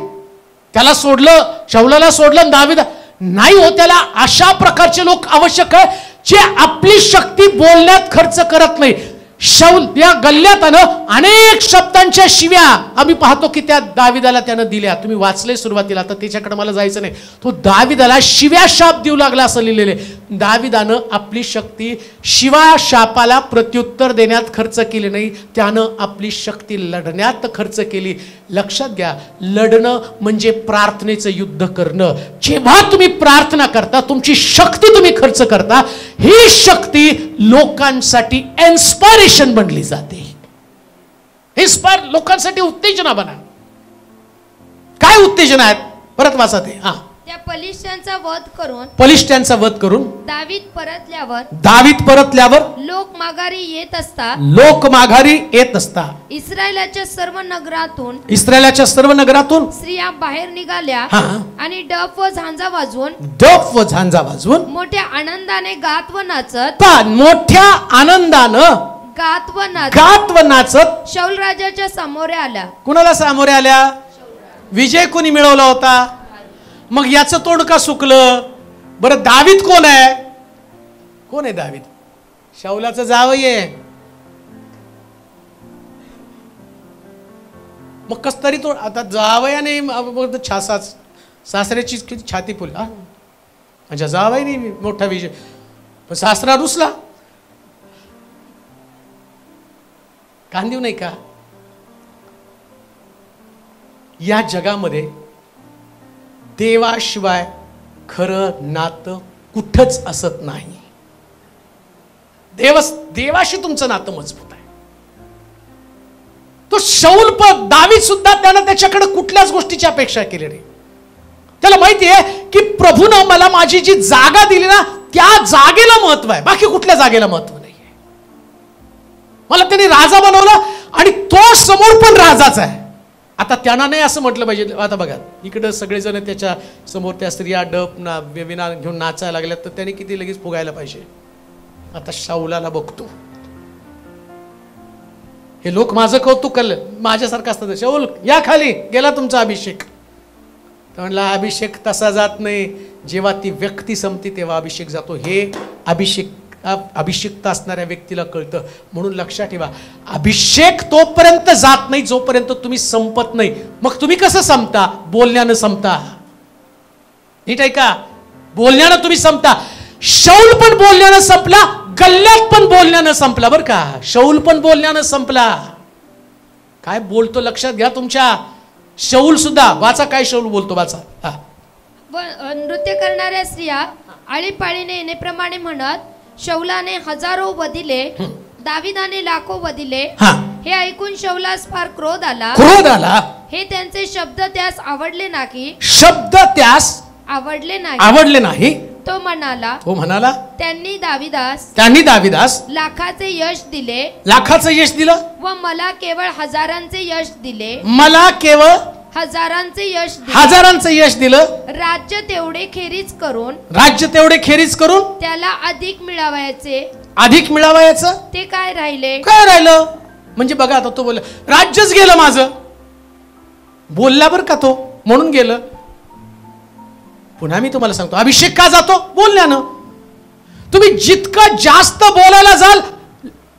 Speaker 3: त्याला सोडलं शाऊलाला सोडलं दावीद नाही हो. त्याला अशा प्रकारचे लोक आवश्यक आहे जे आपली शक्ती बोलण्यात खर्च करत नाही. शाऊल या गल्ल्यात अनेक शब्दांच्या शिव्या आम्ही पाहतो की त्या दाविदाला त्यानं दिल्या. तुम्ही वाचले सुरुवातीला तर त्याच्याकडे मला जायचं नाही. तो दाविदाला शिव्या शाप देऊ लागला असं लिहिलेले. दाविदानं आपली शक्ती शिवा शापाला प्रत्युत्तर देण्यात खर्च केली नाही. त्यानं आपली शक्ती लढण्यात खर्च केली. लक्षात घ्या लढणं म्हणजे प्रार्थनेचं युद्ध करणं. जेव्हा तुम्ही प्रार्थना करता तुमची शक्ती तुम्ही खर्च करता. ही शक्ती लोकांसाठी इन्स्पायरेशन बनली जाते. इन्स्पायर लोकांसाठी उत्तेजना बना. काय उत्तेजना आहेत परत वाचा ते.
Speaker 4: त्या पलिष्ठ्यांचा वध करून दावीद परतल्यावर लोक माघारी येत असता. इस्रायलाच्या सर्व नगरातून स्त्रिया बाहेर निघाल्या आणि डफ व झांजा वाजवून मोठ्या आनंदाने गात व नाचत शाऊल राजाच्या सामोरे आल्या.
Speaker 3: कुणाला सामोरे आल्या. विजय कोणी मिळवला होता. मग याचं तोंड का सुकलं. बरं दावीद कोण आहे दावीद. शाऊलाचं जावई आहे. मग कस तरी तो आता जावयाने सासऱ्याची छाती फुल. माझ्या जावयाने मोठा विजय. पण सासरा रुसला. कांदीव नाही का? या जगामध्ये देवाशिवाय खरं नातं कुठंच असत नाही. देवाशी तुमचं नातं मजबूत आहे. तो शौल पण दावीद सुद्धा त्यानं त्याच्याकडे कुठल्याच गोष्टीची अपेक्षा केली नाही. त्याला माहिती आहे की प्रभूनं मला माझी जी जागा दिली ना त्या जागेला महत्व आहे, बाकी कुठल्या जागेला महत्व नाही. मला त्यांनी राजा बनवलं आणि तो समोर पण राजाच आहे. आता त्यांना नाही असं म्हटलं पाहिजे. आता बघा इकडं सगळेजण त्याच्या समोर त्या स्त्रिया डप ना विना घेऊन नाचायला लागल्यात तर त्याने किती लगेच फुगायला पाहिजे. आता शाऊलाला बघतो, हे लोक माझं कौतुक करलं, माझ्यासारखं असतं. शाऊल या खाली, गेला तुमचा अभिषेक. तर म्हणला अभिषेक तसा जात नाही, जेव्हा ती व्यक्ती संपते तेव्हा अभिषेक जातो. हे अभिषिक्त असणाऱ्या व्यक्तीला कळतं. म्हणून लक्षात ठेवा, अभिषेक तोपर्यंत जात नाही जोपर्यंत तुम्ही संपत नाही. मग तुम्ही कसं संपता? बोलण्यानं संपता. नीट आहे का? बोलण्यानं तुम्ही संपता. शौल पण बोलण्यानं संपला, गल्ल्यात पण बोलण्यानं संपला. बरं का, शौल पण बोलण्यानं संपला. काय बोलतो लक्षात घ्या तुमच्या. शौल सुद्धा वाचा, काय शौल बोलतो वाचा.
Speaker 4: व नृत्य करणाऱ्या स्त्रिया आळीपाळीने येण्याप्रमाणे म्हणत, शौलाने हजारो वधिले, दाविदाने लाखो वधिले. हे ऐकून शौलास फार क्रोध आला. हे त्यांचे शब्द त्यास आवडले नाही.
Speaker 3: शब्द त्यास आवडले नाही.
Speaker 4: तो म्हणाला त्यांनी दाविदास लाखाचे यश दिले व मला केवळ हजारांचे यश दिलं. राज्य तेवढे खेरीज करून त्याला अधिक मिळावायचं ते काय राहिलं. म्हणजे बघा आता तो बोल, राज्यच गेलं माझं. बोलला बरं का तो, म्हणून गेलं. पुन्हा मी तुम्हाला सांगतो, अभिषेक का जातो? बोलण्यानं. तुम्ही जितकं जास्त बोलायला जाल,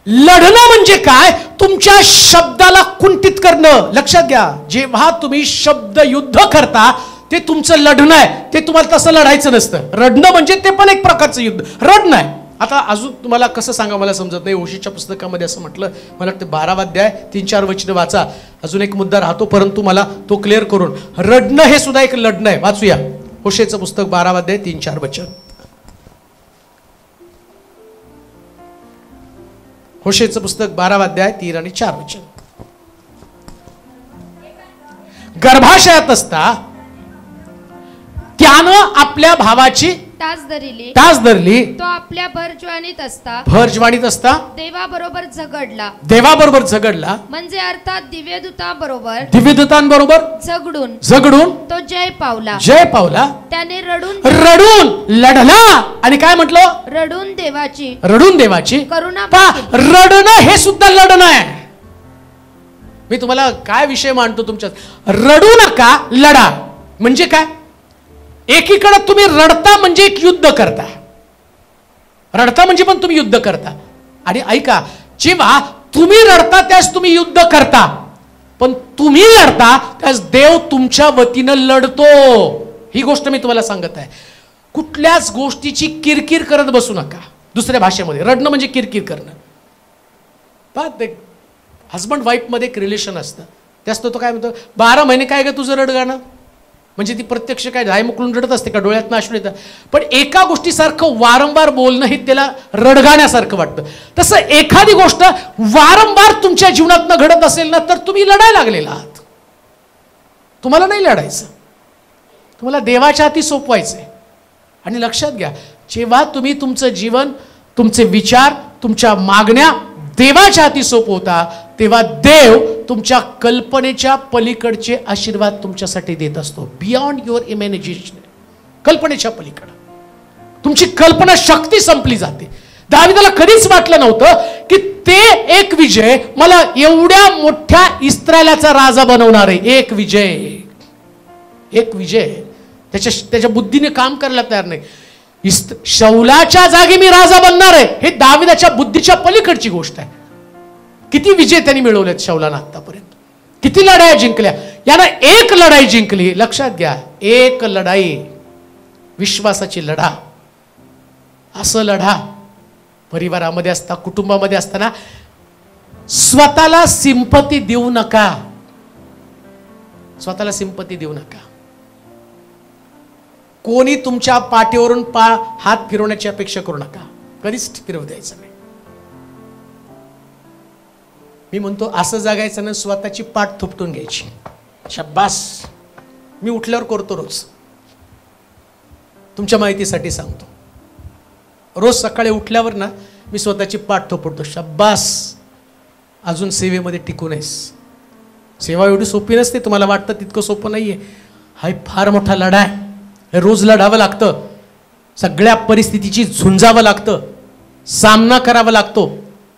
Speaker 4: लढणं म्हणजे काय? तुमच्या शब्दाला कुंठित करणं. लक्षात घ्या, जेव्हा तुम्ही शब्द युद्ध करता ते तुमचं लढणं आहे. ते तुम्हाला तसं लढायचं नसतं. रडणं म्हणजे ते पण एक प्रकारचं युद्ध, रडणं आहे. आता अजून तुम्हाला कसं सांगा मला समजत नाही. ओशीच्या पुस्तकामध्ये असं म्हटलं, मला वाटतं 12 अध्याय 3-4 वचनं वाचा. अजून एक मुद्दा राहतो, परंतु मला तो क्लिअर करून. रडणं हे सुद्धा एक लढणं आहे. वाचूया होशेचं पुस्तक 12 अध्याय 3-4 वचन. होशेचं पुस्तक 12 अध्याय 3 आणि 4 वचन. गर्भाशयात असता त्यानं आपल्या भावाची तास धरली. तो आपल्या भरजवानीत असता देवाबरोबर झगडला. म्हणजे अर्थात दिव्यदूतांबरोबर झगडून तो जय पावला. त्याने रडून
Speaker 3: लढला. आणि काय म्हटलं?
Speaker 4: रडून देवाची करुणा.
Speaker 3: रडणं हे सुद्धा लढणं आहे. मी तुम्हाला काय विषय मांडतो तुमच्यात. रडू नका, लढा. म्हणजे काय? एकीकडे तुम्ही रडता म्हणजे एक युद्ध करता. रडता म्हणजे पण तुम्ही युद्ध करता. आणि ऐका, जेव्हा तुम्ही रडता त्यास तुम्ही युद्ध करता, पण तुम्ही लढता त्यास देव तुमच्या वतीनं लढतो. ही गोष्ट मी तुम्हाला सांगत आहे. कुठल्याच गोष्टीची किरकिर करत बसू नका. दुसऱ्या भाषेमध्ये रडणं म्हणजे किरकिर करणं. हजबंड वाईफ मध्ये एक रिलेशन असतं. त्यास तो काय म्हणतो, 12 महिने काय ग तुझं रडगाणं. म्हणजे ती प्रत्यक्ष काय धाय मुकलून रडत असते का, डोळ्यातनं अश्रू येतात. पण एका गोष्टीसारखं वारंवार बोलणं हे त्याला रडगाण्यासारखं वाटतं. तसं एखादी गोष्ट वारंवार तुमच्या जीवनातनं घडत असेल ना, तर तुम्ही लढायला लागलेला आहात. तुम्हाला नाही लढायचं, तुम्हाला देवाच्या हाती सोपवायचंय. आणि लक्षात घ्या, जेव्हा तुम्ही तुमचं जीवन, तुमचे विचार, तुमच्या मागण्या देवाच्या हाती सोपवता, तेव्हा देव तुमच्या कल्पनेच्या पलीकडचे आशीर्वाद तुमच्यासाठी देत असतो. Beyond your imagination. कल्पनेच्या पलीकडे तुमची कल्पना शक्ती संपली जाते. दाविदाला कधीच वाटलं नव्हतं की ते एक विजय मला एवढ्या मोठ्या इस्रायलाचा राजा बनवणार आहे. एक विजय त्याच्या बुद्धीने काम करायला तयार नाही. शौलाच्या जागी मी राजा बनणार आहे, हे दाविदाच्या बुद्धीच्या पलीकडची गोष्ट आहे. किती विजय त्यांनी मिळवलेत शौलानं आतापर्यंत, किती लढाई जिंकल्या. यानं एक लढाई जिंकली. लक्षात घ्या, एक लढाई, विश्वासाची लढा. असं लढा परिवारामध्ये असता, कुटुंबामध्ये असताना स्वतःला सिंपती देऊ नका. स्वतःला सिंपती देऊ नका. कोणी तुमच्या पाठीवरून हात फिरवण्याची अपेक्षा करू नका. कधीच फिरवू द्यायचं नाही. मी म्हणतो असं जगायचं ना, स्वतःची पाठ थुपटून घ्यायची. शाब्बास. मी उठल्यावर करतो रोज. तुमच्या माहितीसाठी सांगतो, रोज सकाळी उठल्यावर ना मी स्वतःची पाठ थोपडतो. शाब्बास, अजून सेवेमध्ये टिकून आहेस. सेवा एवढी सोपी नसते, तुम्हाला वाटतं तितकं सोपं नाहीये. हा फार मोठा लढा आहे. हे रोज लढावं लागतं. सगळ्या परिस्थितीची झुंजावं लागतं, सामना करावा लागतो.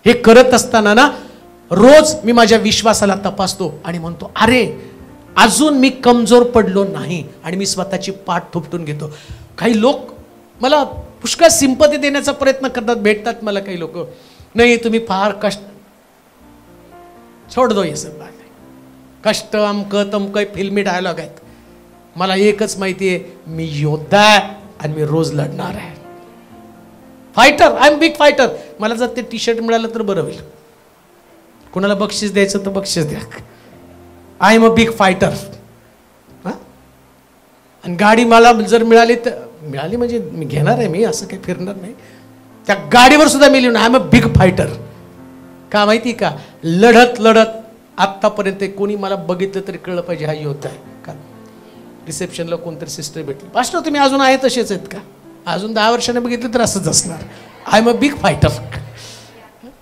Speaker 3: हे करत असताना ना रोज मी माझ्या विश्वासाला तपासतो आणि म्हणतो अरे अजून मी कमजोर पडलो नाही, आणि मी स्वतःची पाठ थोपटून घेतो. काही लोक मला पुष्कळ सिंपती देण्याचा प्रयत्न करतात, भेटतात मला काही लोक, नाही तुम्ही फार कष्ट, छोड दो ये सब बात. कष्ट अमकं तमकं फिल्मी डायलॉग आहेत. मला एकच माहिती आहे, मी योद्धा आहे आणि मी रोज लढणार आहे. Fighter, I am big fighter. मला जर ते टी शर्ट मिळालं तर बरं होईल. कोणाला बक्षीस द्यायचं तर बक्षीस द्या. I am a big fighter. आणि गाडी मला जर मिळाली तर मिळाली म्हणजे मी घेणार आहे, मी असं काही फिरणार नाही. त्या गाडीवर सुद्धा मी लिहून I am a big fighter. का माहिती का, लढत लढत आत्तापर्यंत कोणी मला बघितलं तरी कळलं पाहिजे हा योद्धा आहे. का रिसेप्शनला कोणतरी सिस्टर भेटली, पास्टर तुम्ही अजून आहे तसेच आहेत का, अजून 10 वर्षाने बघितलं तर असंच असणार. I am a big fighter.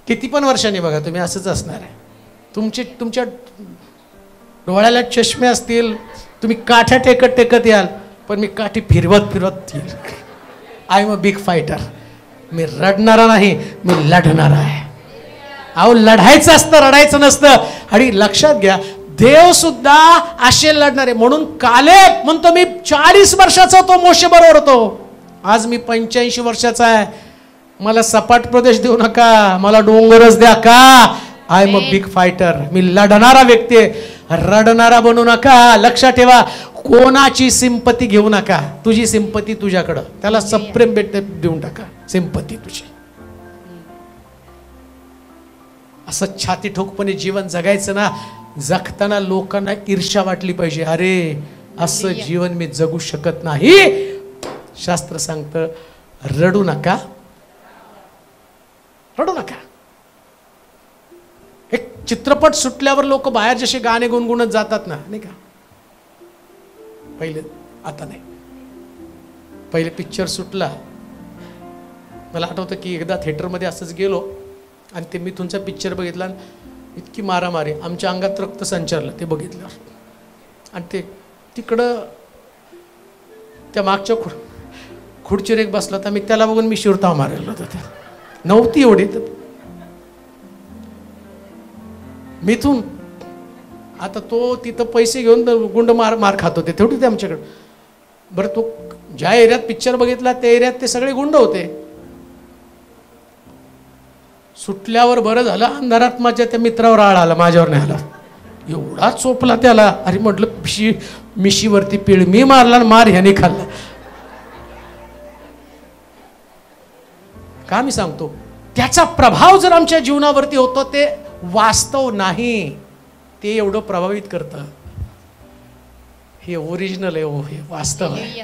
Speaker 3: किती पण वर्षांनी बघा तुम्ही असंच असणार आहे. तुमच्या डोळ्याला चष्मे असतील, तुम्ही काठ्या टेकत टेकत याल, पण मी काठी फिरवत फिरवत येईल. I am a big fighter. मी रडणारा नाही, मी लढणार आहे. अहो लढायचं असतं, रडायचं नसतं. आणि लक्षात घ्या, देव सुद्धा असे लढणारे. म्हणून कालेब म्हणतो मी 40 वर्षाचा होतो मोशे बरोबर होतो. आज मी 85 वर्षाचा आहे. मला सपाट प्रदेश देऊ नका, मला डोंगरच द्या. का I am a big fighter. मी लढणारा व्यक्ती आहे. रडणारा बनू नका. लक्षात ठेवा, कोणाची सिंपती घेऊ नका. तुझी सिंपती तुझ्याकडं, त्याला सप्रेम देऊन टाका सिंपती तुझी. असं छाती ठोकपणे जीवन जगायचं ना, जगताना लोकांना ईर्ष्या वाटली पाहिजे. अरे असं जीवन मी जगू शकत नाही. शास्त्र सांगतं रडू नका, रडू नका. एक चित्रपट सुटल्यावर लोक बाहेर जसे गाणे गुणगुणत जातात ना, नाही का, पहिले, आता नाही, पहिले पिक्चर सुटला. मला आठवतं की एकदा थिएटरमध्ये असंच गेलो आणि ते मी तुमचा पिक्चर बघितला. इतकी मारामारी, आमच्या अंगात रक्त संचारलं ते बघितलं. आणि ते तिकडं त्या मागच्या खुर्चीवर एक बसला होता, मी त्याला बघून मी शिरताव मारलेला होता. त्या नव्हती एवढी तर मिथून. आता तो तिथं पैसे घेऊन गुंड मार खात होते, तेवढी ते आमच्याकडे. बरं तो ज्या एरियात पिक्चर बघितला त्या एरियात ते सगळे गुंड होते. सुटल्यावर बरं झालं, अंधारात माझ्या त्या मित्रावर आळ आला, माझ्यावर नाही आला. एवढा चोपला त्याला. अरे म्हटलं मिशीवरती पिळ मी मारला, मार ह्याने खाल्ला. का मी सांगतो, त्याचा प्रभाव जर आमच्या जीवनावरती होतो, ते वास्तव नाही, ते एवढं प्रभावित करतं. हे ओरिजिनल आहे, हो हे वास्तव आहे.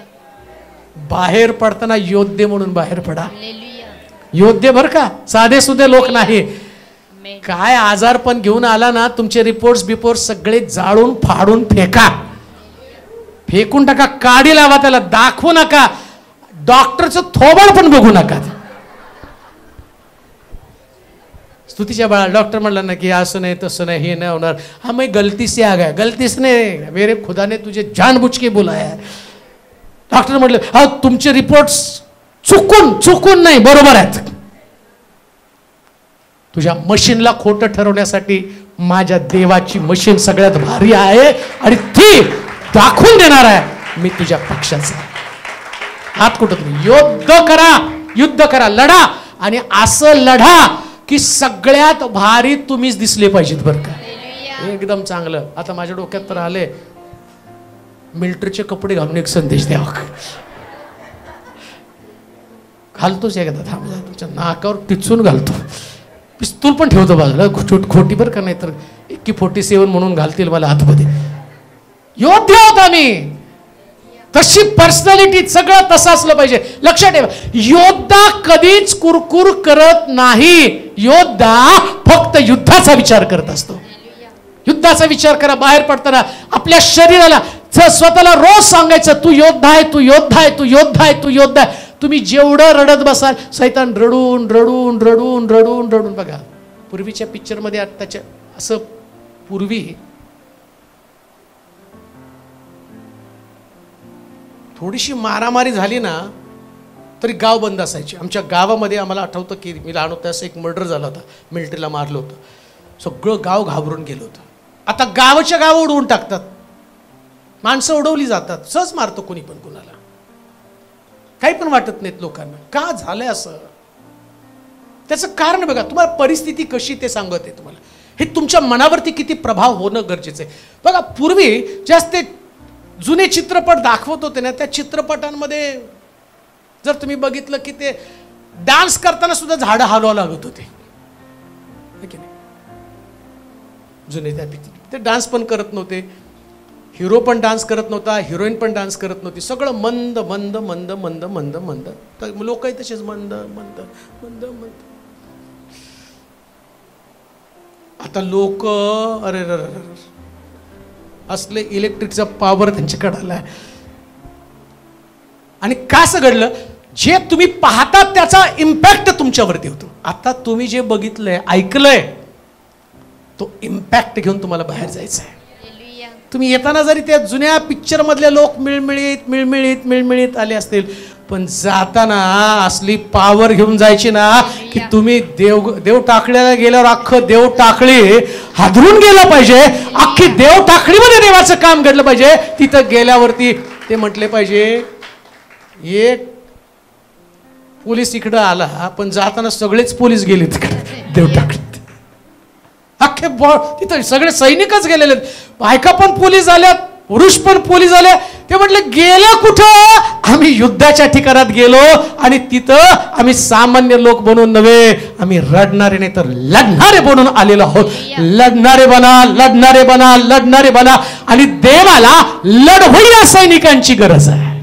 Speaker 3: बाहेर पडताना योद्धे म्हणून बाहेर पडा. योद्धे बर का, साधे सुधे लोक नाही. काय आजार पण घेऊन आला ना, तुमचे रिपोर्ट्स सगळे जाळून फाडून फेकून टाका. काडी लावा, त्याला दाखवू नका. डॉक्टरचं थोबड पण बघू नका. स्तुतीच्या बाळा, डॉक्टर म्हणला ना की असं नाही तसं नाही, हे नाही होणार. हा मैं गलती से आ गया, गलती से नाही, मेरे खुदा ने तुझे जानबूझ के बुलाया. डॉक्टर म्हटलं हा तुमचे रिपोर्ट्स चुकून नाही, बरोबर आहेत. तुझ्या मशीनला खोटं ठरवण्यासाठी माझ्या देवाची मशीन सगळ्यात भारी आहे आणि ती दाखवून देणार आहे मी तुझ्या पक्षाचा. हात कुठं तुम्ही युद्ध करा, लढा. आणि असं लढा की सगळ्यात भारी तुम्हीच दिसले पाहिजेत बरं का. एकदम चांगलं. आता माझ्या डोक्यात तर आले, मिलिटरीचे कपडे घालून एक संदेश द्यावा. घालतोच एकदा, थांब जा, तुमच्या नाकावर टिचून घालतो. पिस्तूल पण ठेवतो बाजूला, खोटी बरं का, नाही तर 47 म्हणून घालतील मला आतमध्ये. योद्धा होता मी, तशी पर्सनॅलिटी, सगळं तसं असलं पाहिजे. लक्षात ठेवा, योद्धा कधीच कुरकुर करत नाही. योद्धा फक्त युद्धाचा विचार करत असतो. युद्धाचा विचार करा. बाहेर पडताना आपल्या शरीराला स्वतःला रोज सांगायचं, तू योद्धा आहे, तू योद्धा आहे, तू योद्धा आहे, तू योद्धा आहे. तुम्ही जेवढं रडत बसाल, सैतान रडून रडून रडून रडून रडून. बघा पूर्वीच्या पिक्चरमध्ये आत्ताच्या असं, पूर्वी थोडीशी मारामारी झाली ना तरी गाव बंद असायचे. आमच्या गावामध्ये आम्हाला आठवतं की मी लहान होतं, असं एक मर्डर झाला होता, मिलिटरीला मारलं होतं. सगळं गाव घाबरून गेलं होतं. आता गावाच्या गाव उडवून टाकतात, माणसं उडवली जातात, सहज मारतो कोणी पण कुणाला, काही पण वाटत नाहीत लोकांना. का झालंय असं? त्याचं कारण बघा, तुम्हाला परिस्थिती कशी ते सांगत आहे तुम्हाला. हे तुमच्या मनावरती किती प्रभाव होणं गरजेचं आहे. बघा पूर्वी जास्त जुने चित्रपट दाखवत होते ना, त्या चित्रपटांमध्ये जर तुम्ही बघितलं की ते डान्स करताना सुद्धा झाडं हलवावं लागत होते, की नाही? जुने त्या ते डान्स पण करत नव्हते, हिरो पण डान्स करत नव्हता, हिरोईन पण डान्स करत नव्हती. सगळं मंद मंद मंद मंद मंद मंद. तर लोकही तसेच मंद मंद मंद मंद. आता लोक अरे असले इलेक्ट्रिकचा पॉवर त्यांच्याकडे आलाय. आणि का असं घडलं? जे तुम्ही पाहतात त्याचा इम्पॅक्ट तुमच्यावरती होतो. आता तुम्ही जे बघितलंय, ऐकलंय, तो इम्पॅक्ट घेऊन तुम्हाला बाहेर जायचं आहे. तुम्ही येताना जरी त्या जुन्या पिक्चर मधले लोक मिळमिळीत मिळमिळीत मिळमिळीत आले असतील, पण जाताना असली पॉवर घेऊन जायची ना की तुम्ही देव टाकळीला गेल्यावर अख्खं देव टाकळी हादरून गेलं पाहिजे. अख्खी देव टाकळीमध्ये देवाचं काम घडलं पाहिजे. तिथं गेल्यावरती ते म्हटले पाहिजे, एक पोलीस इकडं आला, पण जाताना सगळेच पोलीस गेले तिकडे देव टाकळीत. अख्खे तिथं सगळे सैनिकच गेलेले, बायका पण पोलीस झाल्यात, पुरुष पण पोलीस झाले. ते म्हटले गेलं कुठं? आम्ही युद्धाच्या ठिकाणात गेलो आणि तिथं आम्ही सामान्य लोक बनून नव्हे, आम्ही रडणारे नाही तर लढणारे बनून आलेलो आहोत. लढणारे बना, लढणारे बना, लढणारे बना. आणि देवाला लढवय्या सैनिकांची गरज आहे.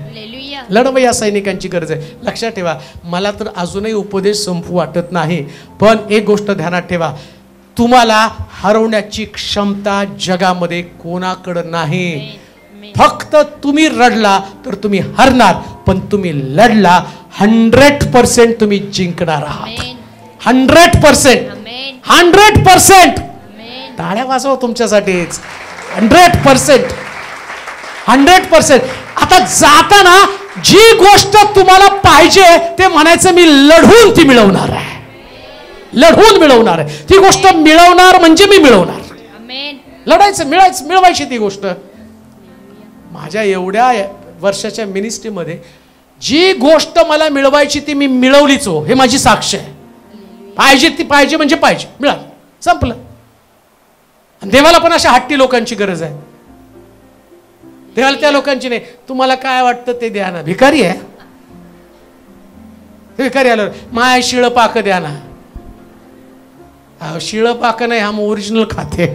Speaker 3: लढवय्या सैनिकांची गरज आहे. लक्षात ठेवा, मला तर अजूनही उपदेश संपू वाटत नाही, पण एक गोष्ट ध्यानात ठेवा, तुम्हाला हरवण्याची क्षमता जगामध्ये कोणाकडे नाही. फक्त तुम्ही रडला तर तुम्ही हरणार, पण तुम्ही लढला 100% तुम्ही जिंकणार आहात. 100%. 100%. टाळ्या वाजवा तुमच्यासाठीच. 100%. 100%. आता जाताना जी गोष्ट तुम्हाला पाहिजे ते म्हणायचं, मी लढून ती मिळवणार आहे. लढून मिळवणार आहे ती गोष्ट. मिळवणार म्हणजे मी मिळवणार. लढायचं, मिळवायची ती गोष्ट. माझ्या एवढ्या वर्षाच्या मिनिस्ट्रीमध्ये जी गोष्ट मला मिळवायची ती मी मिळवलीच हो, हे माझी साक्ष आहे. पाहिजे ती पाहिजे म्हणजे पाहिजे, मिळालं, संपलं. देवाला पण अशा हट्टी लोकांची गरज आहे. देवाला त्या लोकांची नाही, तुम्हाला काय वाटतं ते द्या ना. भिकारी आहे, भिकारी आल्यावर माय शिळ पाक द्या ना. शिळ पाक नाही, हम ओरिजिनल खाते,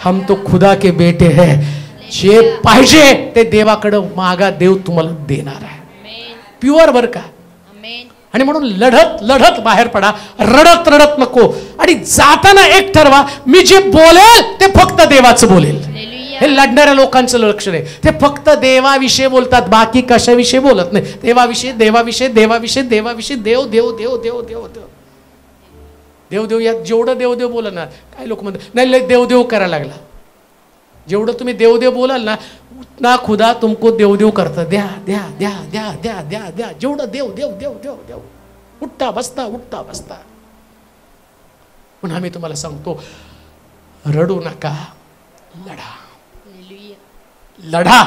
Speaker 3: हम तो खुदा के बेटे हैं. जे पाहिजे ते देवाकडे मागा, देव तुम्हाला देणार आहे. प्युअर बर का. आणि म्हणून लढत लढत बाहेर पडा, रडत रडत नको. आणि जाताना एक ठरवा, मी जे बोलेल ते फक्त देवाचं बोलेल. हे लढणाऱ्या लोकांचं लक्षण आहे. ते फक्त देवाविषयी बोलतात, बाकी कशाविषयी बोलत नाही. देवाविषयी देवाविषयी देवाविषयी देवाविषयी देव देव देव देव देव देव देव देव. यात जेवढं देवदेव बोला ना, काही लोक म्हणतात नाही लय देवदेव करायला लागला. जेवढं तुम्ही देवदेव बोलाल ना, उतना खुदा तुमको देवदेव करता. द्या द्या द्या द्या द्या द्या द्या. जेवढं देव देव देव देव देव. उठता बसता उठता बसता. पण आम्ही तुम्हाला सांगतो, रडू नका, लढा. लढा.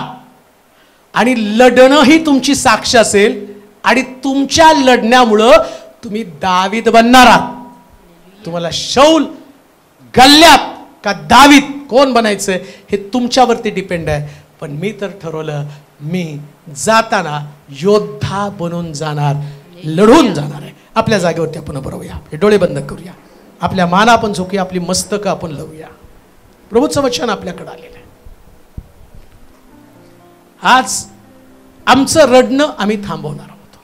Speaker 3: आणि लढणं ही तुमची साक्ष असेल. आणि तुमच्या लढण्यामुळं तुम्ही दावीद बनणार आहात. तुम्हाला शौल, गल्ल्यात का दावीद कोण बनायचं हे तुमच्यावरती डिपेंड आहे. पण मी तर ठरवलं, मी जाताना योद्धा बनून जाणार. लढून जाणार आहे. आपल्या जागेवरती आपण उभं राहूया, आपले डोळे बंद करूया, आपल्या मान आपण झोकूया, आपली मस्तकं आपण लावूया. प्रभूचं वचन आपल्याकडे आलेलं आहे. आज आमचं रडणं आम्ही थांबवणार आहोत.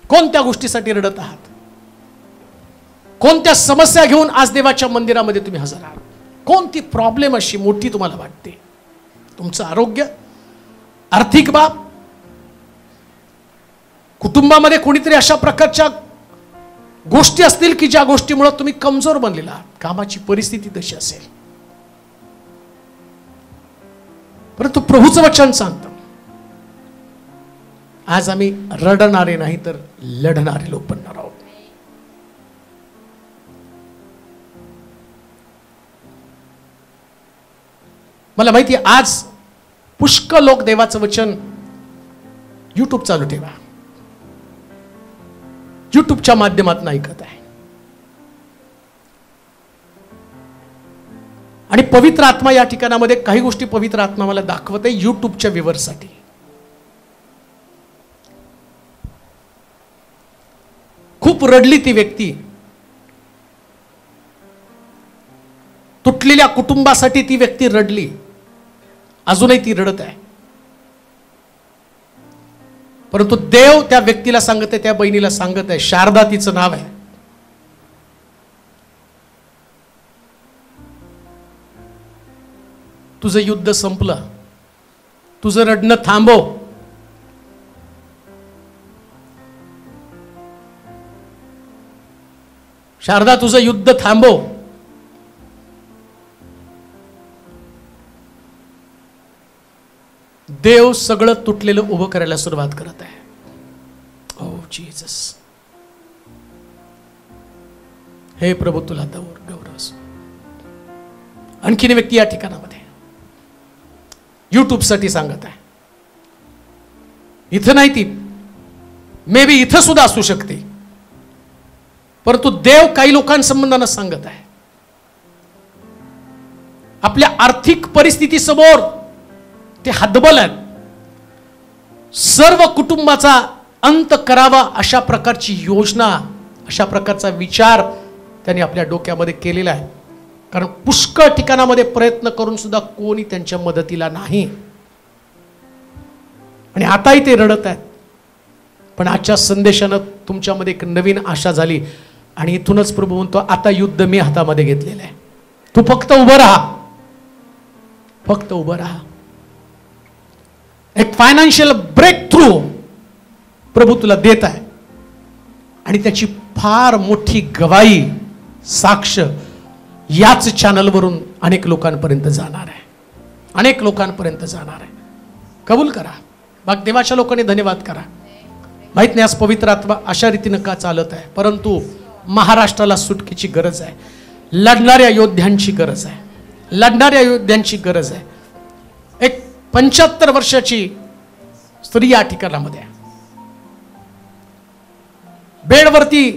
Speaker 3: कोणत्या गोष्टीसाठी रडत आहात? कोणत्या समस्या घेऊन आज देवाच्या मंदिरामध्ये तुम्ही हजर आहात? कोणती प्रॉब्लेम अशी मोठी तुम्हाला वाटते? तुमचं आरोग्य, आर्थिक बाब, कुटुंबामध्ये कोणीतरी अशा प्रकारच्या गोष्टी असतील की ज्या गोष्टीमुळे तुम्ही कमजोर बनलेला आहात. कामाची परिस्थिती तशी असेल. परंतु प्रभूचं वचन सांगतं, आज आम्ही रडणारे नाही तर लढणारे लोक बनणार आहोत. मला माहिती आहे आज पुष्कळ लोक देवाचं वचन यूट्यूब चालू ठेवा, यूट्यूबच्या माध्यमातून ऐकत आहे. आणि पवित्र आत्मा या ठिकाणामध्ये काही गोष्टी पवित्र आत्मा मला दाखवत आहे यूट्यूबच्या व्ह्यूअर्ससाठी. खूप रडली ती व्यक्ती, तुटलेल्या कुटुंबासाठी ती व्यक्ती रडली, अजूनही ती रडत आहे. परंतु देव त्या व्यक्तीला सांगत आहे, त्या बहिणीला सांगत आहे, शारदा तिचं नाव आहे, तुझं युद्ध संपलं, तुझं रडणं थांबव. शारदा तुझं युद्ध थांबव. देव सगळं तुटलेलं उभं करायला सुरुवात करत आहे. ओ जीसस, हे प्रभू तुला गौरव असो. आणखीन व्यक्ती या ठिकाणामध्ये यूट्यूब साठी सांगत आहे, इथं नाही ती, मे बी इथं सुद्धा असू शकते, परंतु देव काही लोकांसंबंधानं सांगत आहे, आपल्या आर्थिक परिस्थिती समोर ते हतबल आहेत, सर्व कुटुंबाचा अंत करावा अशा प्रकारची योजना, अशा प्रकारचा विचार त्यांनी आपल्या डोक्यामध्ये केलेला आहे. कारण पुष्कळ ठिकाणामध्ये प्रयत्न करून सुद्धा कोणी त्यांच्या मदतीला नाही. आणि आताही ते रडत आहेत. पण आजच्या संदेशानं तुमच्यामध्ये एक नवीन आशा झाली. आणि इथूनच प्रभू म्हणतो, आता युद्ध मी हातामध्ये घेतलेलं आहे, तू फक्त उभं राहा, फक्त उभं राहा. एक फायनान्शियल ब्रेक थ्रू प्रभू तुला देत आहे. आणि त्याची फार मोठी गवाही, साक्ष याच चॅनलवरून अनेक लोकांपर्यंत जाणार आहे, अनेक लोकांपर्यंत जाणार आहे. कबूल करा. मग देवाच्या लोकांनी धन्यवाद करा. माहित नाही आज पवित्र आत्मा अशा रीतीनं का चालत आहे, परंतु महाराष्ट्राला सुटकेची गरज आहे, लढणाऱ्या योद्ध्यांची गरज आहे, लढणाऱ्या योद्ध्यांची गरज आहे. एक 75 वर्षाची स्त्री या ठिकाणामध्ये बेडवरती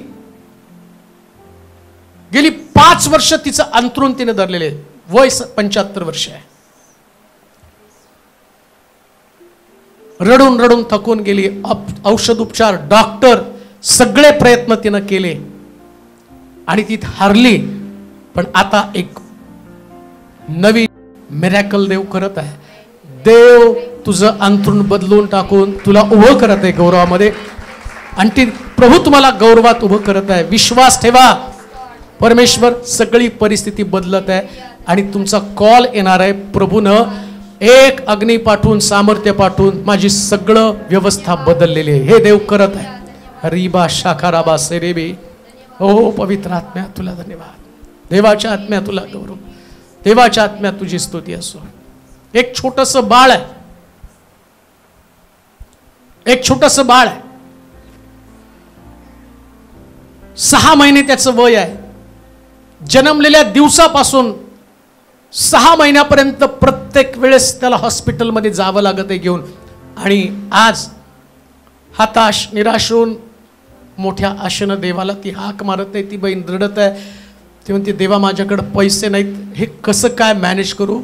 Speaker 3: गेली 5 वर्ष तिचं अंथरूण तिने धरलेले, वय 75 वर्ष आहे. रडून रडून थकून गेली. औषध उपचार, डॉक्टर सगळे प्रयत्न तिनं केले आणि ती हरली. पण आता एक नवी मिरॅकल देव करत आहे. देव तुझं अंथरूण बदलून टाकून तुला उभं करत आहे गौरवामध्ये. आणि ती प्रभू तुम्हाला गौरवात उभं करत आहे. विश्वास ठेवा, परमेश्वर सगळी परिस्थिती बदलत आहे आणि तुमचा कॉल येणार आहे. प्रभूनं एक अग्नी पाठवून, सामर्थ्य पाठवून माझी सगळं व्यवस्था बदललेली आहे. हे देव करत आहे. हरिबा शाखाराबा सेरेबे. हो पवित्र आत्म्या तुला धन्यवाद, देवाच्या आत्म्या तुला गौरव, देवाच्या आत्म्या तुझी स्तुती असो. एक छोटस बाळ आहे, एक छोटस बाळ आहे, 6 महिने त्याचं वय आहे. जन्मलेल्या दिवसापासून 6 महिन्यापर्यंत प्रत्येक वेळेस त्याला हॉस्पिटलमध्ये जावं लागत आहे घेऊन. आणि आज हताश, निराश होऊन मोठ्या आशेनं देवाला ती हाक मारत आहे. ती बहीण रडत आहे. ती म्हणते, देवा माझ्याकडे पैसे नाहीत, हे कसं काय मॅनेज करू.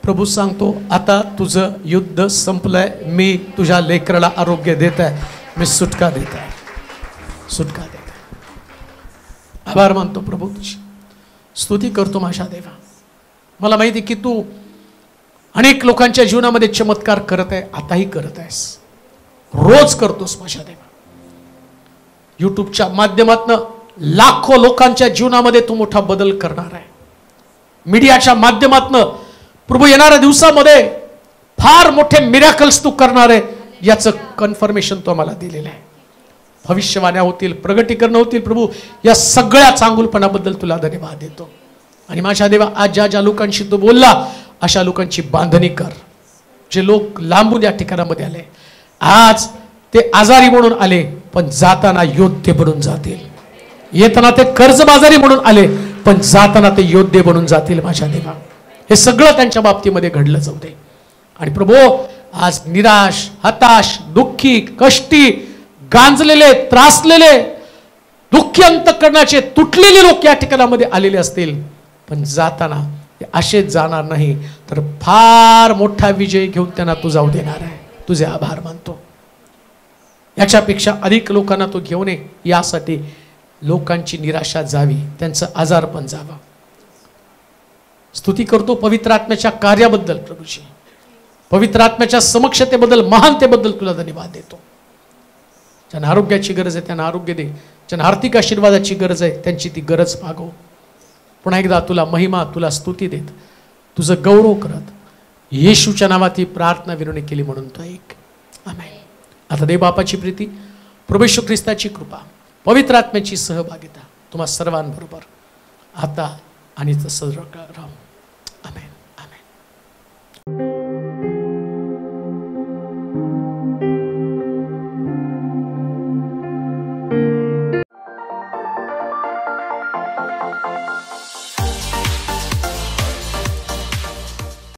Speaker 3: प्रभू सांगतो, आता तुझं युद्ध संपलंय, मी तुझ्या लेकराला आरोग्य देत आहे, मी सुटका देत आहे. सुटका देत आहे. आभार मानतो प्रभू, तुझी स्तुती करतो माझ्या देवा. मला माहिती की तू अनेक लोकांच्या जीवनामध्ये चमत्कार करत आहे, आताही करत आहेस, रोज करतोस माझ्या देवा. यूट्यूबच्या माध्यमातून लाखो लोकांच्या जीवनामध्ये तू मोठा बदल करणार आहे. मीडियाच्या माध्यमातून प्रभू येणाऱ्या दिवसामध्ये फार मोठे मिरॅकल्स तू करणार आहे, याचं कन्फर्मेशन तू आम्हाला दिलेलं आहे. भविष्यवाण्या होतील, प्रगटीकरण होतील प्रभू, या सगळ्या चांगुलपणाबद्दल तुला धन्यवाद देतो. आणि माझ्या देवा, आज ज्या ज्या लोकांशी तू बोलला अशा लोकांची बांधणी कर. जे लोक लांबून या ठिकाणामध्ये आले, आज ते आजारी म्हणून आले पण जाताना योद्धे बनून जातील. येताना ते कर्जबाजारी म्हणून आले पण जाताना ते योद्धे बनून जातील माझ्या देवा. हे सगळं त्यांच्या बाबतीमध्ये घडलं जाऊ दे. आणि प्रभू, आज निराश, हताश, दुःखी, कष्टी, गांजलेले, त्रासलेले, दुःखी अंतःकरणाचे तुटलेले लोक या ठिकाणामध्ये आलेले असतील, पण जाताना ते असेच जाणार नाही, तर फार मोठा विजय घेऊन त्यांना तू जाऊ देणार आहे. तुझे आभार मानतो. याच्यापेक्षा अधिक लोकांना तू घेऊन ये, यासाठी लोकांची निराशा जावी, त्यांचं आजार पण जावं. स्तुती करतो पवित्र आत्म्याच्या कार्याबद्दल प्रभूजी, पवित्र आत्म्याच्या समक्षतेबद्दल, महानतेबद्दल तुला धन्यवाद देतो. ज्यांना आरोग्याची गरज आहे त्यांना आरोग्य दे, ज्यांना आर्थिक आशीर्वादाची गरज आहे त्यांची ती गरज मागव. पुन्हा एकदा तुला महिमा, तुला स्तुती देत, तुझं गौरव करत, येशूच्या नावात ही प्रार्थना विनवणी केली म्हणून तो ऐक. आमेन. आता देव बापाची प्रीती, प्रभू येशू ख्रिस्ताची कृपा, पवित्र आत्म्याची सहभागिता तुम्हा सर्वांबरोबर आता आणि तसं राहू.